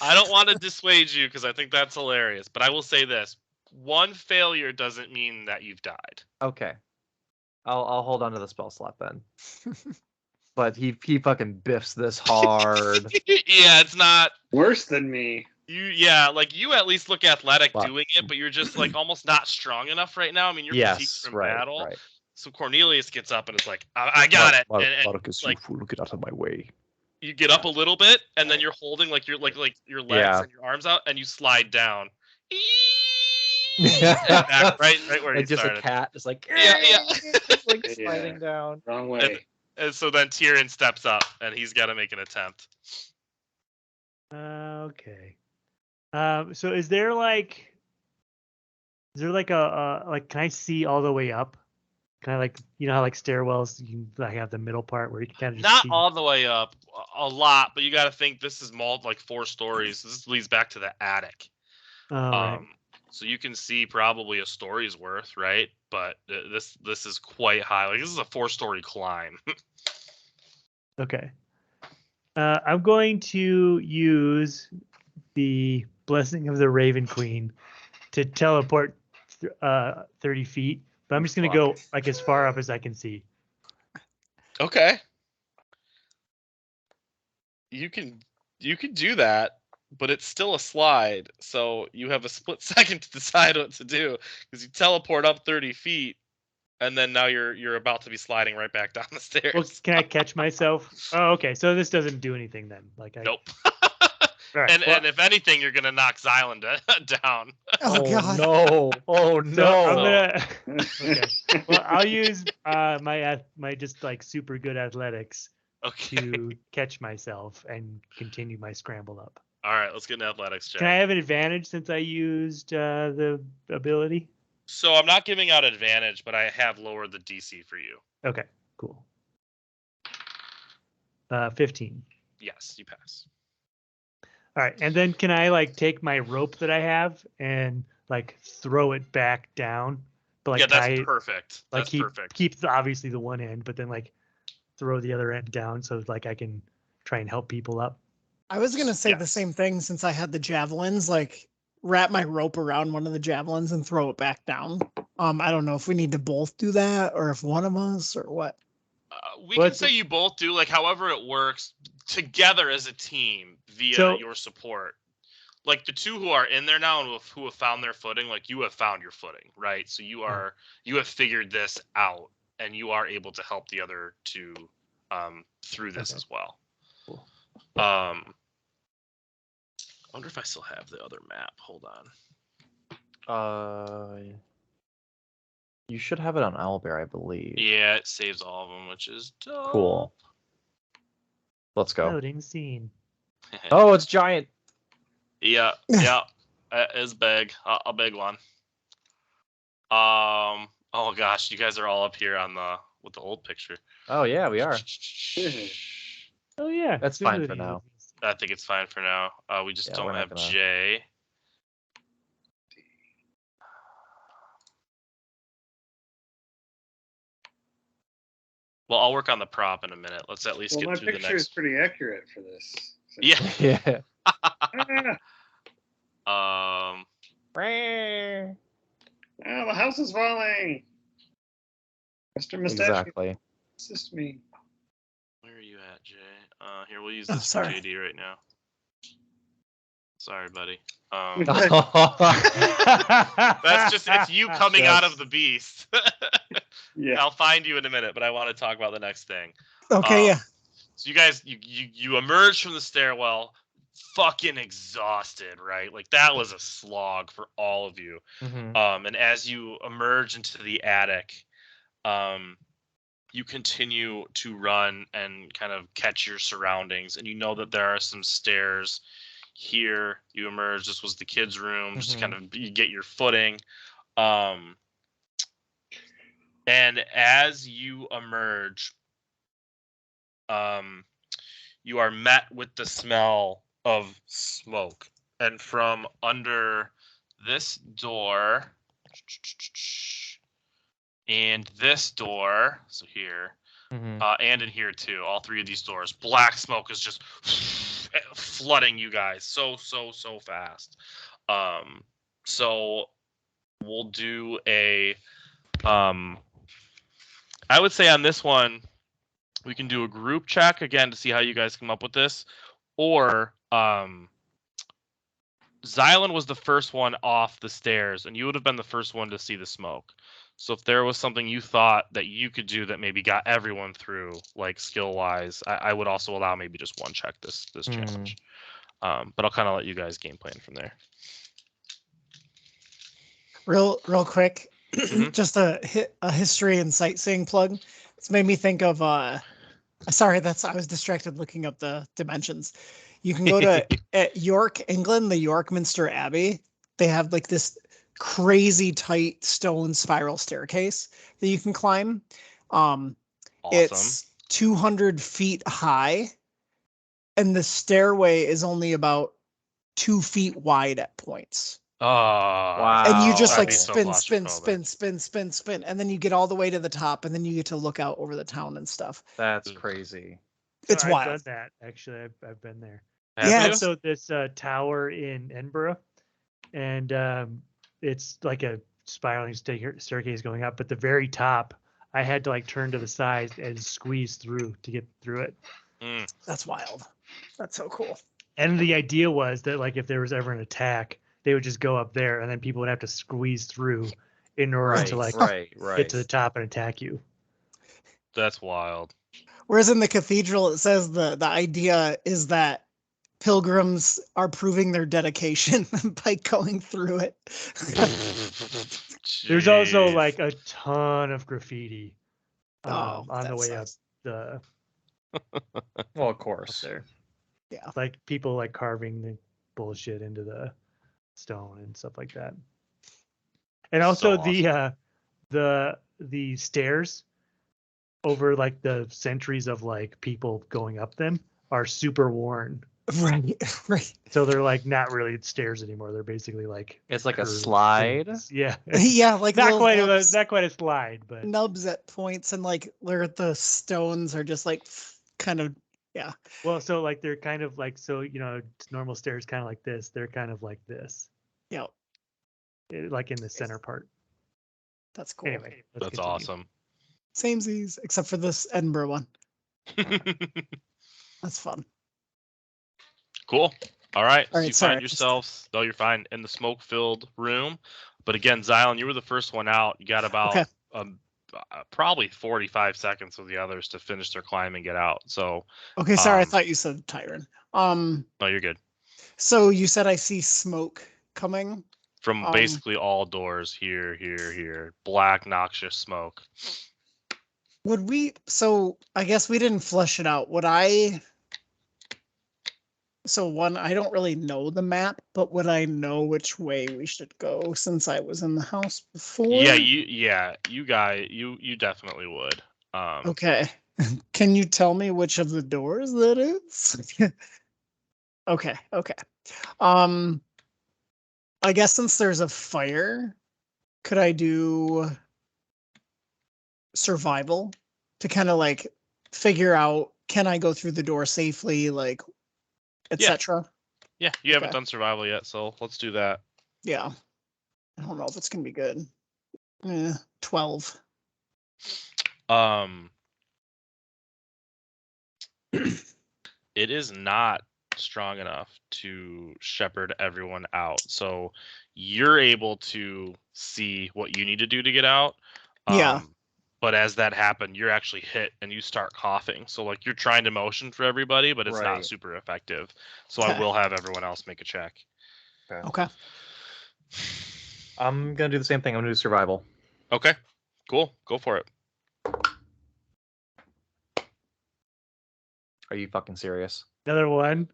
Speaker 1: I don't want to dissuade you because I think that's hilarious, but I will say this: one failure doesn't mean that you've died.
Speaker 3: Okay. I'll hold on to the spell slot then. But he fucking biffs this hard.
Speaker 1: Yeah, it's not.
Speaker 2: Worse than me.
Speaker 1: You at least look athletic
Speaker 3: Well,
Speaker 1: doing it, but you're just like almost not strong enough right now. I mean, you're fatigued
Speaker 3: Yes,
Speaker 1: from
Speaker 3: right,
Speaker 1: battle.
Speaker 3: right.
Speaker 1: So Cornelius gets up and it's like, I got it. And
Speaker 3: Marcus,
Speaker 1: like-
Speaker 3: you fool, get out of my way.
Speaker 1: you get up a little bit, and then you're holding like your legs
Speaker 3: Yeah.
Speaker 1: and your arms out, and you slide down.
Speaker 3: Yeah.
Speaker 1: And back right where you
Speaker 3: It's just
Speaker 1: started.
Speaker 3: a cat, just like
Speaker 1: Yeah.
Speaker 3: just like
Speaker 2: Yeah.
Speaker 3: sliding down.
Speaker 2: Wrong way.
Speaker 1: And so then Tyrion steps up, and he's got to make an attempt.
Speaker 4: Okay. So is there like a like? Can I see all the way up? Kind of like, you know how like stairwells, you like have the middle part where you can kind of just
Speaker 1: Not
Speaker 4: see.
Speaker 1: all the way up, a lot, but you got to think this is like 4 stories. This leads back to the attic.
Speaker 4: Right.
Speaker 1: So you can see probably a story's worth, right? But this is quite high. Like this is a 4-story climb.
Speaker 4: Okay. I'm going to use the Blessing of the Raven Queen to teleport 30 feet, but I'm just going to go like as far up as I can see.
Speaker 1: Okay. You can do that, but it's still a slide. So you have a split second to decide what to do because you teleport up 30 feet, and then now you're about to be sliding right back down the stairs.
Speaker 4: Well, can I catch myself? Oh, okay. So this doesn't do anything then. Like
Speaker 1: Nope.
Speaker 4: Right,
Speaker 1: and if anything, you're gonna knock Xylan down.
Speaker 5: Oh, God.
Speaker 3: no! Oh no!
Speaker 4: So I'm gonna. Okay. Well, I'll use my just like super good athletics
Speaker 1: Okay.
Speaker 4: to catch myself and continue my scramble up.
Speaker 1: All right, let's get an athletics check.
Speaker 4: Can I have an advantage since I used the ability?
Speaker 1: So I'm not giving out advantage, but I have lowered the DC for you.
Speaker 4: Okay, cool. 15.
Speaker 1: Yes, you pass.
Speaker 4: All right, and then can I like take my rope that I have and like throw it back down? But like
Speaker 1: yeah, that's
Speaker 4: tie,
Speaker 1: perfect.
Speaker 4: Like
Speaker 1: That's perfect.
Speaker 4: keep obviously the one end, but then like throw the other end down so like I can try and help people up.
Speaker 5: I was gonna say the
Speaker 1: Yes.
Speaker 5: same thing since I had the javelins, like wrap my rope around one of the javelins and throw it back down. I don't know if we need to both do that or if one of us or what.
Speaker 1: We can say you both do, like however it works together as a team via your support. Like the two who are in there now and who have found their footing, like you have found your footing, right? So you have figured this out, and you are able to help the other two through this as well.
Speaker 4: Cool.
Speaker 1: I wonder if I still have the other map. Hold on.
Speaker 3: You should have it on Owlbear, I believe.
Speaker 1: Yeah, it saves all of them, which is dope.
Speaker 3: Cool. Let's go.
Speaker 4: Loading scene.
Speaker 3: Oh, it's giant.
Speaker 1: Yeah, it's big, a big one. Oh gosh, you guys are all up here on with the old picture.
Speaker 3: Oh yeah, we are.
Speaker 4: Oh yeah,
Speaker 3: That's fine for now.
Speaker 1: I think it's fine for now. We just don't have Jay. Well, I'll work on the prop in a minute. Let's at least get through the next.
Speaker 2: My picture is pretty accurate for this. So.
Speaker 1: Yeah.
Speaker 3: Yeah.
Speaker 2: Oh, the house is falling. Mr. Mustache.
Speaker 3: Exactly.
Speaker 2: Assist me.
Speaker 1: Where are you at, Jay? Here, we'll use this for JD right now. Sorry, buddy. That's just, it's you coming out of the beast.
Speaker 2: Yeah.
Speaker 1: I'll find you in a minute, but I want to talk about the next thing.
Speaker 5: Okay, yeah.
Speaker 1: So you guys, you emerge from the stairwell, fucking exhausted, right? Like that was a slog for all of you.
Speaker 3: Mm-hmm.
Speaker 1: And as you emerge into the attic, you continue to run and kind of catch your surroundings, and you know that there are some stairs here. You emerge. This was the kids' room, just to kind of get your footing. And as you emerge, you are met with the smell of smoke. And from under this door and this door, so here, and in here too, all three of these doors, black smoke is just flooding you guys so fast. So we'll do a I would say on this one we can do a group check again to see how you guys come up with this, or Xylan was the first one off the stairs, and you would have been the first one to see the smoke. So if there was something you thought that you could do that maybe got everyone through, like skill-wise, I would also allow maybe just one check this challenge. But I'll kind of let you guys game plan from there.
Speaker 5: Real quick, just a history and sightseeing plug. It's made me think of Sorry, I was distracted looking up the dimensions. You can go to at York, England, the York Minster Abbey. They have like this crazy tight stone spiral staircase that you can climb.
Speaker 1: Awesome.
Speaker 5: It's 200 feet high, and the stairway is only about 2 feet wide at points.
Speaker 1: Oh,
Speaker 3: Wow.
Speaker 5: And you just
Speaker 1: that'd
Speaker 5: like
Speaker 1: be so
Speaker 5: spin, and then you get all the way to the top, and then you get to look out over the town and stuff.
Speaker 3: That's crazy.
Speaker 4: So
Speaker 5: It's
Speaker 4: I've
Speaker 5: wild.
Speaker 4: done that actually. I've been there.
Speaker 1: Have
Speaker 5: Yeah,
Speaker 1: you?
Speaker 5: it's-
Speaker 4: Also, this tower in Edinburgh, and it's like a spiraling staircase going up. But the very top, I had to like turn to the side and squeeze through to get through it.
Speaker 5: That's wild. That's so cool.
Speaker 4: And the idea was that like if there was ever an attack, they would just go up there, and then people would have to squeeze through in order to like get to the top and attack you.
Speaker 1: That's wild.
Speaker 5: Whereas in the cathedral, it says the idea is that pilgrims are proving their dedication by going through it.
Speaker 4: There's also
Speaker 1: Jeez.
Speaker 4: like a ton of graffiti
Speaker 5: Oh,
Speaker 4: on the
Speaker 5: that
Speaker 4: way
Speaker 5: sucks.
Speaker 4: up
Speaker 3: Well, of
Speaker 4: up
Speaker 3: course.
Speaker 4: there.
Speaker 5: Yeah.
Speaker 4: Like people like carving the bullshit into the stone and stuff like that. And also
Speaker 1: So
Speaker 4: the stairs over like the centuries of like people going up them are super worn.
Speaker 5: Right.
Speaker 4: So they're like not really stairs anymore. They're basically like
Speaker 3: It's like a
Speaker 4: curved
Speaker 3: slide.
Speaker 4: things. Yeah.
Speaker 5: Yeah, like
Speaker 4: not
Speaker 5: little
Speaker 4: quite
Speaker 5: nubs,
Speaker 4: not quite a slide, but
Speaker 5: nubs at points, and like where the stones are just like kind of
Speaker 4: well, so like they're kind of like normal stairs kind of like this. They're kind of like this.
Speaker 5: Yeah.
Speaker 4: Like in the center part.
Speaker 5: That's cool.
Speaker 4: Anyway, let's
Speaker 1: That's
Speaker 4: continue.
Speaker 1: awesome.
Speaker 5: Samesies, except for this Edinburgh one. That's fun.
Speaker 1: Cool. All right. So
Speaker 5: All right,
Speaker 1: you
Speaker 5: sorry,
Speaker 1: find yourselves, no, you're fine, in the smoke-filled room. But again, Xylon, you were the first one out. You got about probably 45 seconds with the others to finish their climb and get out. So
Speaker 5: Okay, sorry, I thought you said Tyron.
Speaker 1: no, you're good.
Speaker 5: So you said I see smoke coming.
Speaker 1: From basically all doors, here, black, noxious smoke.
Speaker 5: Would we? So I guess we didn't flesh it out. Would I? So one, I don't really know the map, but would I know which way we should go since I was in the house before?
Speaker 1: Yeah, you definitely would.
Speaker 5: Okay. Can you tell me which of the doors that is? Okay. I guess since there's a fire, could I do survival to kind of like figure out, can I go through the door safely, like, etc.
Speaker 1: Yeah, you haven't done survival yet, so let's do that.
Speaker 5: Yeah. I don't know if it's gonna be good. 12.
Speaker 1: It is not strong enough to shepherd everyone out. So you're able to see what you need to do to get out.
Speaker 5: Yeah.
Speaker 1: But as that happened, you're actually hit and you start coughing. So like you're trying to motion for everybody, but it's not super effective. So I will have everyone else make a check.
Speaker 5: Okay.
Speaker 3: I'm gonna do the same thing. I'm gonna do survival.
Speaker 1: Okay. Cool. Go for it.
Speaker 3: Are you fucking serious?
Speaker 4: Another one.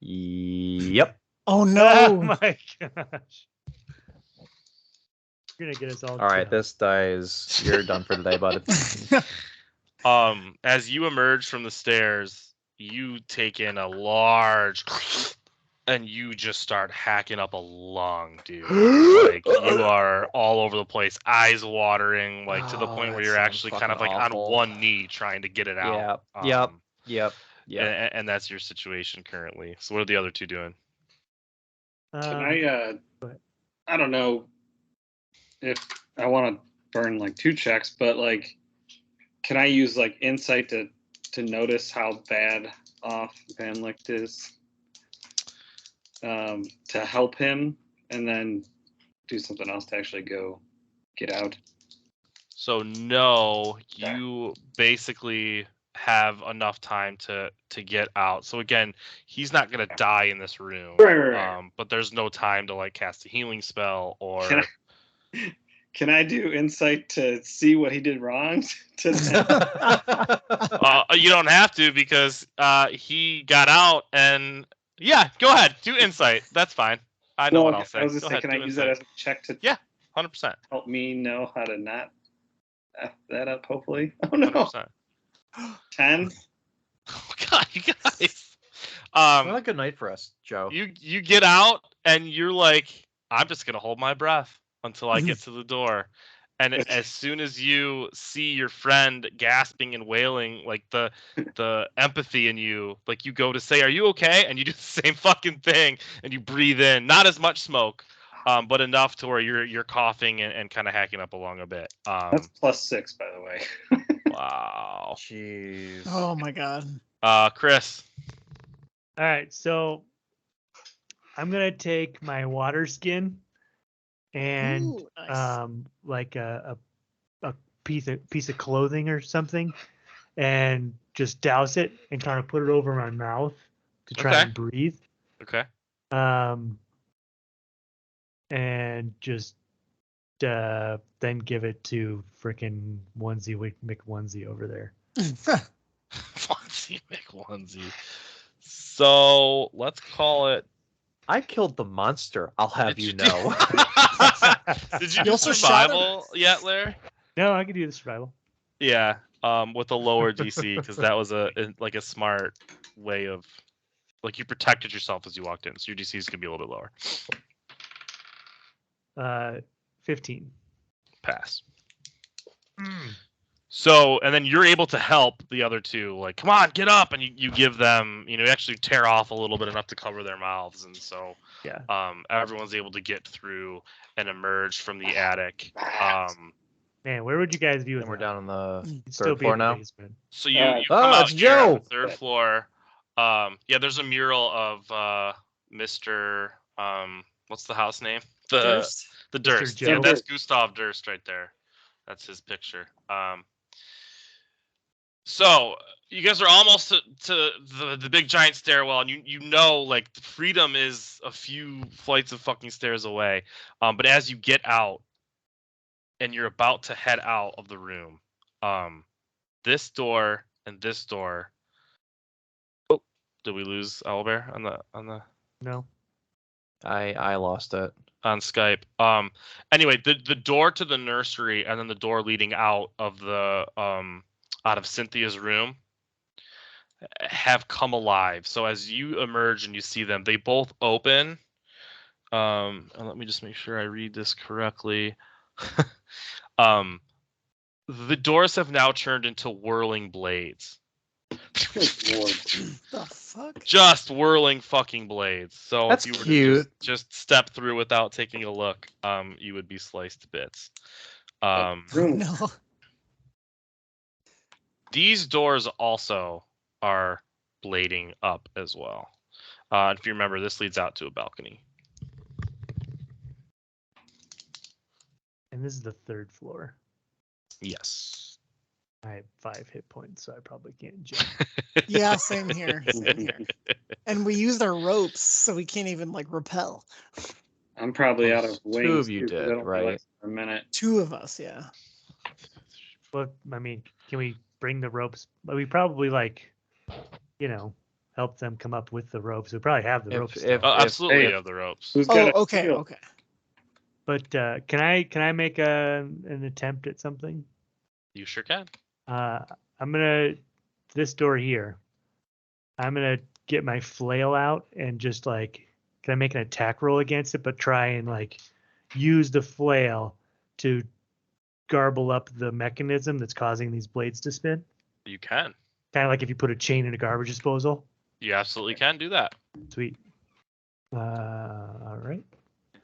Speaker 3: Yep.
Speaker 5: Oh
Speaker 4: Oh
Speaker 5: no.
Speaker 4: my gosh. You're gonna get us all.
Speaker 3: All right,
Speaker 4: killed.
Speaker 3: this dies. You're done for today, bud.
Speaker 1: As you emerge from the stairs, you take in a large and you just start hacking up a lung, dude. Like you are all over the place, eyes watering, like to the point where you're actually kind of like
Speaker 3: awful.
Speaker 1: on one knee trying to get it out.
Speaker 3: Yep.
Speaker 1: And that's your situation currently. So what are the other two doing?
Speaker 2: Can I don't know if I want to burn like 2 checks, but like, can I use like insight to notice how bad off Van Licht is, to help him, and then do something else to actually go get out?
Speaker 1: So no, you basically have enough time to get out. So again, he's not gonna die in this room.
Speaker 2: Right.
Speaker 1: But there's no time to like cast a healing spell or
Speaker 2: Can I do insight to see what he did wrong to them?
Speaker 1: You don't have to because he got out and yeah, go ahead, do insight. That's fine. I know what I'll say.
Speaker 2: I was just
Speaker 1: Go
Speaker 2: saying,
Speaker 1: ahead,
Speaker 2: can I
Speaker 1: do
Speaker 2: use
Speaker 1: insight.
Speaker 2: that as a check to
Speaker 1: 100%.
Speaker 2: help me know how to not F that up, hopefully? Oh, no.
Speaker 1: 100%.
Speaker 2: 10?
Speaker 1: Oh God, you guys.
Speaker 3: Not a good night for us, Joe.
Speaker 1: You get out and you're like, I'm just gonna hold my breath until I get to the door. And as soon as you see your friend gasping and wailing, like the empathy in you, like you go to say, "Are you okay?" and you do the same fucking thing, and you breathe in, not as much smoke, but enough to where you're coughing and kind of hacking up along a bit.
Speaker 2: That's +6, by the way.
Speaker 1: Wow.
Speaker 3: Jeez.
Speaker 5: Oh my god.
Speaker 1: Chris.
Speaker 4: All right, so I'm gonna take my water skin and
Speaker 5: Ooh, nice.
Speaker 4: like a piece of clothing or something, and just douse it and kind of put it over my mouth to try
Speaker 1: Okay.
Speaker 4: and breathe.
Speaker 1: Okay.
Speaker 4: And just then give it to frickin' Onesie McOnesie over there.
Speaker 1: Onesie McOnesie. So let's call it.
Speaker 3: I killed the monster. I'll have you know.
Speaker 1: Did you
Speaker 5: You
Speaker 1: do
Speaker 5: also shot
Speaker 1: survival yet, Larry?
Speaker 4: No, I can do the survival.
Speaker 1: Yeah. With a lower DC because that was a smart way of like you protected yourself as you walked in, so your DC is gonna be a little bit lower.
Speaker 4: 15.
Speaker 1: Pass. So, and then you're able to help the other two, like, come on, get up, and you give them, you actually tear off a little bit enough to cover their mouths, and so,
Speaker 4: Yeah.
Speaker 1: Everyone's able to get through and emerge from the attic.
Speaker 4: Man, where would you guys be with
Speaker 3: And we're
Speaker 4: that?
Speaker 3: down on the
Speaker 4: You'd still
Speaker 3: third
Speaker 4: be
Speaker 3: floor
Speaker 4: in the
Speaker 3: now.
Speaker 4: basement.
Speaker 1: So you come out
Speaker 3: it's
Speaker 1: here on
Speaker 3: Joe.
Speaker 1: the third floor. Yeah, there's a mural of Mr. What's the house name?
Speaker 5: Durst.
Speaker 1: The
Speaker 4: Mr.
Speaker 1: Durst.
Speaker 4: Joe.
Speaker 1: Yeah, that's Gustav Durst right there. That's his picture. So you guys are almost to the big giant stairwell, and you know like freedom is a few flights of fucking stairs away. But as you get out and you're about to head out of the room, this door and this door. Oh, did we lose Owlbear on the?
Speaker 4: No.
Speaker 3: I lost it.
Speaker 1: On Skype. Anyway, the door to the nursery and then the door leading out of the out of Cynthia's room have come alive. So as you emerge and you see them, they both open. And let me just make sure I read this correctly. The doors have now turned into whirling blades.
Speaker 5: The fuck?
Speaker 1: Just whirling fucking blades. So
Speaker 3: That's
Speaker 1: if you were
Speaker 3: cute.
Speaker 1: to just step through without taking a look, you would be sliced to bits.
Speaker 5: No.
Speaker 1: These doors also are blading up as well. If you remember, this leads out to a balcony.
Speaker 4: And this is the third floor.
Speaker 1: Yes.
Speaker 4: I have 5 hit points, so I probably can't jump.
Speaker 5: Yeah, same here. Same here. And we used our ropes, so we can't even like rappel.
Speaker 2: I'm probably
Speaker 3: Well,
Speaker 2: out of wings.
Speaker 3: two of you
Speaker 2: too, 'cause
Speaker 3: did,
Speaker 2: it'll be
Speaker 3: right?
Speaker 2: less than a minute.
Speaker 5: 2 of us, yeah.
Speaker 4: Well, I mean, can we bring the ropes? We probably help them come up with the ropes. We probably have the ropes. Still.
Speaker 1: Absolutely,
Speaker 2: Hey,
Speaker 1: you have the ropes.
Speaker 2: Who's
Speaker 5: Oh,
Speaker 2: got a
Speaker 5: okay,
Speaker 2: shield?
Speaker 5: okay.
Speaker 4: But can I make an attempt at something?
Speaker 1: You sure can.
Speaker 4: I'm gonna this door here. I'm gonna get my flail out and just like, can I make an attack roll against it? But try and like use the flail to garble up the mechanism that's causing these blades to spin.
Speaker 1: You can.
Speaker 4: Kind of like if you put a chain in a garbage disposal.
Speaker 1: You absolutely can do that.
Speaker 4: Sweet. All right.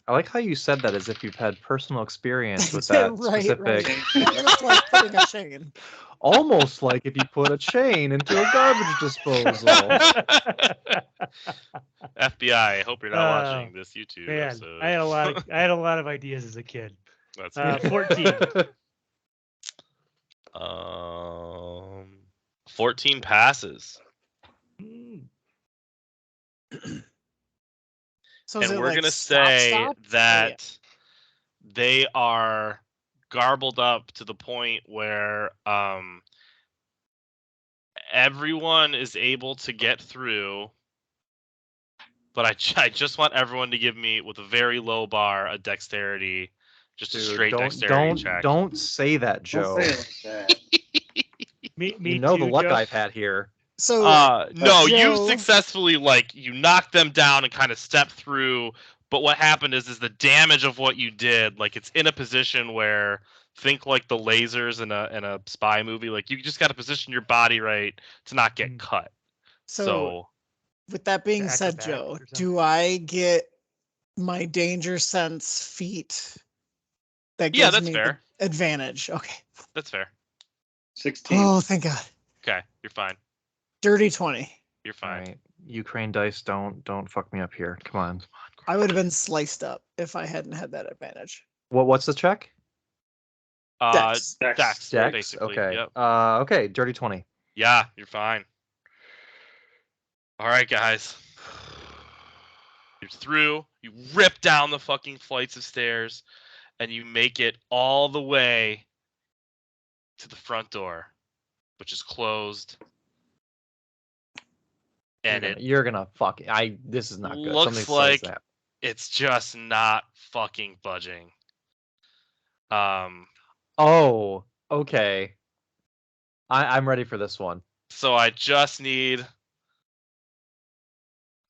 Speaker 3: I like how you said that as if you've had personal experience with that
Speaker 5: Right,
Speaker 3: specific.
Speaker 5: It's like putting a chain.
Speaker 3: Almost like if you put a chain into a garbage disposal.
Speaker 1: FBI, I hope you're not watching this YouTube
Speaker 4: Man,
Speaker 1: episode.
Speaker 4: I had a lot of ideas as a kid.
Speaker 1: That's
Speaker 4: 14.
Speaker 1: 14 passes.
Speaker 5: So
Speaker 1: And
Speaker 5: is it
Speaker 1: we're
Speaker 5: like
Speaker 1: gonna
Speaker 5: stop,
Speaker 1: say
Speaker 5: stop?
Speaker 1: that they are garbled up to the point where everyone is able to get through, but I just want everyone to give me, with a very low bar, a dexterity, just a
Speaker 3: Dude,
Speaker 1: straight dexterity check.
Speaker 3: Don't say that, Joe.
Speaker 2: Don't say it like that.
Speaker 4: Me
Speaker 3: You know
Speaker 4: too,
Speaker 3: the luck
Speaker 4: Joe.
Speaker 3: I've had here.
Speaker 5: So
Speaker 1: No, you
Speaker 5: Joe-
Speaker 1: successfully, you knocked them down and kind of stepped through. But what happened is the damage of what you did, it's in a position where, think like the lasers in a spy movie. You just got to position your body right to not get cut. So
Speaker 5: with that being said,
Speaker 4: Acrobatics
Speaker 5: Joe,
Speaker 4: or something.
Speaker 5: do I get my danger sense feat? That gives
Speaker 1: yeah, that's
Speaker 5: me
Speaker 1: fair.
Speaker 5: the advantage. Okay.
Speaker 1: That's fair.
Speaker 2: 16.
Speaker 5: Oh, thank God.
Speaker 1: Okay, you're fine.
Speaker 5: Dirty 20.
Speaker 1: You're
Speaker 3: All
Speaker 1: fine.
Speaker 3: right, Ukraine dice, don't fuck me up here. Come on.
Speaker 5: I would have been sliced up if I hadn't had that advantage.
Speaker 3: What's the check?
Speaker 5: Dex.
Speaker 1: Dex,
Speaker 3: Dex.
Speaker 1: basically.
Speaker 3: Okay.
Speaker 1: Yep.
Speaker 3: Okay. Dirty 20.
Speaker 1: Yeah, you're fine. All right, guys. You're through. You rip down the fucking flights of stairs, and you make it all the way to the front door, which is closed. And
Speaker 3: You're gonna fuck. This is not good.
Speaker 1: looks
Speaker 3: Something
Speaker 1: like
Speaker 3: says that.
Speaker 1: it's just not fucking budging.
Speaker 3: Oh, okay. I'm ready for this one.
Speaker 1: So I just need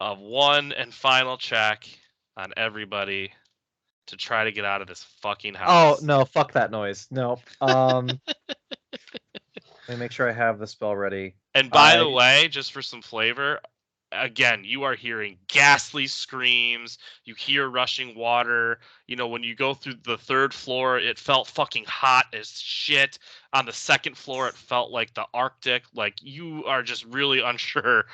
Speaker 1: a one and final check on everybody to try to get out of this fucking
Speaker 3: Oh
Speaker 1: house.
Speaker 3: no, fuck that noise. No. Let me make sure I have the spell ready.
Speaker 1: And by the way, just for some flavor, again, you are hearing ghastly screams. You hear rushing water. When you go through the third floor, it felt fucking hot as shit. On the second floor, it felt like the Arctic. You are just really unsure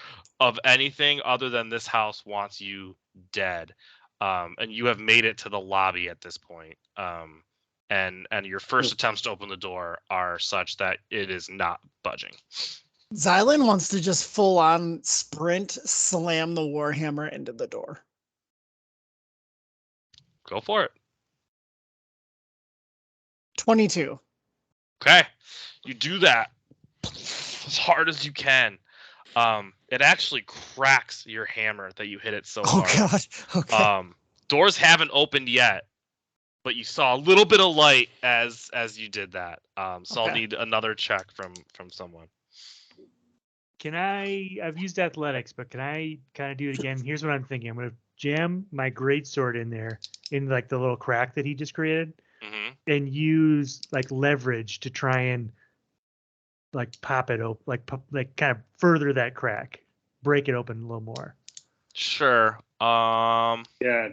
Speaker 1: of anything other than this house wants you dead. And you have made it to the lobby at this point. And your first attempts to open the door are such that it is not budging.
Speaker 5: Xylan wants to just full on sprint, slam the Warhammer into the door.
Speaker 1: Go for it.
Speaker 5: 22.
Speaker 1: Okay. You do that as hard as you can. It actually cracks your hammer that you hit it so
Speaker 5: Oh,
Speaker 1: hard.
Speaker 5: God. Okay.
Speaker 1: Doors haven't opened yet, but you saw a little bit of light as you did that. So I'll
Speaker 5: Okay.
Speaker 1: need another check from someone.
Speaker 4: I've used athletics, but can I kind of do it again? Here's what I'm thinking. I'm going to jam my greatsword in there, in the little crack that he just created,
Speaker 1: Mm-hmm.
Speaker 4: and use leverage to try and pop it open, kind of further that crack, break it open a little more.
Speaker 1: Sure.
Speaker 2: Yeah.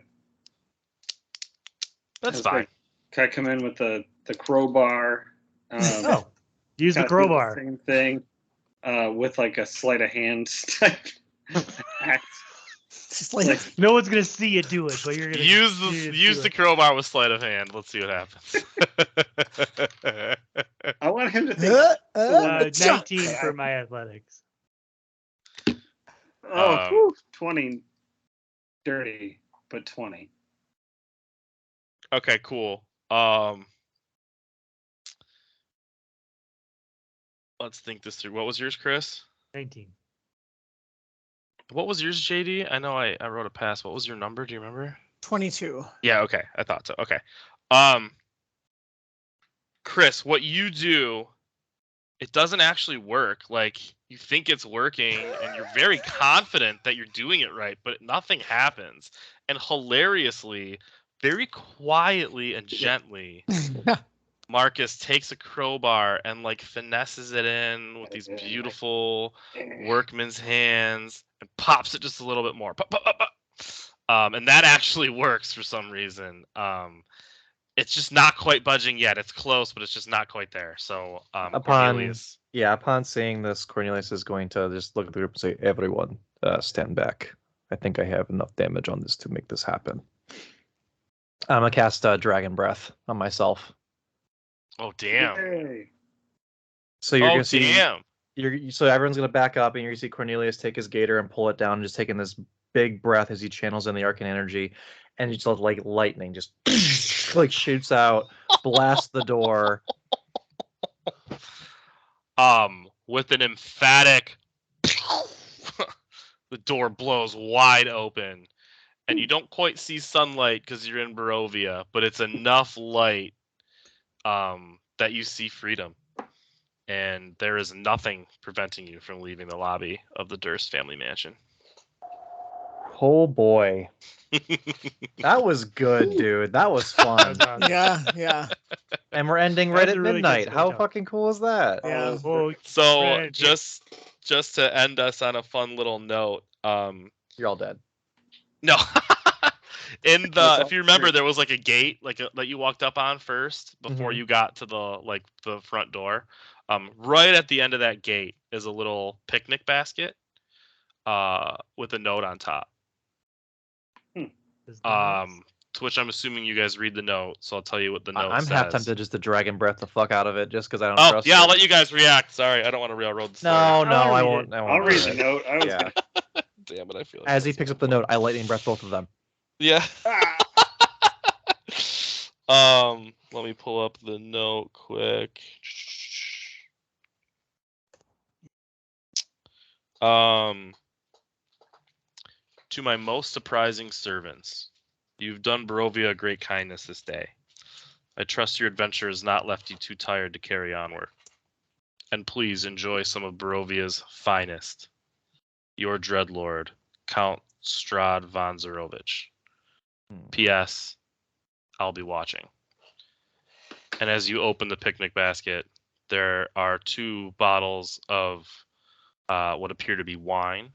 Speaker 1: That's fine.
Speaker 2: Can I come in with the crowbar?
Speaker 4: Oh, use the
Speaker 2: kinda do
Speaker 4: crowbar.
Speaker 2: Same thing. With a sleight of hand type act.
Speaker 5: Just like,
Speaker 2: Like,
Speaker 4: No one's gonna see you do it, but you're gonna
Speaker 1: Use the crowbar with sleight of hand. Let's see what happens.
Speaker 2: I want him to think.
Speaker 4: 19 for my athletics.
Speaker 2: Oh, 20. Dirty, but 20.
Speaker 1: Okay, cool. Let's think this through. What was yours, Chris?
Speaker 4: 19.
Speaker 1: What was yours, JD? I know I wrote a pass. What was your number? Do you remember?
Speaker 5: 22.
Speaker 1: Yeah, okay. I thought so. Okay. Chris, what you do, it doesn't actually work. You think it's working and you're very confident that you're doing it right, but nothing happens. And hilariously, very quietly and gently, Marcus takes a crowbar and finesses it in with these beautiful workman's hands and pops it just a little bit more. Pop, pop, pop, pop. And that actually works for some reason. It's just not quite budging yet. It's close, but it's just not quite there. So Cornelius.
Speaker 3: Upon seeing this, Cornelius is going to just look at the group and say, "Everyone, stand back. I think I have enough damage on this to make this happen." I'm gonna cast Dragon Breath on myself.
Speaker 1: Oh damn!
Speaker 2: Yay.
Speaker 3: So you're
Speaker 1: Oh
Speaker 3: gonna see.
Speaker 1: damn!
Speaker 3: So everyone's gonna back up, and you're gonna see Cornelius take his gator and pull it down, and just taking this big breath as he channels in the arcane energy, and just lightning just shoots out blast the door.
Speaker 1: With an emphatic, the door blows wide open, and you don't quite see sunlight because you're in Barovia, but it's enough light that you see freedom, and there is nothing preventing you from leaving the lobby of the Durst family mansion.
Speaker 3: Oh boy. That was good, dude. That was
Speaker 4: That
Speaker 3: fun.
Speaker 4: was awesome.
Speaker 5: Yeah.
Speaker 3: And we're ending
Speaker 4: That
Speaker 3: right
Speaker 4: was
Speaker 3: at
Speaker 4: a really good
Speaker 3: midnight. How
Speaker 4: storytelling.
Speaker 3: fucking cool is that?
Speaker 5: Yeah.
Speaker 4: Well,
Speaker 1: So
Speaker 4: Right, yeah.
Speaker 1: just to end us on a fun little note,
Speaker 3: You're all dead.
Speaker 1: no. In
Speaker 2: That's
Speaker 1: the
Speaker 2: all
Speaker 1: if you remember,
Speaker 2: true.
Speaker 1: there was like a gate that you walked up on first before
Speaker 3: Mhm.
Speaker 1: you got to the front door. Right at the end of that gate is a little picnic basket with a note on top.
Speaker 4: Is that nice?
Speaker 1: To which I'm assuming you guys read the note, so I'll tell you what the note
Speaker 3: I'm
Speaker 1: says.
Speaker 3: half tempted just to dragon breath the fuck out of it just because I don't
Speaker 1: Oh,
Speaker 3: trust
Speaker 1: yeah, I'll
Speaker 3: it.
Speaker 1: let you guys react. Sorry, I don't want to railroad the story.
Speaker 3: No, no, I
Speaker 4: read
Speaker 3: won't.
Speaker 4: it.
Speaker 3: I won't
Speaker 2: I'll
Speaker 3: do
Speaker 2: read the
Speaker 3: it.
Speaker 2: note. I was
Speaker 3: Yeah.
Speaker 1: Damn it, I feel like
Speaker 3: As he
Speaker 1: that's
Speaker 3: picks
Speaker 1: so
Speaker 3: up the
Speaker 1: fun.
Speaker 3: note, I lightning breath both of them.
Speaker 1: Yeah.
Speaker 2: Ah,
Speaker 1: Let me pull up the note quick. To my most surprising servants, you've done Barovia a great kindness this day. I trust your adventure has not left you too tired to carry onward. And please enjoy some of Barovia's finest. Your Dreadlord, Count Strahd von Zarovich. P.S. I'll be watching. And as you open the picnic basket, there are 2 bottles of what appear to be wine,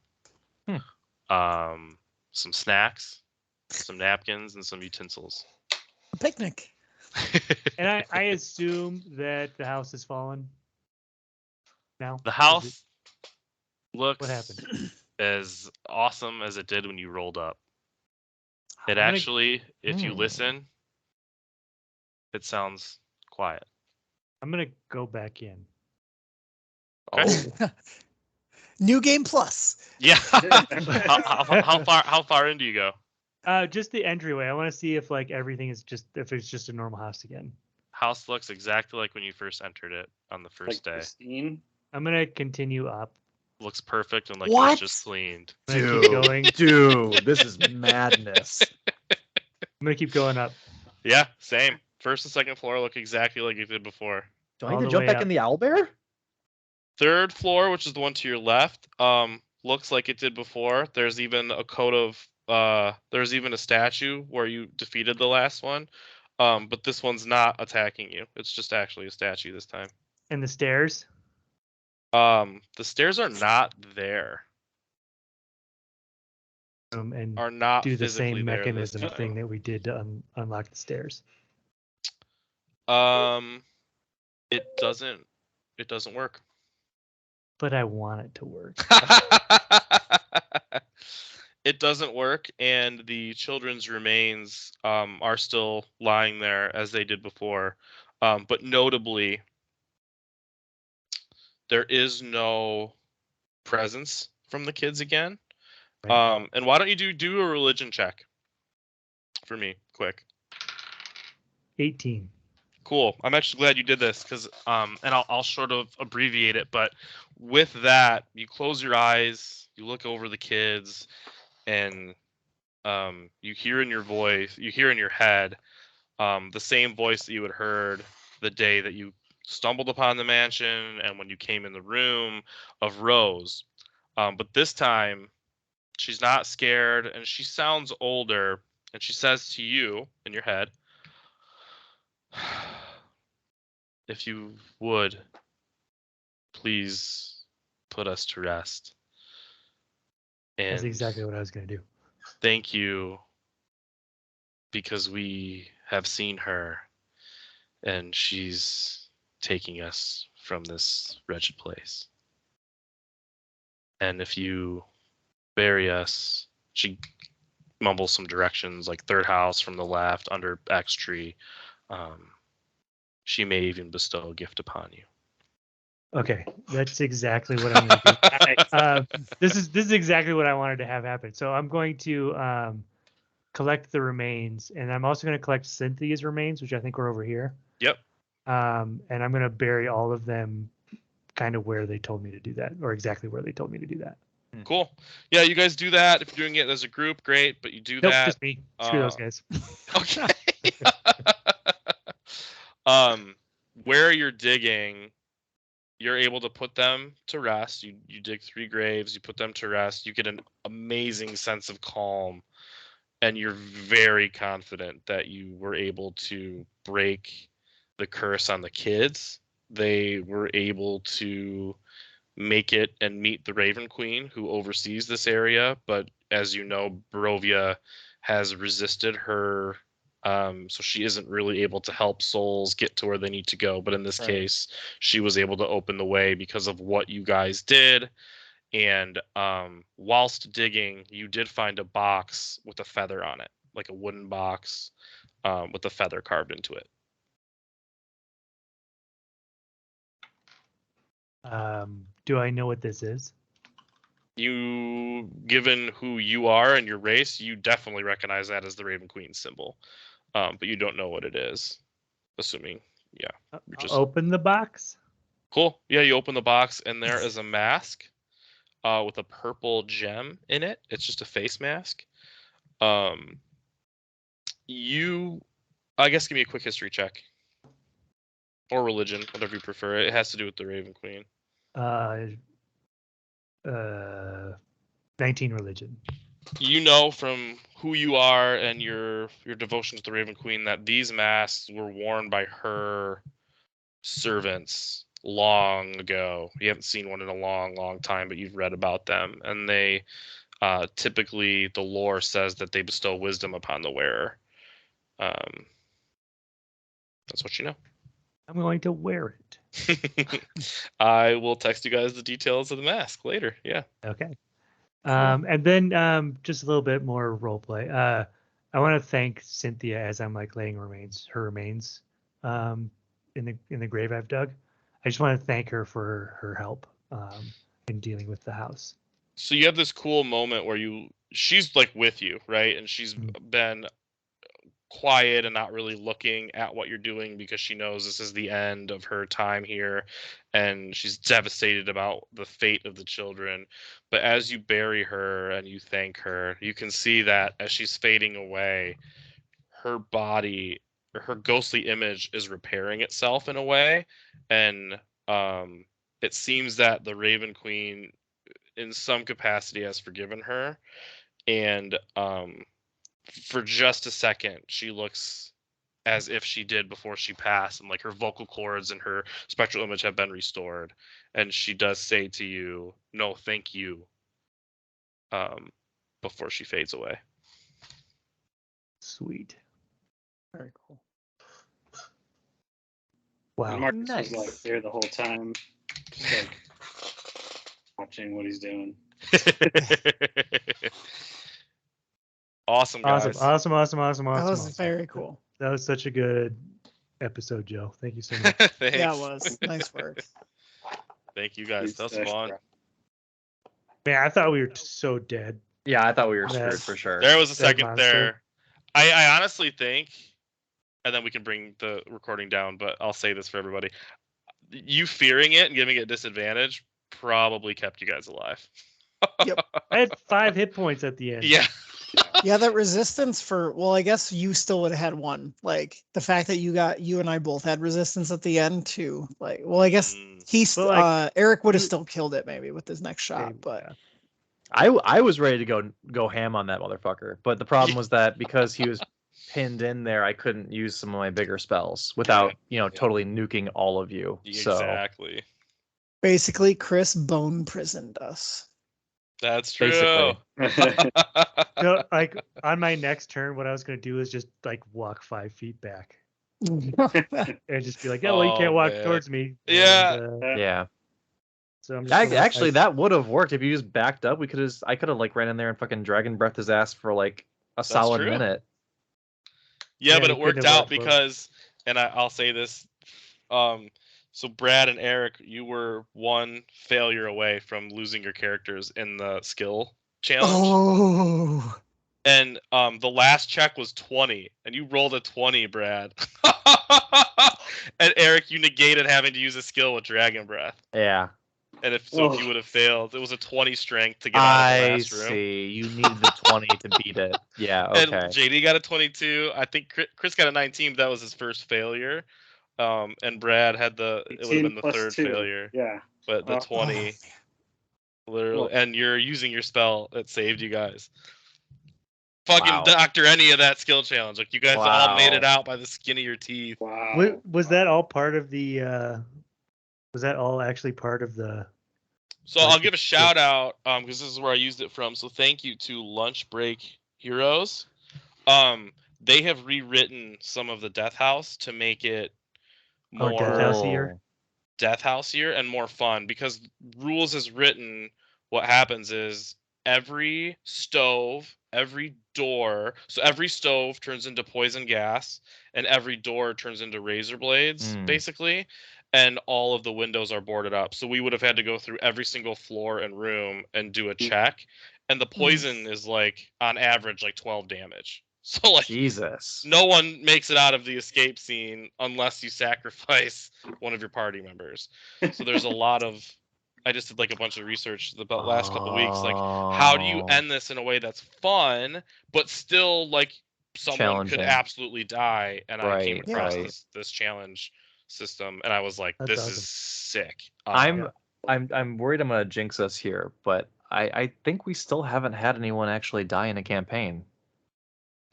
Speaker 1: some snacks, some napkins, and some utensils.
Speaker 5: A picnic.
Speaker 4: And I assume that the house has fallen. Now
Speaker 1: The
Speaker 4: Is
Speaker 1: house
Speaker 4: it-
Speaker 1: looks
Speaker 4: What happened?
Speaker 1: as awesome as it did when you rolled up. It
Speaker 4: gonna-
Speaker 1: actually, if you
Speaker 3: Hmm.
Speaker 1: listen, it sounds quiet.
Speaker 4: I'm gonna go back in.
Speaker 1: Okay.
Speaker 3: Oh.
Speaker 5: New game plus.
Speaker 1: Yeah. How far in do you go?
Speaker 4: Just the entryway. I want to see if like everything is if it's just a normal house again.
Speaker 1: House looks exactly like when you first entered it on the first
Speaker 2: like
Speaker 1: day.
Speaker 2: pristine.
Speaker 4: I'm gonna continue up.
Speaker 1: Looks perfect and like it
Speaker 3: What?
Speaker 1: was just cleaned.
Speaker 4: I'm gonna keep going.
Speaker 3: Dude, this is madness.
Speaker 4: I'm gonna keep going up.
Speaker 1: Yeah, same. First and second floor look exactly like it did before.
Speaker 3: Do I
Speaker 4: All
Speaker 3: need to
Speaker 4: the
Speaker 3: jump
Speaker 4: way
Speaker 3: back
Speaker 4: up.
Speaker 3: in the owlbear?
Speaker 1: Third floor, which is the one to your left, looks like it did before. There's even a coat of there's even a statue where you defeated the last one. But this one's not attacking you. It's just actually a statue this time.
Speaker 4: And the stairs.
Speaker 1: The stairs are not there.
Speaker 4: And
Speaker 1: Are not
Speaker 4: do the
Speaker 1: physically
Speaker 4: same
Speaker 1: there this
Speaker 4: mechanism
Speaker 1: time.
Speaker 4: thing that we did to unlock the stairs.
Speaker 1: It doesn't work.
Speaker 4: But I want it to work.
Speaker 1: It doesn't work, and the children's remains are still lying there as they did before. But notably, there is no presence from the kids again.
Speaker 4: Right.
Speaker 1: And why don't you do a religion check for me, quick?
Speaker 4: 18.
Speaker 1: Cool. I'm actually glad you did this because and I'll sort of abbreviate it, but with that, you close your eyes, you look over the kids, and you hear in your head the same voice that you had heard the day that you stumbled upon the mansion and when you came in the room of Rose. But this time, she's not scared and she sounds older, and she says to you in your head, if you would, please put us to rest. And
Speaker 4: That's exactly what I was gonna do.
Speaker 1: thank you because we have seen her and she's taking us from this wretched place. And if you bury us, she mumbles some directions like third house from the left under X tree. She may even bestow a gift upon you.
Speaker 4: Okay, that's exactly what I'm gonna do. This is exactly what I wanted to have happen. So I'm going to collect the remains, and I'm also going to collect Cynthia's remains, which I think were over here.
Speaker 1: Yep.
Speaker 4: And I'm going to bury all of them kind of where they told me to do that, or exactly where they told me to do that.
Speaker 1: Cool. Yeah, you guys do that. If you're doing it as a group, great. But you do
Speaker 4: Nope,
Speaker 1: that.
Speaker 4: just me. Screw those guys.
Speaker 1: Okay. Where you're digging, you're able to put them to rest. You dig 3 graves, you put them to rest. You get an amazing sense of calm, and you're very confident that you were able to break the curse on the kids. They were able to make it and meet the Raven Queen, who oversees this area. But as you know, Barovia has resisted her, so she isn't really able to help souls get to where they need to go. But in this case, she was able to open the way because of what you guys did. And whilst digging, you did find a box with a feather on it, like a wooden box with a feather carved into it.
Speaker 4: Do I know what this is?
Speaker 1: You, given who you are and your race, you definitely recognize that as the Raven Queen symbol, but you don't know what it is. Assuming, yeah,
Speaker 4: Just open the box.
Speaker 1: Cool. Yeah, you open the box, and there is a mask with a purple gem in it. It's just a face mask. You, I guess, give me a quick history check or religion, whatever you prefer. It has to do with the Raven Queen.
Speaker 4: 19 religion.
Speaker 1: You know from who you are and your devotion to the Raven Queen that these masks were worn by her servants long ago. You haven't seen one in a long time, but you've read about them, and they typically, the lore says that they bestow wisdom upon the wearer. That's what you know.
Speaker 4: I'm going to wear it.
Speaker 1: I will text you guys the details of the mask later. Yeah.
Speaker 4: Okay. And then just a little bit more role play. I want to thank Cynthia as I'm like laying her remains in the grave I've dug. I just want to thank her for her help in dealing with the house.
Speaker 1: So you have this cool moment where she's like with you, right? And she's been quiet and not really looking at what you're doing because she knows this is the end of her time here, and she's devastated about the fate of the children. But as you bury her and you thank her, you can see that as she's fading away, her body, or her ghostly image, is repairing itself in a way, and it seems that the Raven Queen in some capacity has forgiven her, and for just a second, she looks as if she did before she passed, and like her vocal cords and her spectral image have been restored. And she does say to you, "No, thank you," before she fades away.
Speaker 4: Sweet.
Speaker 5: Very cool.
Speaker 4: Wow.
Speaker 2: And Marcus
Speaker 3: Nice.
Speaker 2: was like there the whole time, just like watching what he's doing.
Speaker 1: Awesome, guys.
Speaker 4: Awesome.
Speaker 5: That was very cool.
Speaker 4: That was such a good episode, Joe. Thank you so much.
Speaker 1: Thanks.
Speaker 5: Yeah, it was. Nice work.
Speaker 1: Thank you, guys. That was fun.
Speaker 4: Man, I thought we were so dead.
Speaker 3: Yeah, I thought we were screwed for sure.
Speaker 1: There was a
Speaker 4: Dead
Speaker 1: second
Speaker 4: monster.
Speaker 1: there. I honestly think, and then we can bring the recording down, but I'll say this for everybody. You fearing it and giving it disadvantage probably kept you guys alive.
Speaker 5: Yep.
Speaker 4: I had 5 hit points at the end.
Speaker 1: Yeah.
Speaker 5: Yeah, that resistance I guess you still would have had 1. Like the fact that you and I both had resistance at the end too. Like, well, I guess Eric would have still killed it maybe with his next shot,
Speaker 4: Maybe,
Speaker 5: but
Speaker 4: yeah.
Speaker 3: I was ready to go ham on that motherfucker, but the problem was that because he was pinned in there, I couldn't use some of my bigger spells without totally nuking all of you.
Speaker 1: Exactly.
Speaker 5: basically Chris bone prisoned us.
Speaker 1: That's true.
Speaker 3: Basically.
Speaker 4: No, like on my next turn, what I was gonna do is just like walk 5 feet back and just be like, "Yeah, well, you can't walk towards me."
Speaker 1: Yeah.
Speaker 4: And,
Speaker 3: Yeah.
Speaker 4: So I'm just
Speaker 3: Actually, that would have worked if you just backed up. I could have like ran in there and fucking dragon breathed his ass for like a solid
Speaker 1: true.
Speaker 3: minute.
Speaker 1: Yeah, but
Speaker 4: you
Speaker 1: it worked
Speaker 4: couldn't have
Speaker 1: out because, and I'll say this, so Brad and Eric, you were 1 failure away from losing your characters in the skill challenge.
Speaker 5: Oh,
Speaker 1: And the last check was 20, and you rolled a 20, Brad. And Eric, you negated having to use a skill with Dragon Breath.
Speaker 3: Yeah.
Speaker 1: And if you would have failed, it was a 20 strength to get out of the last room.
Speaker 3: I see. You needed the 20 to beat it. Yeah, okay.
Speaker 1: And JD got a 22. I think Chris got a 19, but that was his first failure. And Brad had it would have been the third failure.
Speaker 2: Yeah.
Speaker 1: But the 20, literally, and you're using your spell that saved you guys. Fucking doctor any of that skill challenge. Like, you guys all made it out by the skin of your teeth.
Speaker 2: Wow.
Speaker 4: Was that all part of the was that all actually part of the
Speaker 1: So I'll give a shout out because this is where I used it from. So thank you to Lunch Break Heroes. They have rewritten some of the Death House to make it more Death House-ier and more fun, because rules is written. What happens is every stove, every door, so every stove turns into poison gas, and every door turns into razor blades, basically, and all of the windows are boarded up. So we would have had to go through every single floor and room and do a check, and the poison is like on average like 12 damage. So like,
Speaker 3: Jesus,
Speaker 1: no one makes it out of the escape scene unless you sacrifice one of your party members. So there's a lot of, I just did like a bunch of research the last couple of weeks. Like, how do you end this in a way that's fun, but still like someone could absolutely die? And I came across this challenge system, and I was like, this is sick.
Speaker 3: I'm worried I'm gonna jinx us here, but I think we still haven't had anyone actually die in a campaign.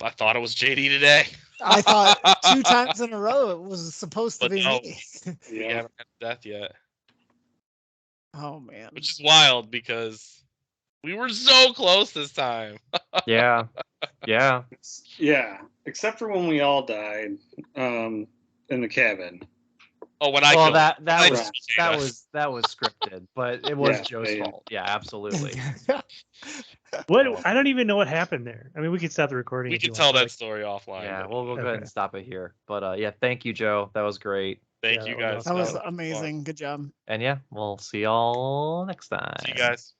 Speaker 1: I thought it was JD today.
Speaker 5: I thought 2 times in a row it was supposed to be me.
Speaker 1: We haven't had death yet.
Speaker 5: Oh man.
Speaker 1: Which is wild because we were so close this time.
Speaker 3: Yeah. Yeah.
Speaker 2: Yeah. Except for when we all died in the cabin.
Speaker 1: Oh, when I
Speaker 3: that was scripted, but it was Joe's fault. Yeah, absolutely.
Speaker 4: What? I don't even know what happened there. I mean, we could stop the recording.
Speaker 1: We could tell that story offline.
Speaker 3: Yeah, we'll go ahead and stop it here. But yeah, thank you, Joe. That was great.
Speaker 1: Thank you guys.
Speaker 5: That was amazing. Good job.
Speaker 3: And yeah, we'll see y'all next time.
Speaker 1: See you guys.